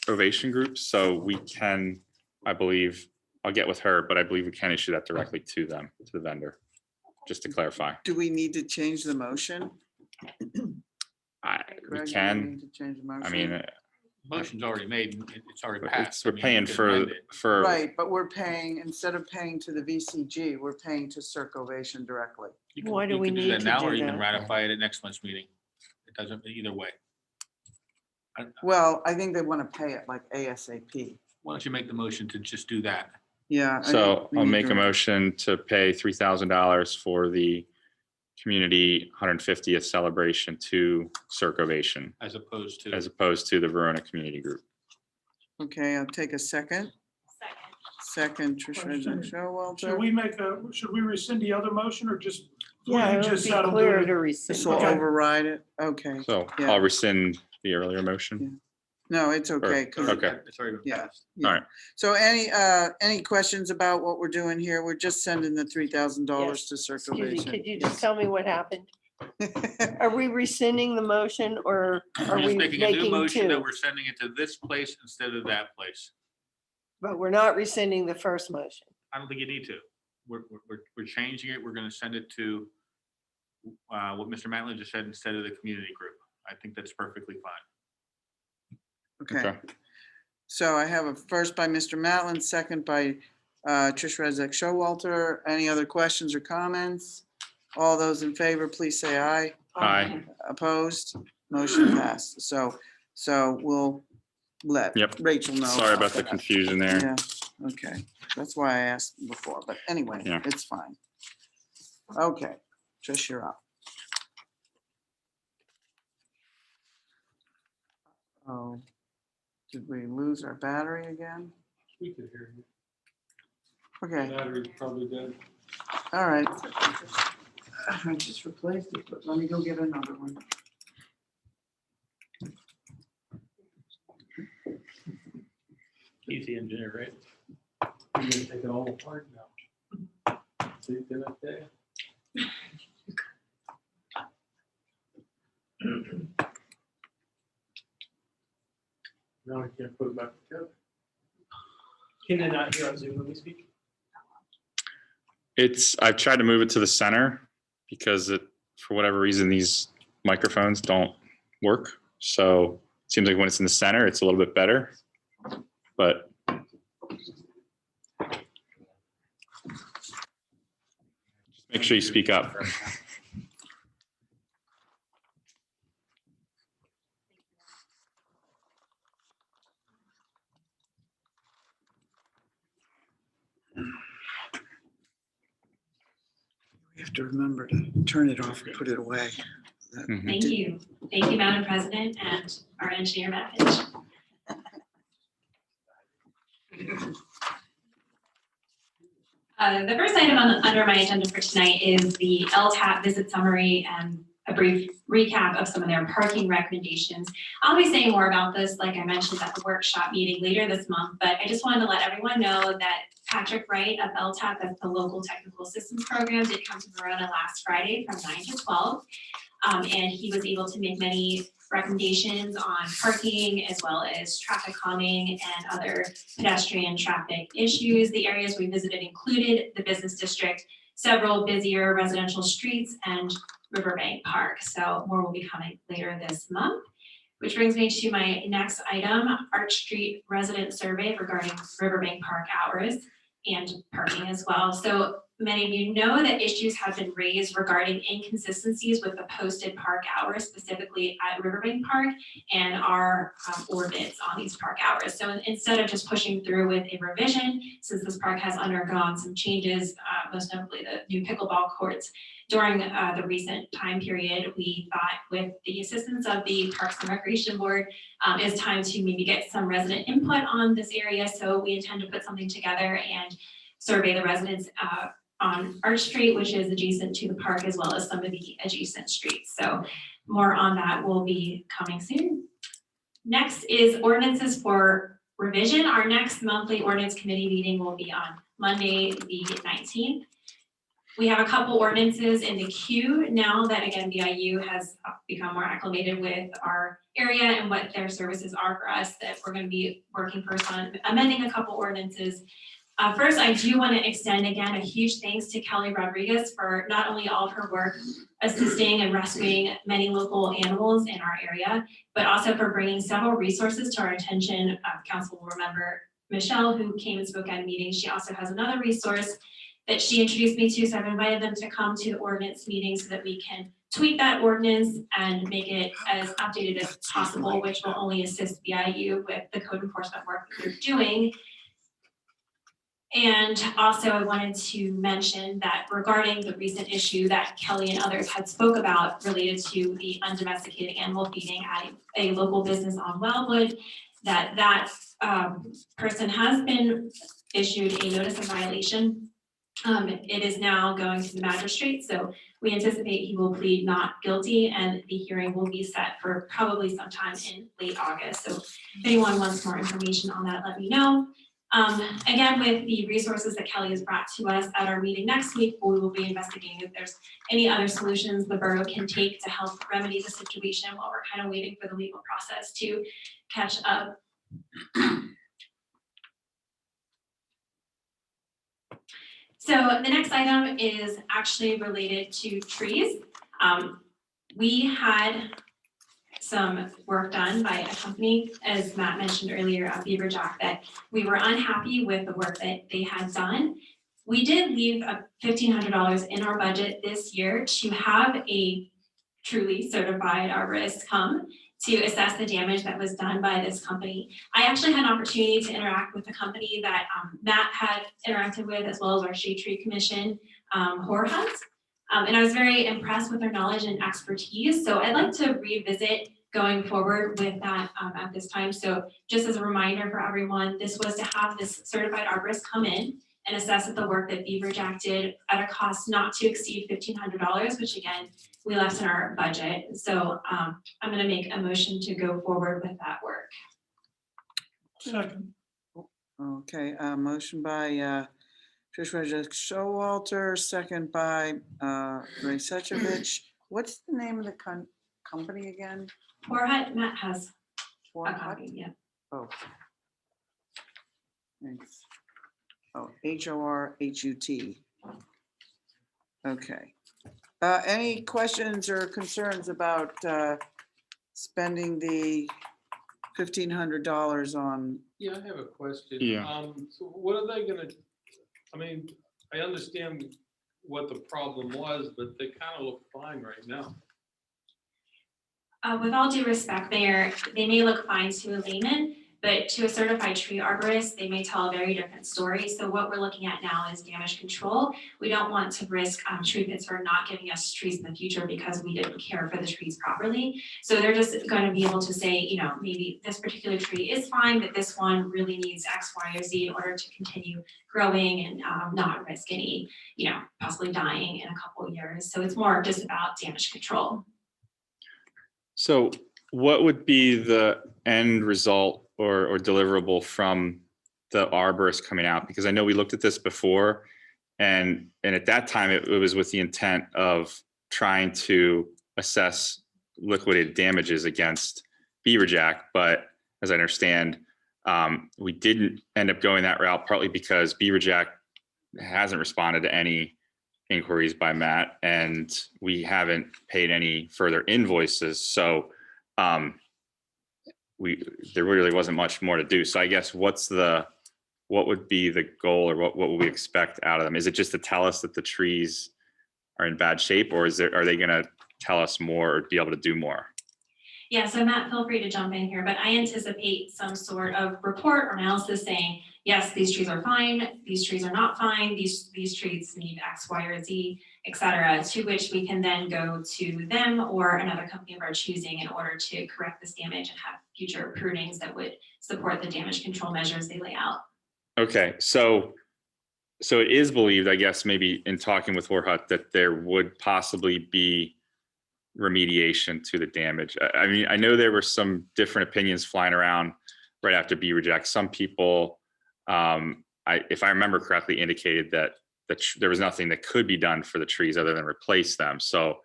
Ovation group. So we can, I believe, I'll get with her, but I believe we can issue that directly to them, to the vendor, just to clarify. do we need to change the motion? We Greg, do we can, need to change the motion? I mean, Motion's already made, it's already passed. we're paying for. Right, but we're paying, instead of paying to the VCG, we're paying to Cirque Ovation directly. Why do we need that to now, do or you can that? ratify it at next month's meeting. It doesn't, either way. Well, I think they want to pay it like ASAP. Why don't you make the motion to just do that? Yeah. So we I'll need make to- a motion to pay $3,000 for the community 150th celebration to Cirque Ovation, As opposed to. as opposed to the Verona Community Group. Okay, I'll take a second. Second, Trish Redzak Should Showalter. should we rescind the other motion or just? Yeah, you it would just be settled clearer it? to rescind. This will Okay. override it. Okay. So Yeah. I'll rescind the earlier motion. No, it's okay. 'cause- Okay. It's already been Yeah. passed. yeah. All right. So any questions about what we're doing here? We're just sending the $3,000 to Cirque Excuse me, Ovation. could you just tell me what happened? Are we rescinding the motion or are We're we just making a new making motion that two? we're sending it to this place instead of that place. But we're not rescinding the first motion. I don't think you need to. We're changing it. We're gonna send it to what Mr. Matlin just said instead of the community group. I think that's perfectly fine. Okay. So I have a first by Mr. Matlin, second by Trish Redzak Showalter. Any other questions or comments? All those in favor, please say aye. Aye. Opposed? Motion passed. So we'll let Yep. Rachel know. Sorry about the that. confusion there. Yeah, okay. That's why I asked before, but anyway, Yeah. it's fine. Okay, Trish, you're up. Oh, did we lose our battery again? We could hear you. Okay, Battery's probably dead. all right. I just replaced it, but let me go get another one. He's the engineer, right? You're gonna take it all apart now. See, did I tell you? Now I can't put it back together. Can they not hear on Zoom when we speak? I've tried to move it to the center because for whatever reason, these microphones don't work. So it seems like when it's in the center, it's a little bit better, but. Just make sure you speak up. We have to remember to turn it off and put it away. Thank you. Thank you, Madam President, and our engineer, Matt Fitch. The first item under my agenda for tonight is the LTAP visit summary and a brief recap of some of their parking recommendations. I'll be saying more about this, like I mentioned, at the workshop meeting later this month, but I just wanted to let everyone know that Patrick Wright of LTAP, that's the local technical systems program, did come to Verona last Friday from 9 to 12. And he was able to make many recommendations on parking as well as traffic calming and other pedestrian traffic issues. The areas we visited included the business district, several busier residential streets, and Riverbank Park. So more will be coming later this month. Which brings me to my next item, Arch Street resident survey regarding Riverbank Park hours and parking as well. So many of you know that issues have been raised regarding inconsistencies with the posted park hours, specifically at Riverbank Park, and our ordinance on these park hours. So instead of just pushing through with a revision, since this park has undergone some changes, most notably the new pickleball courts, during the recent time period, we thought with the assistance of the Parks and Recreation Board, it's time to maybe get some resident input on this area. So we intend to put something together and survey the residents on Arch Street, which is adjacent to the park, as well as some of the adjacent streets. So more on that will be coming soon. Next is ordinances for revision. Our next monthly ordinance committee meeting will be on Monday, the 19th. We have a couple ordinances in the queue now that, again, BIU has become more acclimated with our area and what their services are for us, that we're going to be working first on amending a couple ordinances. First, I do want to extend again a huge thanks to Kelly Rodriguez for not only all of her work assisting and rescuing many local animals in our area, but also for bringing several resources to our attention. Councilwoman member Michelle, who came and spoke at a meeting, she also has another resource that she introduced me to, so I've invited them to come to the ordinance meeting so that we can tweak that ordinance and make it as updated as possible, which will only assist BIU with the code enforcement work that they're doing. And also I wanted to mention that regarding the recent issue that Kelly and others had spoke about related to the undomesticated animal feeding at a local business on Wildwood, that person has been issued a notice of violation. It is now going to the magistrate, so we anticipate he will plead not guilty, and the hearing will be set for probably sometime in late August. So if anyone wants more information on that, let me know. Again, with the resources that Kelly has brought to us at our meeting next week, we will be investigating if there's any other solutions the borough can take to help remedy the situation while we're kind of waiting for the legal process to catch up. So the next item is actually related to trees. We had some work done by a company, as Matt mentioned earlier, Beaverjack, that we were unhappy with the work that they had done. We did leave $1,500 in our budget this year to have a truly certified arborists come to assess the damage that was done by this company. I actually had an opportunity to interact with the company that Matt had interacted with, as well as our Shade Tree Commission, Horhut. And I was very impressed with their knowledge and expertise. So I'd like to revisit going forward with that at this time. So just as a reminder for everyone, this was to have this certified arborist come in and assess the work that Beaver Jack did at a cost not to exceed $1,500, which again, we left in our budget. So I'm going to make a motion to go forward with that work. Second. Okay, motion by Treasurer Showalter, second by Ray Sechovich. What's the name of the company again? Horhut, Matt has a Horhut? copy, yeah. Oh. Thanks. Oh, Horhut. Okay. Any questions or concerns about spending the $1,500 on? Yeah, I have a question. Yeah. So what are they gonna, I mean, I understand what the problem was, but they kind of look fine right now. With all due respect, they may look fine to a layman, but to a certified tree arborist, they may tell a very different story. So what we're looking at now is damage control. We don't want to risk tree pits for not giving us trees in the future because we didn't care for the trees properly. So they're just going to be able to say, you know, maybe this particular tree is fine, but this one really needs X, Y, or Z in order to continue growing and not risk any, you know, possibly dying in a couple of years. So it's more just about damage control. So what would be the end result or deliverable from the arborist coming out? Because I know we looked at this before, and at that time it was with the intent of trying to assess liquidated damages against Beaver Jack. But as I understand, we didn't end up going that route, partly because Beaver Jack hasn't responded to any inquiries by Matt, and we haven't paid any further invoices. So there really wasn't much more to do. So I guess what would be the goal, or what would we expect out of them? Is it just to tell us that the trees are in bad shape, or are they going to tell us more or be able to do more? Yeah, so Matt, feel free to jump in here, but I anticipate some sort of report or analysis saying, yes, these trees are fine, these trees are not fine, these trees need X, Y, or Z, et cetera, to which we can then go to them or another company of our choosing in order to correct this damage and have future prunings that would support the damage control measures they lay out. Okay, so it is believed, I guess, maybe in talking with Horhut, that there would possibly be remediation to the damage. I mean, I know there were some different opinions flying around right after Beaver Jack. Some people, if I remember correctly, indicated that there was nothing that could be done for the trees other than replace them. So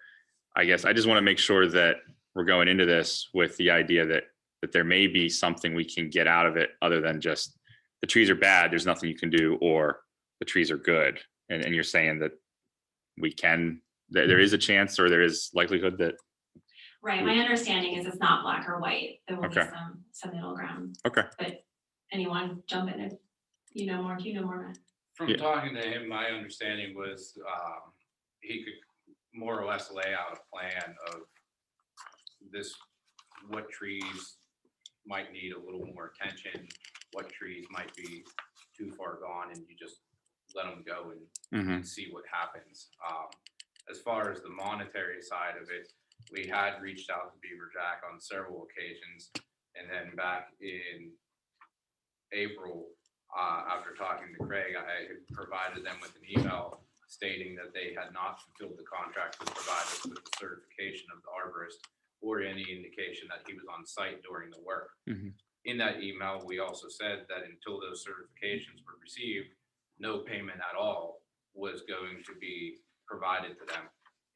I guess I just want to make sure that we're going into this with the idea that there may be something we can get out of it other than just the trees are bad, there's nothing you can do, or the trees are good. And you're saying that there is a chance, or there is likelihood that. Right, my understanding is it's not black or white. There will Okay. be some middle ground. Okay. But anyone jump in if you know more, Matt? From talking to him, my understanding was he could more or less lay out a plan of what trees might need a little more attention, what trees might be too far gone, and you just let them go and see what happens. As far as the monetary side of it, we had reached out to Beaver Jack on several occasions, and then back in April, after talking to Craig, I had provided them with an email stating that they had not fulfilled the contract to provide us with the certification of the arborist or any indication that he was on site during the work. In that email, we also said that until those certifications were received, no payment at all was going to be provided to them,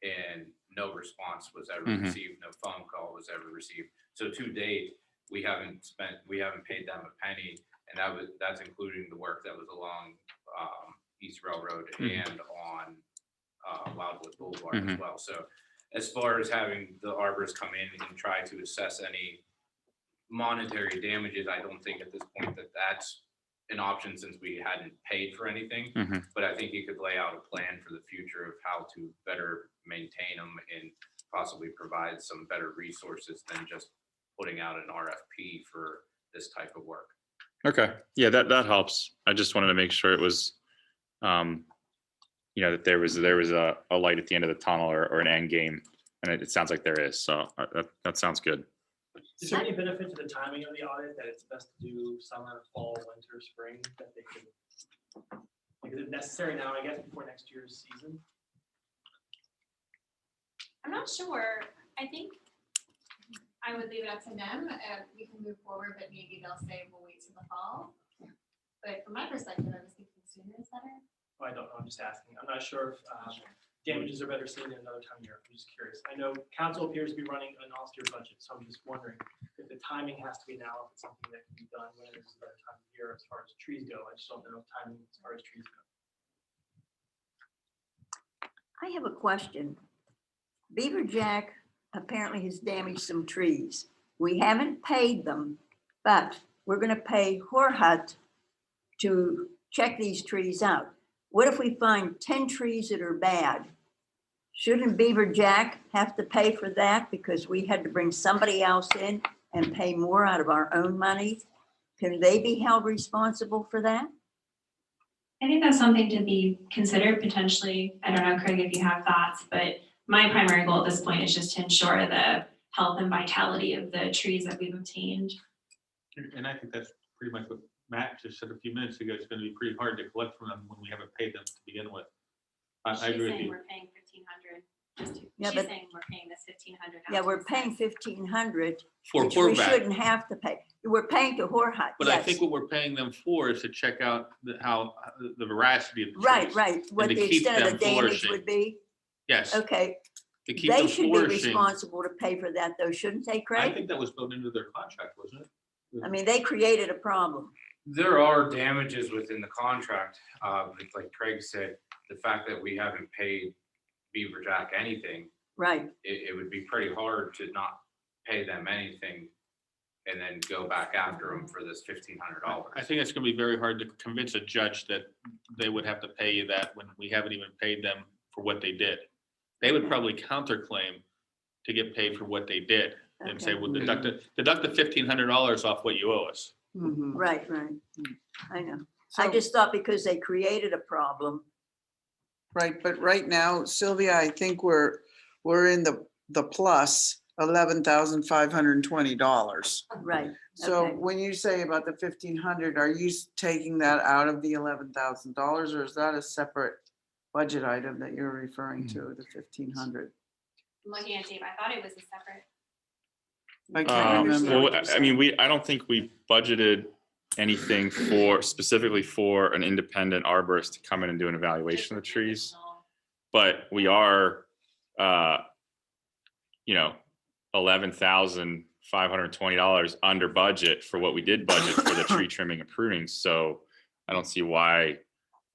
and no response was ever received, no phone call was ever received. So to date, we haven't paid them a penny, and that's including the work that was along East Railroad and on Wildwood Boulevard as well. So as far as having the arborist come in and try to assess any monetary damages, I don't think at this point that that's an option, since we hadn't paid for anything. But I think you could lay out a plan for the future of how to better maintain them and possibly provide some better resources than just putting out an RFP for this type of work. Okay, yeah, that helps. I just wanted to make sure it was, that there was a light at the end of the tunnel or an end game, and it sounds like there is. So that sounds good. Is there any benefit to the timing of the audit that it's best to do summer, fall, winter, spring, that they could, like, is it necessary now, I guess, before next year's season? I'm not sure. I think I would leave it up to them. We can move forward, but maybe they'll say we'll wait till the fall. But from my perspective, I was thinking sooner is better. Oh, I don't know, I'm just asking. I'm not sure if damages are better seen in another time of year. I'm just curious. I know council appears to be running an austere budget, so I'm just wondering if the timing has to be now, if it's something that can be done when it's a better time of year as far as trees go. I just don't know timing as far as trees go. I have a question. Beaver Jack apparently has damaged some trees. We haven't paid them, but we're gonna pay Horhut to check these trees out. What if we find 10 trees that are bad? Shouldn't Beaver Jack have to pay for that because we had to bring somebody else in and pay more out of our own money? Can they be held responsible for that? I think that's something to be considered potentially. I don't know, Craig, if you have thoughts, but my primary goal at this point is just to ensure the health and vitality of the trees that we've obtained. And I think that's pretty much what Matt just said a few minutes ago. It's going to be pretty hard to collect from them when we haven't paid them to begin with. I agree with you. We're paying $1,500. Yeah, She's but- saying we're paying this $1,500. Yeah, we're paying $1,500, For which we Horvath. shouldn't have to pay. We're paying to Horhut, But I yes. think what we're paying them for is to check out how the veracity of the trees. Right, right. What to the keep extent of them the damage flourishing. would be. Yes, Okay, to keep they them should be flourishing. responsible to pay for that though, shouldn't they, I Craig? think that was built into their contract, wasn't it? I mean, they created a problem. There are damages within the contract. Like Craig said, the fact that we haven't paid Beaver Jack anything, Right. it would be pretty hard to not pay them anything and then go back after them for this $1,500. I think it's going to be very hard to convince a judge that they would have to pay you that when we haven't even paid them for what they did. They would probably counterclaim to get paid for what they did and say, well, deduct the $1,500 off what you owe us. Right, right. I know. I So- just thought because they created a problem. Right, but right now, Sylvia, I think we're in the plus $11,520. Right. So Okay. when you say about the 1,500, are you taking that out of the $11,000 or is that a separate budget item that you're referring to, the 1,500? I'm looking at Dave. I thought it was a separate. I can't remember. Well, I mean, I don't think we budgeted anything specifically for an independent arborist to come in and do an evaluation of the trees. But we are, $11,520 under budget for what we did budget for the tree trimming and pruning. So I don't see why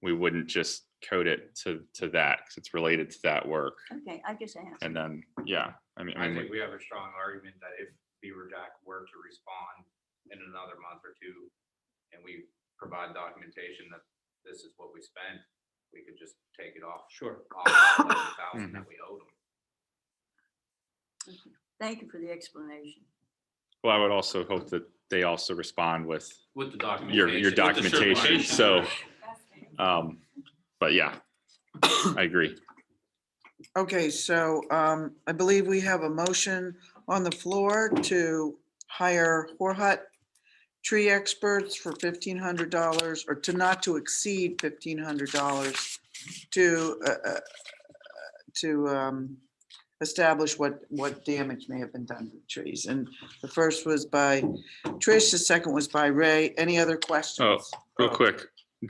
we wouldn't just code it to that because it's related to that work. Okay, I just asked. And then, yeah, I I think we have a strong argument that if Beaver Jack were to respond in another month or two, and we provide documentation that this is what we spent, we could just take it off. Sure. Off the 11,000 that we owed them. Thank you for the explanation. well, I would also hope that they also respond with With the documentation. your with the documentation. certification. So, but yeah, I agree. Okay, so I believe we have a motion on the floor to hire Horhut tree experts for $1,500 or to not to exceed $1,500 to establish what damage may have been done to the trees. And the first was by Trish, the second was by Ray. Any other questions? Oh, real quick,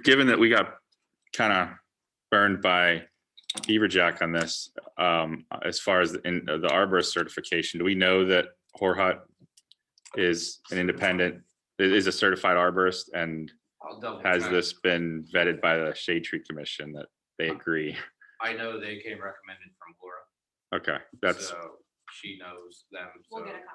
given that we got kind of burned by Beaver Jack on this, as far as the arborist certification, do we know that Horhut is an independent, is a certified arborist, and I'll double has check. this been vetted by the Shade Tree Commission that they agree? I know they came recommended from Laura. Okay, that's, So she knows them. We'll so get a copy.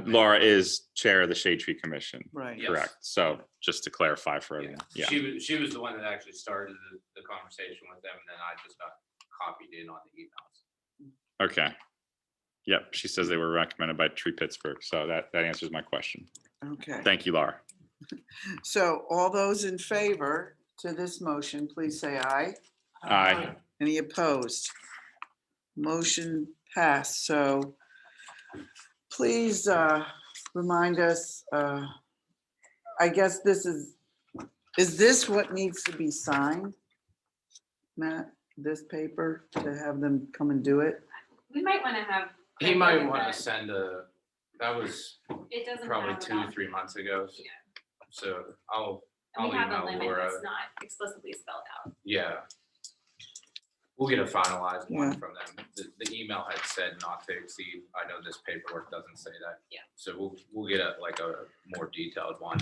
and Laura is chair of the Shade Tree Commission, Right. Yes. correct? So just to clarify for everyone, yeah. She was the one that actually started the conversation with them, and then I just got copied in on the emails. Okay. Yep, she says they were recommended by Tree Pittsburgh, so that answers my question. Okay, Thank you, Laura. so all those in favor to this motion, please say aye. Aye. Any opposed? Motion passed, so please remind us, I guess this is this what needs to be signed? Matt, this paper to have them come and do it? We might want to have. He Craig might look at want that. to send that was It doesn't probably have it 2-3 months ago. Yeah. So I'll And we have a email limit Laura. that's not explicitly spelled out. Yeah. We'll get a finalized one Yeah. from them. The email had said not to exceed. I know this paperwork doesn't say that. Yeah. So we'll get a more detailed one.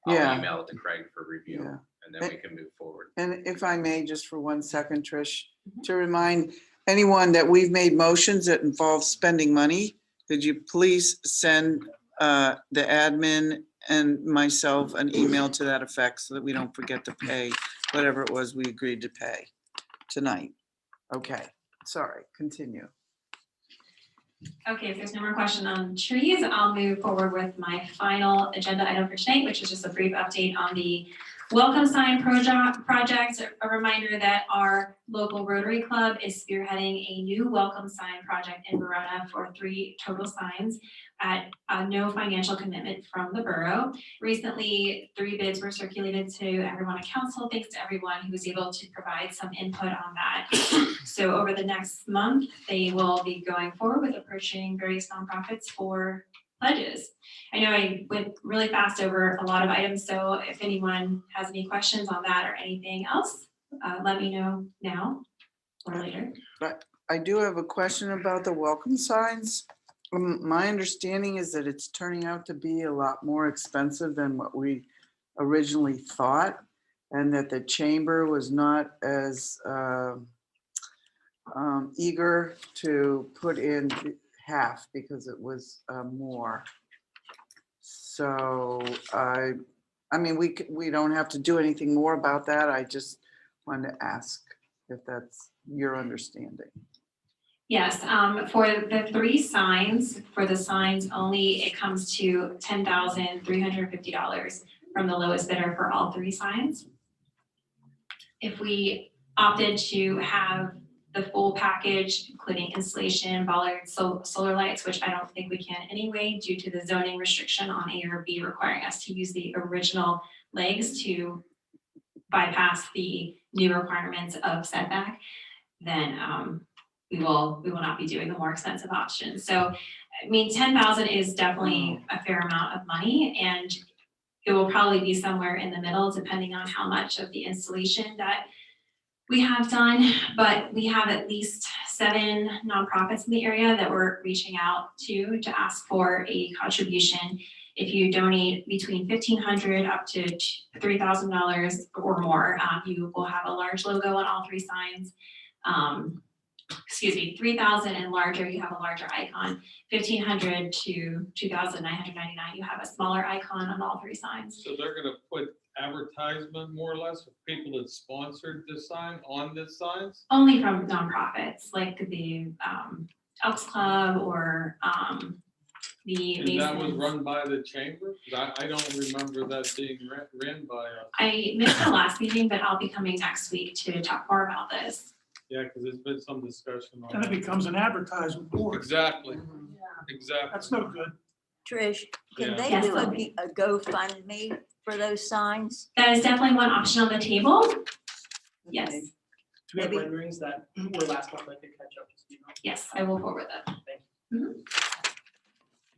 Yeah. I'll email it to Craig for review Yeah. and then we can move forward. And if I may, just for 1 second, Trish, to remind anyone that we've made motions that involve spending money, could you please send the admin and myself an email to that effect so that we don't forget to pay whatever it was we agreed to pay tonight? Okay, sorry, continue. Okay, if there's no more question on trees, I'll move forward with my final agenda item for tonight, which is just a brief update on the welcome sign project. A reminder that our local Rotary Club is spearheading a new welcome sign project in Verona for 3 total signs at no financial commitment from the borough. Recently, 3 bids were circulated to everyone at council. Thanks to everyone who was able to provide some input on that. So over the next month, they will be going forward with approaching various nonprofits for pledges. I know I went really fast over a lot of items, so if anyone has any questions on that or anything else, let me know now or later. But I do have a question about the welcome signs. My understanding is that it's turning out to be a lot more expensive than what we originally thought, and that the chamber was not as eager to put in half because it was more. So I mean, we don't have to do anything more about that. I just wanted to ask if that's your understanding. Yes, for the 3 signs, for the signs only, it comes to $10,350 from the lowest bidder for all 3 signs. If we opted to have the full package, including installation, bollards, solar lights, which I don't think we can anyway, due to the zoning restriction on ARB requiring us to use the original legs to bypass the new requirements of setback, then we will not be doing the more expensive option. So, I mean, 10,000 is definitely a fair amount of money, and it will probably be somewhere in the middle, depending on how much of the installation that we have done. But we have at least 7 nonprofits in the area that we're reaching out to ask for a contribution. If you donate between $1,500 up to $3,000 or more, you will have a large logo on all 3 signs. Excuse me, 3,000 and larger, you have a larger icon. 1,500 to 2,999, you have a smaller icon on all 3 signs. So they're gonna put advertisement more or less for people that sponsored this sign on this signs? Only from nonprofits like the Elks Club or the And that was Masons. run by the chamber? 'Cause I don't remember that being ran by us. I missed the last meeting, but I'll be coming next week to talk more about this. Yeah, because there's been some discussion on And it that. becomes an advertisement board. Exactly, exactly. That's no good. Trish, can Yeah. they Yes, do Libby. a GoFundMe for those signs? That is definitely one option on the table. Yes, Okay. Do we have Maybe- renderings that were last month, I could catch up to speed on? yes, I will forward that.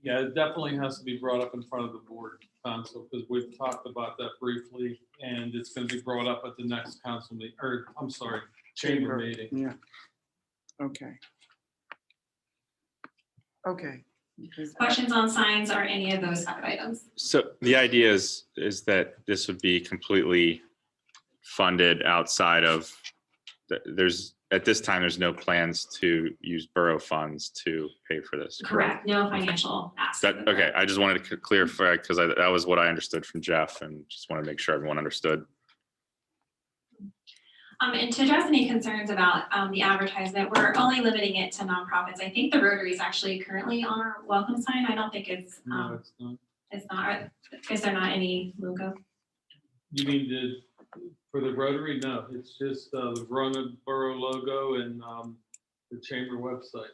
Yeah, it definitely has to be brought up in front of the board council, because we've talked about that briefly, and it's gonna be brought up at the next council meeting, or, I'm sorry, chamber meeting. Yeah. Okay. Okay. Questions on signs or any of those type of items? So the idea is that this would be completely funded outside of, at this time, there's no plans to use borough funds to pay for this. Correct, no financial aspect. Okay, I just wanted to clarify, because that was what I understood from Jeff, and just want to make sure everyone understood. And to address any concerns about the advertisement, we're only limiting it to nonprofits. I think the Rotary is actually currently on our welcome sign. I don't think it's, No, it's not. it's not, is there not any logo? You mean for the Rotary? No, it's just the Verona Borough logo and the chamber website.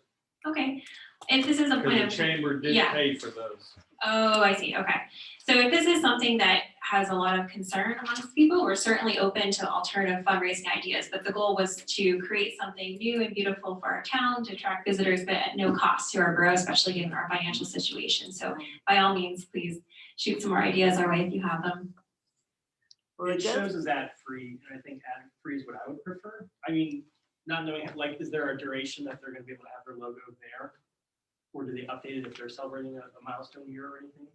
Okay, if this is a point Because of. the chamber did Yeah. pay for those. Oh, I see, okay. So if this is something that has a lot of concern amongst people, we're certainly open to alternative fundraising ideas. But the goal was to create something new and beautiful for our town, to attract visitors, but at no cost to our borough, especially given our financial situation. So by all means, please shoot some more ideas our way if you have them. Well, It it goes- shows as ad free, and I think ad free is what I would prefer. I mean, not knowing, like, is there a duration that they're gonna be able to have their logo there? Or do they update it if they're celebrating a milestone year or anything?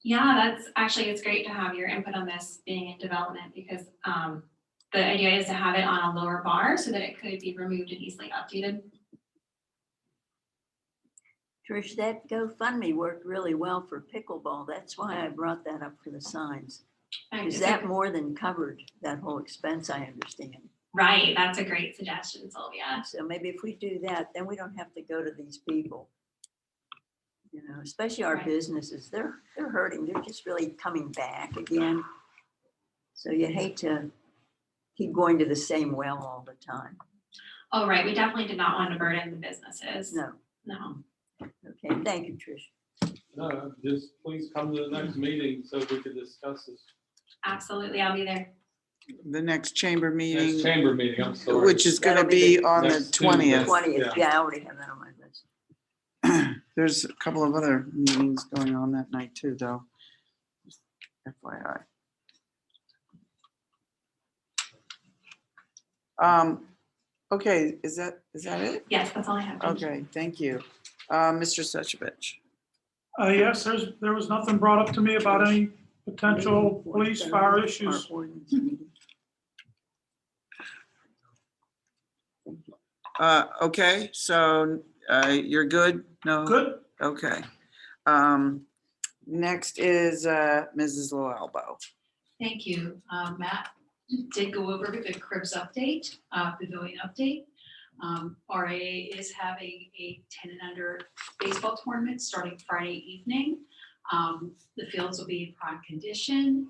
Yeah, that's actually, it's great to have your input on this being in development because the idea is to have it on a lower bar so that it could be removed and easily updated. Trish, that GoFundMe worked really well for pickleball. That's why I brought that up for the signs. Is that more than covered, that whole expense, I understand? Right, that's a great suggestion, Sylvia. So maybe if we do that, then we don't have to go to these people. You know, especially our Right. businesses, they're hurting. They're just really coming back again. So you hate to keep going to the same well all the time. Oh, right, we definitely did not want to burden the businesses. No. No. Okay, thank you, Trish. No, just please come to the next meeting so we can discuss this. Absolutely, I'll be there. The next chamber meeting. Next chamber meeting, I'm sorry. Which is gonna That'll be be on the next Tuesday. 20th. 20th, yeah, I already have that on my list. There's a couple of other meetings going on that night too, though. Just FYI. Okay, is that it? Yes, that's all I have. Thank you. Okay, thank you. Mr. Suchovich. Yes, there was nothing brought up to me about any potential police fire issues. Okay, so you're good? No? Good. Okay. Next is Mrs. Loalbo. Thank you. Matt did go over the Cribs update, pavilion update. RAA is having a 10 and under baseball tournament starting Friday evening. The fields will be in prime condition.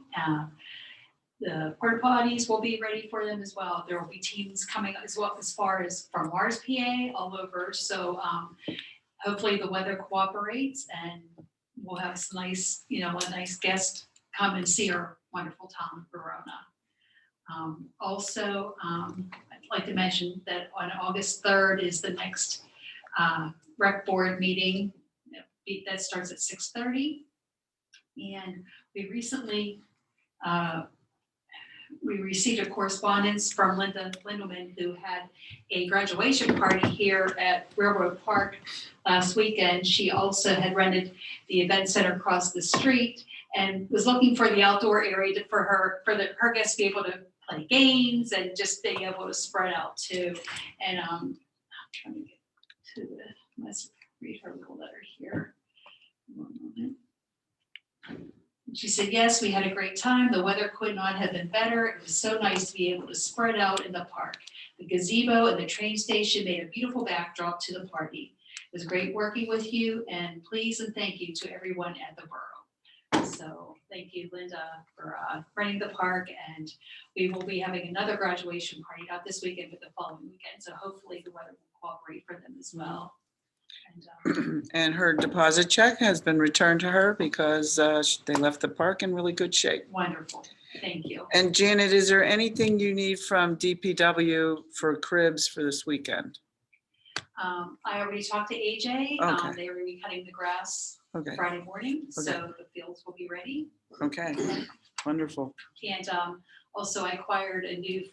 The porta potties will be ready for them as well. There will be teams coming as well as far as from Mars, PA, all over. So hopefully the weather cooperates and we'll have some nice, a nice guest come and see our wonderful town of Verona. Also, I'd like to mention that on August 3rd is the next rec board meeting that starts at 6:30. And we recently, we received a correspondence from Linda Lindelman, who had a graduation party here at Railroad Park last weekend. She also had rented the event center across the street and was looking for the outdoor area for her guests to be able to play games and just being able to spread out too. And I'm trying to get to the, let's read her little letter here. One moment. She said, yes, we had a great time. The weather could not have been better. It was so nice to be able to spread out in the park. The gazebo and the train station made a beautiful backdrop to the party. It was great working with you, and please and thank you to everyone at the borough. So thank you, Linda, for running the park, and we will be having another graduation party, not this weekend, but the following weekend. So hopefully the weather will cooperate for them as well. And her deposit check has been returned to her because they left the park in really good shape. Wonderful. Thank you. And Janet, is there anything you need from DPW for Cribs for this weekend? I already talked to AJ. Okay. They will be cutting the grass Okay. Friday morning, so Okay. the fields will be ready. Okay, wonderful. And also I acquired a new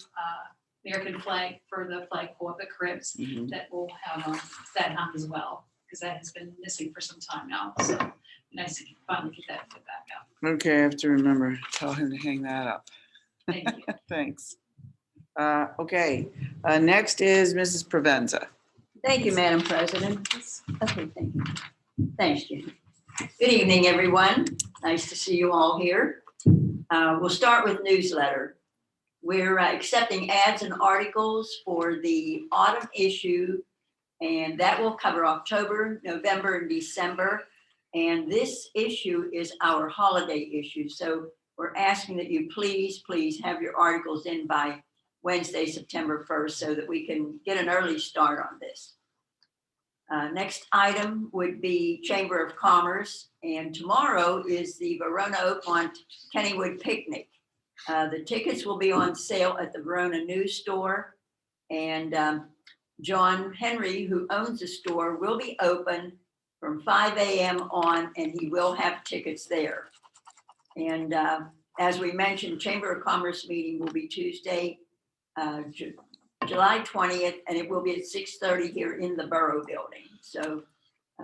American flag for the flagpole at the Cribs Mhm. that will have that on as well, because that has been missing for some time now. So nice to finally get that put back up. Okay, I have to remember, tell him to hang that up. Thank you. Thanks. Okay, next is Mrs. Provenza. Thank you, Madam President. Okay, thank you. Thanks, Jane. Good evening, everyone. Nice to see you all here. We'll start with newsletter. We're accepting ads and articles for the autumn issue, and that will cover October, November, and December. And this issue is our holiday issue. So we're asking that you please have your articles in by Wednesday, September 1st, so that we can get an early start on this. Next item would be Chamber of Commerce, and tomorrow is the Verona Oakmont Kennywood Picnic. The tickets will be on sale at the Verona News Store, and John Henry, who owns the store, will be open from 5 a.m. on, and he will have tickets there. And as we mentioned, Chamber of Commerce meeting will be Tuesday, July 20th, and it will be at 6:30 here in the Borough Building. So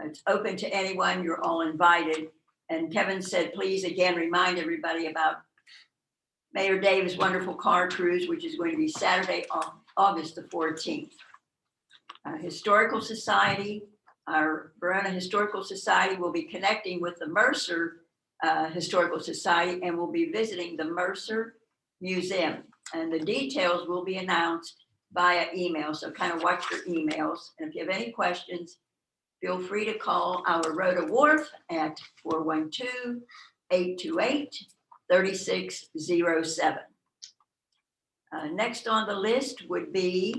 it's open to anyone. You're all invited. And Kevin said, please again, remind everybody about Mayor Dave's wonderful car cruise, which is going to be Saturday, August the 14th. Historical Society, our Verona Historical Society will be connecting with the Mercer Historical Society, and will be visiting the Mercer Museum. And the details will be announced via email, so kind of watch your emails. And if you have any questions, feel free to call our Rhoda Wharf at 412-828-3607. Next on the list would be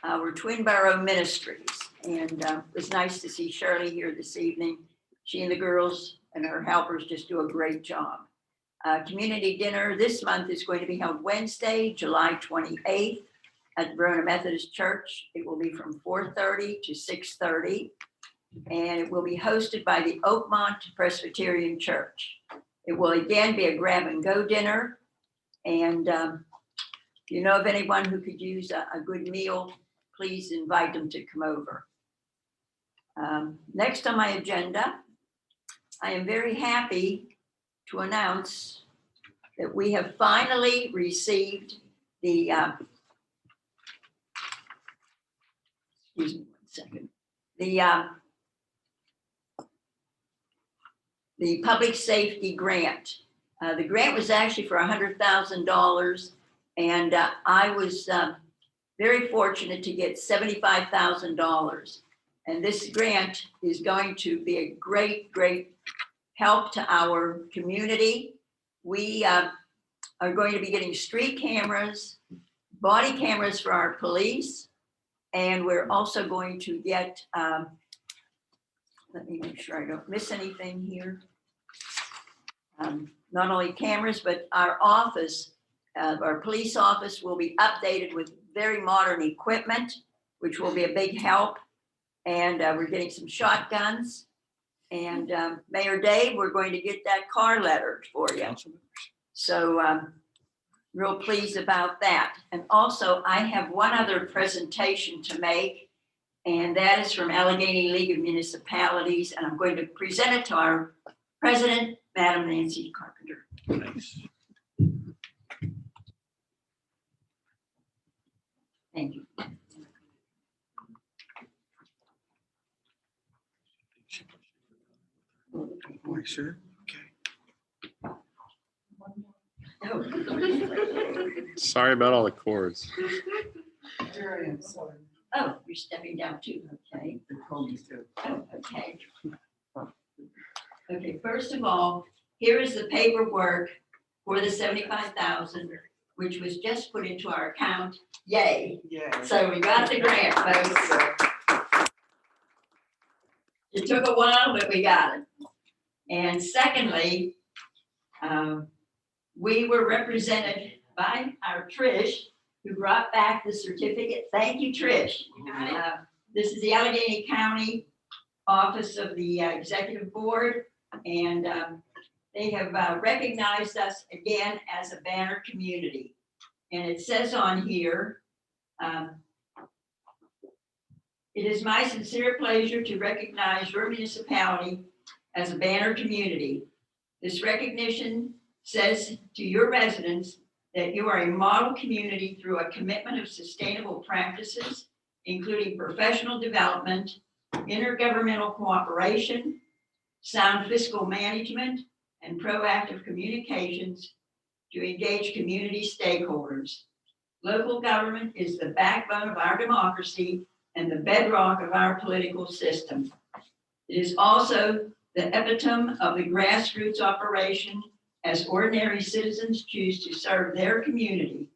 our Twin Borough Ministries. And it's nice to see Shirley here this evening. She and the girls and her helpers just do a great job. Community dinner this month is going to be held Wednesday, July 28th at Verona Methodist Church. It will be from 4:30 to 6:30, and it will be hosted by the Oakmont Presbyterian Church. It will again be a grab and go dinner, and if you know of anyone who could use a good meal, please invite them to come over. Next on my agenda, I am very happy to announce that we have finally received the, excuse me 1 second, the public safety grant. The grant was actually for $100,000, and I was very fortunate to get $75,000. And this grant is going to be a great help to our community. We are going to be getting street cameras, body cameras for our police, and we're also going to get, let me make sure I don't miss anything here. Not only cameras, but our office, our police office will be updated with very modern equipment, which will be a big help. And we're getting some shotguns. And Mayor Dave, we're going to get that car lettered for you. So real pleased about that. And also I have one other presentation to make, and that is from Allegheny League of Municipalities. And I'm going to present it to our president, Madam Nancy Carpenter. Nice. Thank you. Oh, I should. Sorry about all the cords. Oh, you're stepping down too, okay. Oh, okay. Okay, first of all, here is the paperwork for the 75,000, which was just put into our account. Yay. Yeah. So we got the grant, folks. It took a while, but we got it. And secondly, we were represented by our Trish, who brought back the certificate. Thank you, Trish. This is the Allegheny County Office of the Executive Board, and they have recognized us again as a banner community. And it says on here, it is my sincere pleasure to recognize your municipality as a banner community. This recognition says to your residents that you are a model community through a commitment of sustainable practices, including professional development, intergovernmental cooperation, sound fiscal management, and proactive communications to engage community stakeholders. Local government is the backbone of our democracy and the bedrock of our political system. It is also the epitome of the grassroots operation as ordinary citizens choose to serve their community.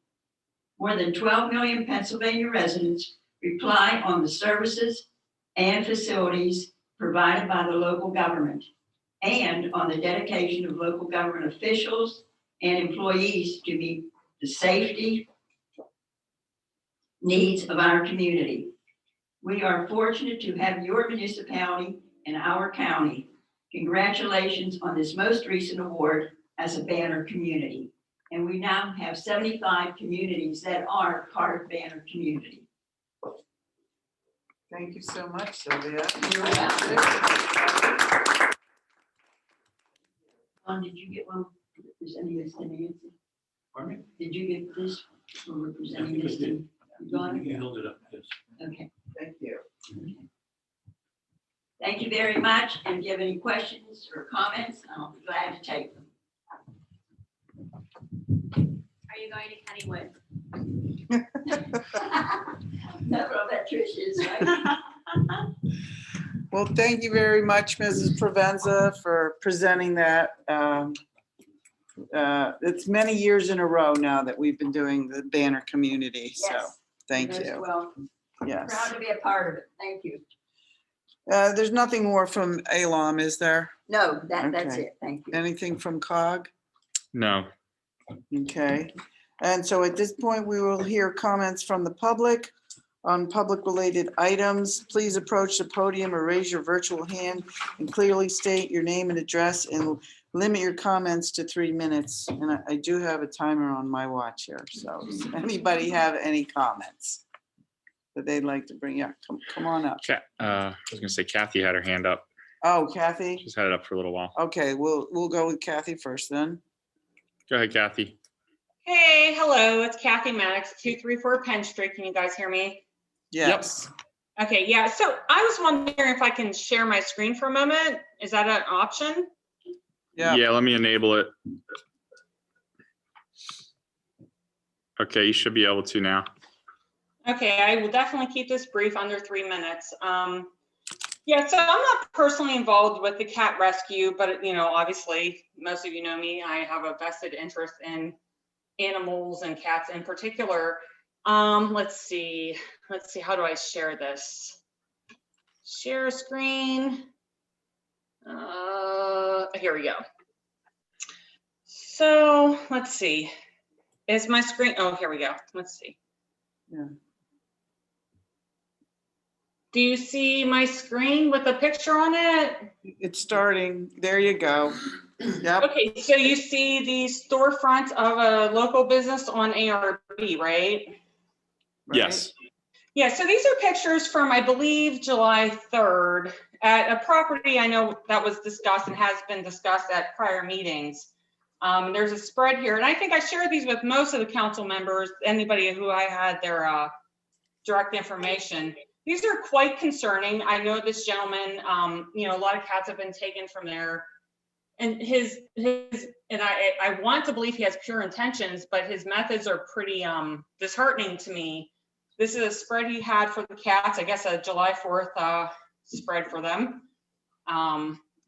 More than 12 million Pennsylvania residents rely on the services and facilities provided by the local government and on the dedication of local government officials and employees to meet the safety needs of our community. We are fortunate to have your municipality in our county. Congratulations on this most recent award as a Banner community. And we now have 75 communities that are part of Banner community. Thank you so much, Sylvia. You're welcome. Did you get one representing this to Nancy? Pardon me? Did you get this for I representing think I this? did. You got it? You held it up, yes. Okay. Thank you. Thank you very much. And if you have any questions or comments, I'll be glad to take them. Are you going to Kennywood? That's what that Trish is, right? Well, thank you very much, Mrs. Provenza, for presenting that. It's many years in a row now that we've been doing the Banner community, so Yes. thank You're most you. welcome. Yes. Proud to be a part of it. Thank you. There's nothing more from ALOM, is there? No, that's Okay. it. Thank you. Anything from COG? No. Okay. And so at this point, we will hear comments from the public on public-related items. Please approach the podium or raise your virtual hand and clearly state your name and address and limit your comments to 3 minutes. And I do have a timer on my watch here. So does anybody have any comments that they'd like to bring up? Come on up. I was gonna say Kathy had her hand up. Oh, Kathy? She's had it up for a little while. Okay, we'll go with Kathy first then. Go ahead, Kathy. Hey, hello, it's Kathy Maddox, 234 Penn Street. Can you guys hear me? Yes. Okay, yeah, so I was wondering if I can share my screen for a moment. Is that an option? Yeah, let me enable it. Okay, you should be able to now. Okay, I will definitely keep this brief, under 3 minutes. Yeah, so I'm not personally involved with the cat rescue, but obviously, most of you know me, I have a vested interest in animals and cats in particular. Let's see, how do I share this? Share screen. Here we go. So let's see, is my screen, oh, here we go, let's see. Yeah. Do you see my screen with a picture on it? It's starting. There you go. Yep. Okay, so you see the storefront of a local business on ARB, right? Yes. Yeah, so these are pictures from, I believe, July 3rd at a property I know that was discussed and has been discussed at prior meetings. There's a spread here, and I think I shared these with most of the council members, anybody who I had their direct information. These are quite concerning. I know this gentleman, a lot of cats have been taken from there, and I want to believe he has pure intentions, but his methods are pretty disheartening to me. This is a spread he had for the cats, I guess a July 4th spread for them.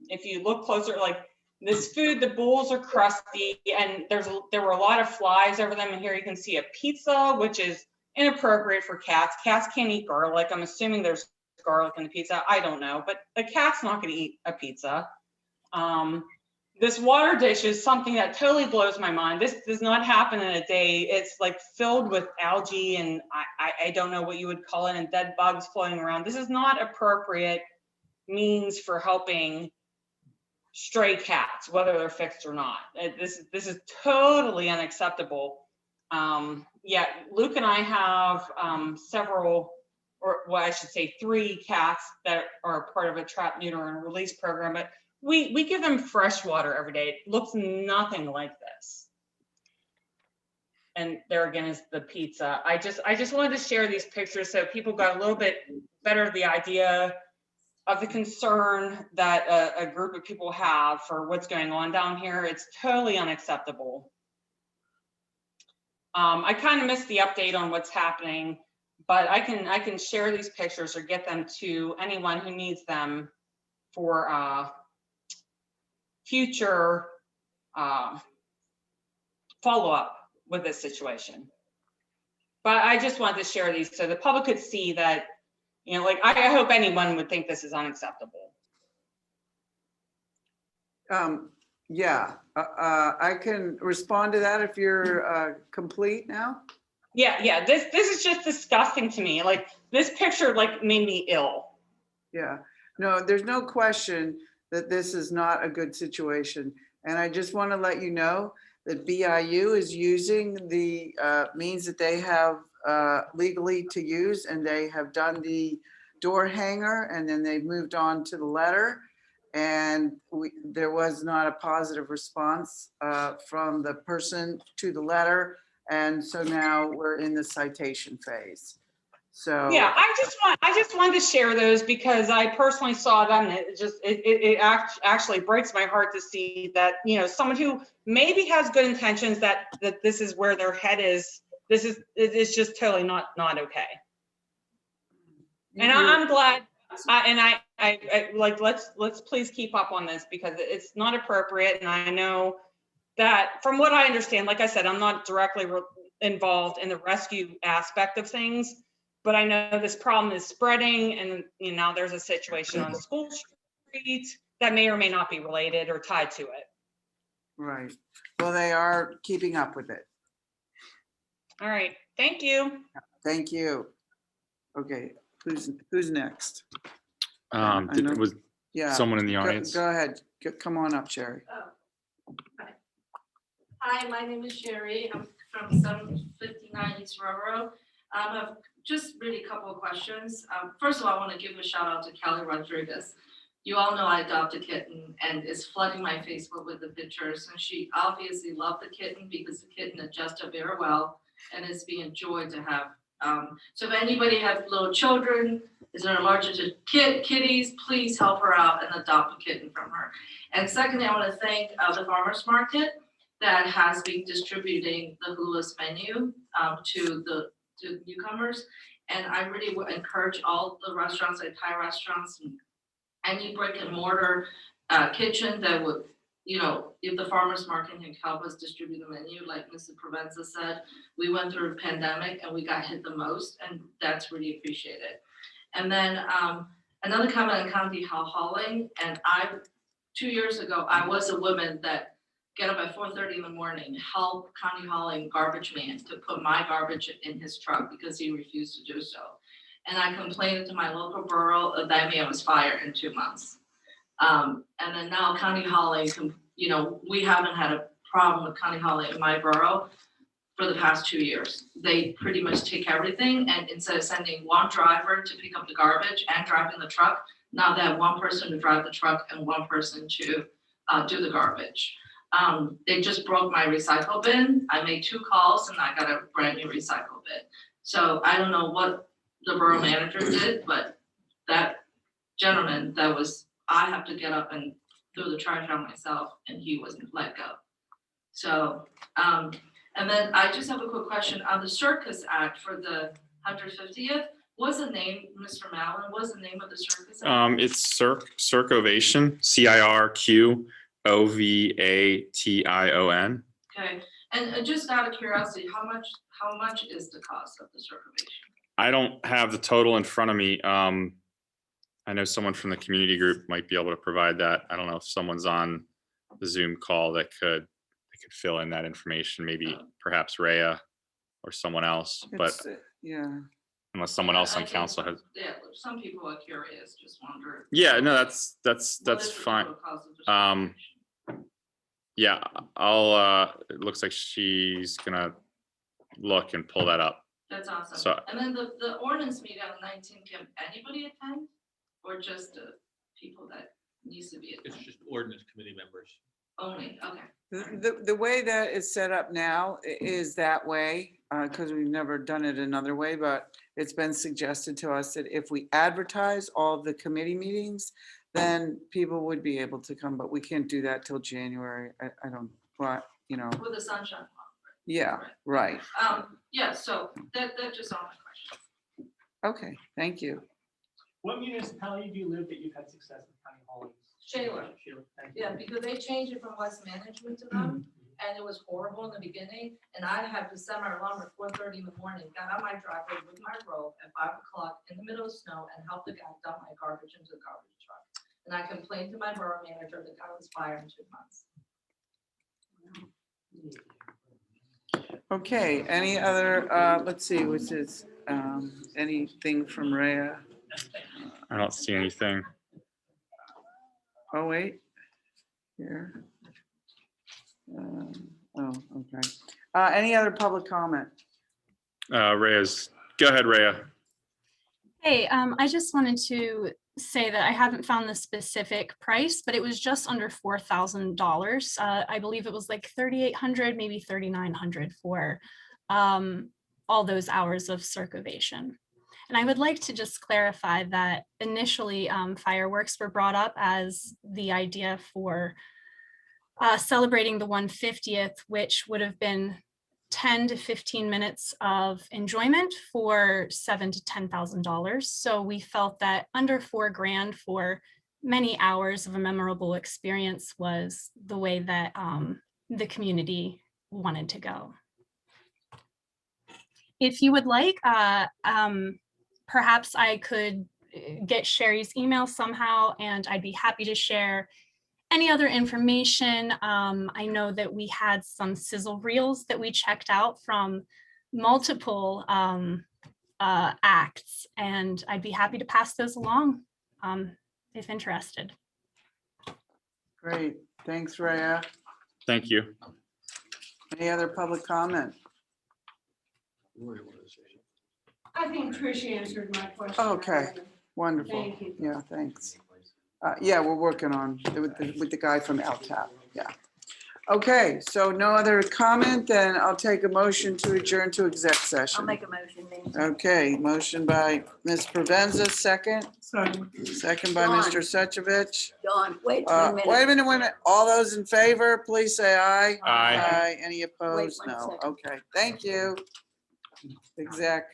If you look closer, like this food, the bowls are crusty, and there were a lot of flies over them. And here you can see a pizza, which is inappropriate for cats. Cats can't eat garlic. I'm assuming there's garlic in the pizza. I don't know, but the cat's not going to eat a pizza. This water dish is something that totally blows my mind. This does not happen in a day. It's like filled with algae and I don't know what you would call it, and dead bugs floating around. This is not appropriate means for helping stray cats, whether they're fixed or not. This is totally unacceptable. Yeah, Luke and I have several, or well, I should say 3 cats that are part of a trap, neuter, and release program, but we give them fresh water every day. It looks nothing like this. And there again is the pizza. I just wanted to share these pictures so people got a little bit better the idea of the concern that a group of people have for what's going on down here. It's totally unacceptable. I kind of missed the update on what's happening, but I can share these pictures or get them to anyone who needs them for future follow-up with this situation. But I just wanted to share these so the public could see that, you know, like I hope anyone would think this is unacceptable. Yeah, I can respond to that if you're complete now. Yeah, this is just disgusting to me. Like this picture like made me ill. Yeah, no, there's no question that this is not a good situation. And I just want to let you know that BIU is using the means that they have legally to use, and they have done the door hanger, and then they've moved on to the letter. And there was not a positive response from the person to the letter. And so now we're in the citation phase. So yeah, I just wanted to share those because I personally saw them. And it actually breaks my heart to see that, you know, someone who maybe has good intentions that this is where their head is. It's just totally not okay. And I'm glad. I like let's please keep up on this because it's not appropriate. And I know that from what I understand, like I said, I'm not directly involved in the rescue aspect of things, but I know this problem is spreading, and you know, now there's a situation on School Street that may or may not be related or tied to it. right. Well, they are keeping up with it. All right. Thank you. Thank you. Okay, who's next? Was Yeah. someone in the audience? Go ahead. Come on up, Sherry. Hi, my name is Sherry. I'm from 759 East Borough. I have just really a couple of questions. First of all, I want to give a shout out to Kelly Rodriguez. You all know I adopted a kitten and is flooding my Facebook with the pictures. And she obviously loved the kitten because the kitten adjusted very well and it's being a joy to have. So if anybody has little children, is allergic to kitties, please help her out and adopt a kitten from her. And secondly, I want to thank the farmers market that has been distributing the Hula's menu to newcomers. And I really would encourage all the restaurants, like Thai restaurants and any brick and mortar kitchen that would, you know, if the farmers market can help us distribute the menu, like Mrs. Provenza said, we went through a pandemic and we got hit the most, and that's really appreciated. And then another comment on county hauling, and 2 years ago, I was a woman that get up at 4:30 in the morning, help county hauling garbage man to put my garbage in his truck because he refused to do so. And I complained to my local borough, that man was fired in 2 months. And then now county hauling, you know, we haven't had a problem with county hauling in my borough for the past 2 years. They pretty much take everything, and instead of sending one driver to pick up the garbage and driving the truck, now they have one person to drive the truck and one person to do the garbage. They just broke my recycle bin. I made 2 calls and I got a brand new recycle bin. So I don't know what the borough manager did, but that gentleman I have to get up and throw the trash out myself, and he wasn't let go. So, and then I just have a quick question on the Circus Act for the 150th. What's the name, Mr. Mallon? What's the name of the Circus Act? It's Circovation, CIRQOVATION. Okay, and just out of curiosity, how much is the cost of the Circovation? I don't have the total in front of me. I know someone from the community group might be able to provide that. I don't know if someone's on the Zoom call that could fill in that information, maybe perhaps Rhea or someone else, but yeah, unless someone else on council has. Yeah, some people are curious, just wonder. Yeah, no, that's fine. Yeah, it looks like she's gonna look and pull that up. That's awesome. So, and then the ordinance meeting on the 19th, can anybody attend? Or just people that needs to be attended? It's just ordinance committee members. Only, okay. the way that it's set up now is that way, because we've never done it another way, but it's been suggested to us that if we advertise all of the committee meetings, then people would be able to come, but we can't do that till January. I don't, but you know. With the sunshine law. Yeah, right. Yeah, so that's just all my questions. Okay, thank you. What municipality do you live that you've had success with County Hall? Shaler. Thank you. Yeah, because they changed it from West Management to them, and it was horrible in the beginning, and I had to set my alarm at 4:30 in the morning, got on my driveway with my rope at 5 o'clock in the middle of snow and helped the guy dump my garbage into the garbage truck. And I complained to my borough manager, the guy was fired in 2 months. Okay, any other, let's see, which is, anything from Rhea? I don't see anything. Oh, wait. Here. Oh, okay. Any other public comment? Rhea's, go ahead, Rhea. Hey, I just wanted to say that I haven't found the specific price, but it was just under $4,000. I believe it was like 3,800, maybe 3,900 for all those hours of circumvention. And I would like to just clarify that initially fireworks were brought up as the idea for celebrating the 150th, which would have been 10 to 15 minutes of enjoyment for $7,000 to $10,000. So we felt that under $4,000 for many hours of a memorable experience was the way that the community wanted to go. If you would like, perhaps I could get Sherry's email somehow, and I'd be happy to share any other information. I know that we had some sizzle reels that we checked out from multiple acts, and I'd be happy to pass those along if interested. Great, thanks, Rhea. Thank you. Any other public comment? I think Trish answered my question. Okay, already. wonderful. Thank you. Yeah, thanks. Yeah, we're working on with the guy from LTAP. Yeah. Okay, so no other comment, then I'll take a motion to adjourn to exec session. I'll make a motion, Nancy. Okay, motion by Ms. Provenza, second. Second by Dawn. Mr. Suchovich. Dawn, wait 1 minute. Wait a minute. All those in favor, please say aye. Aye. Any opposed? Wait 1 No. second. Okay, thank you. Exec.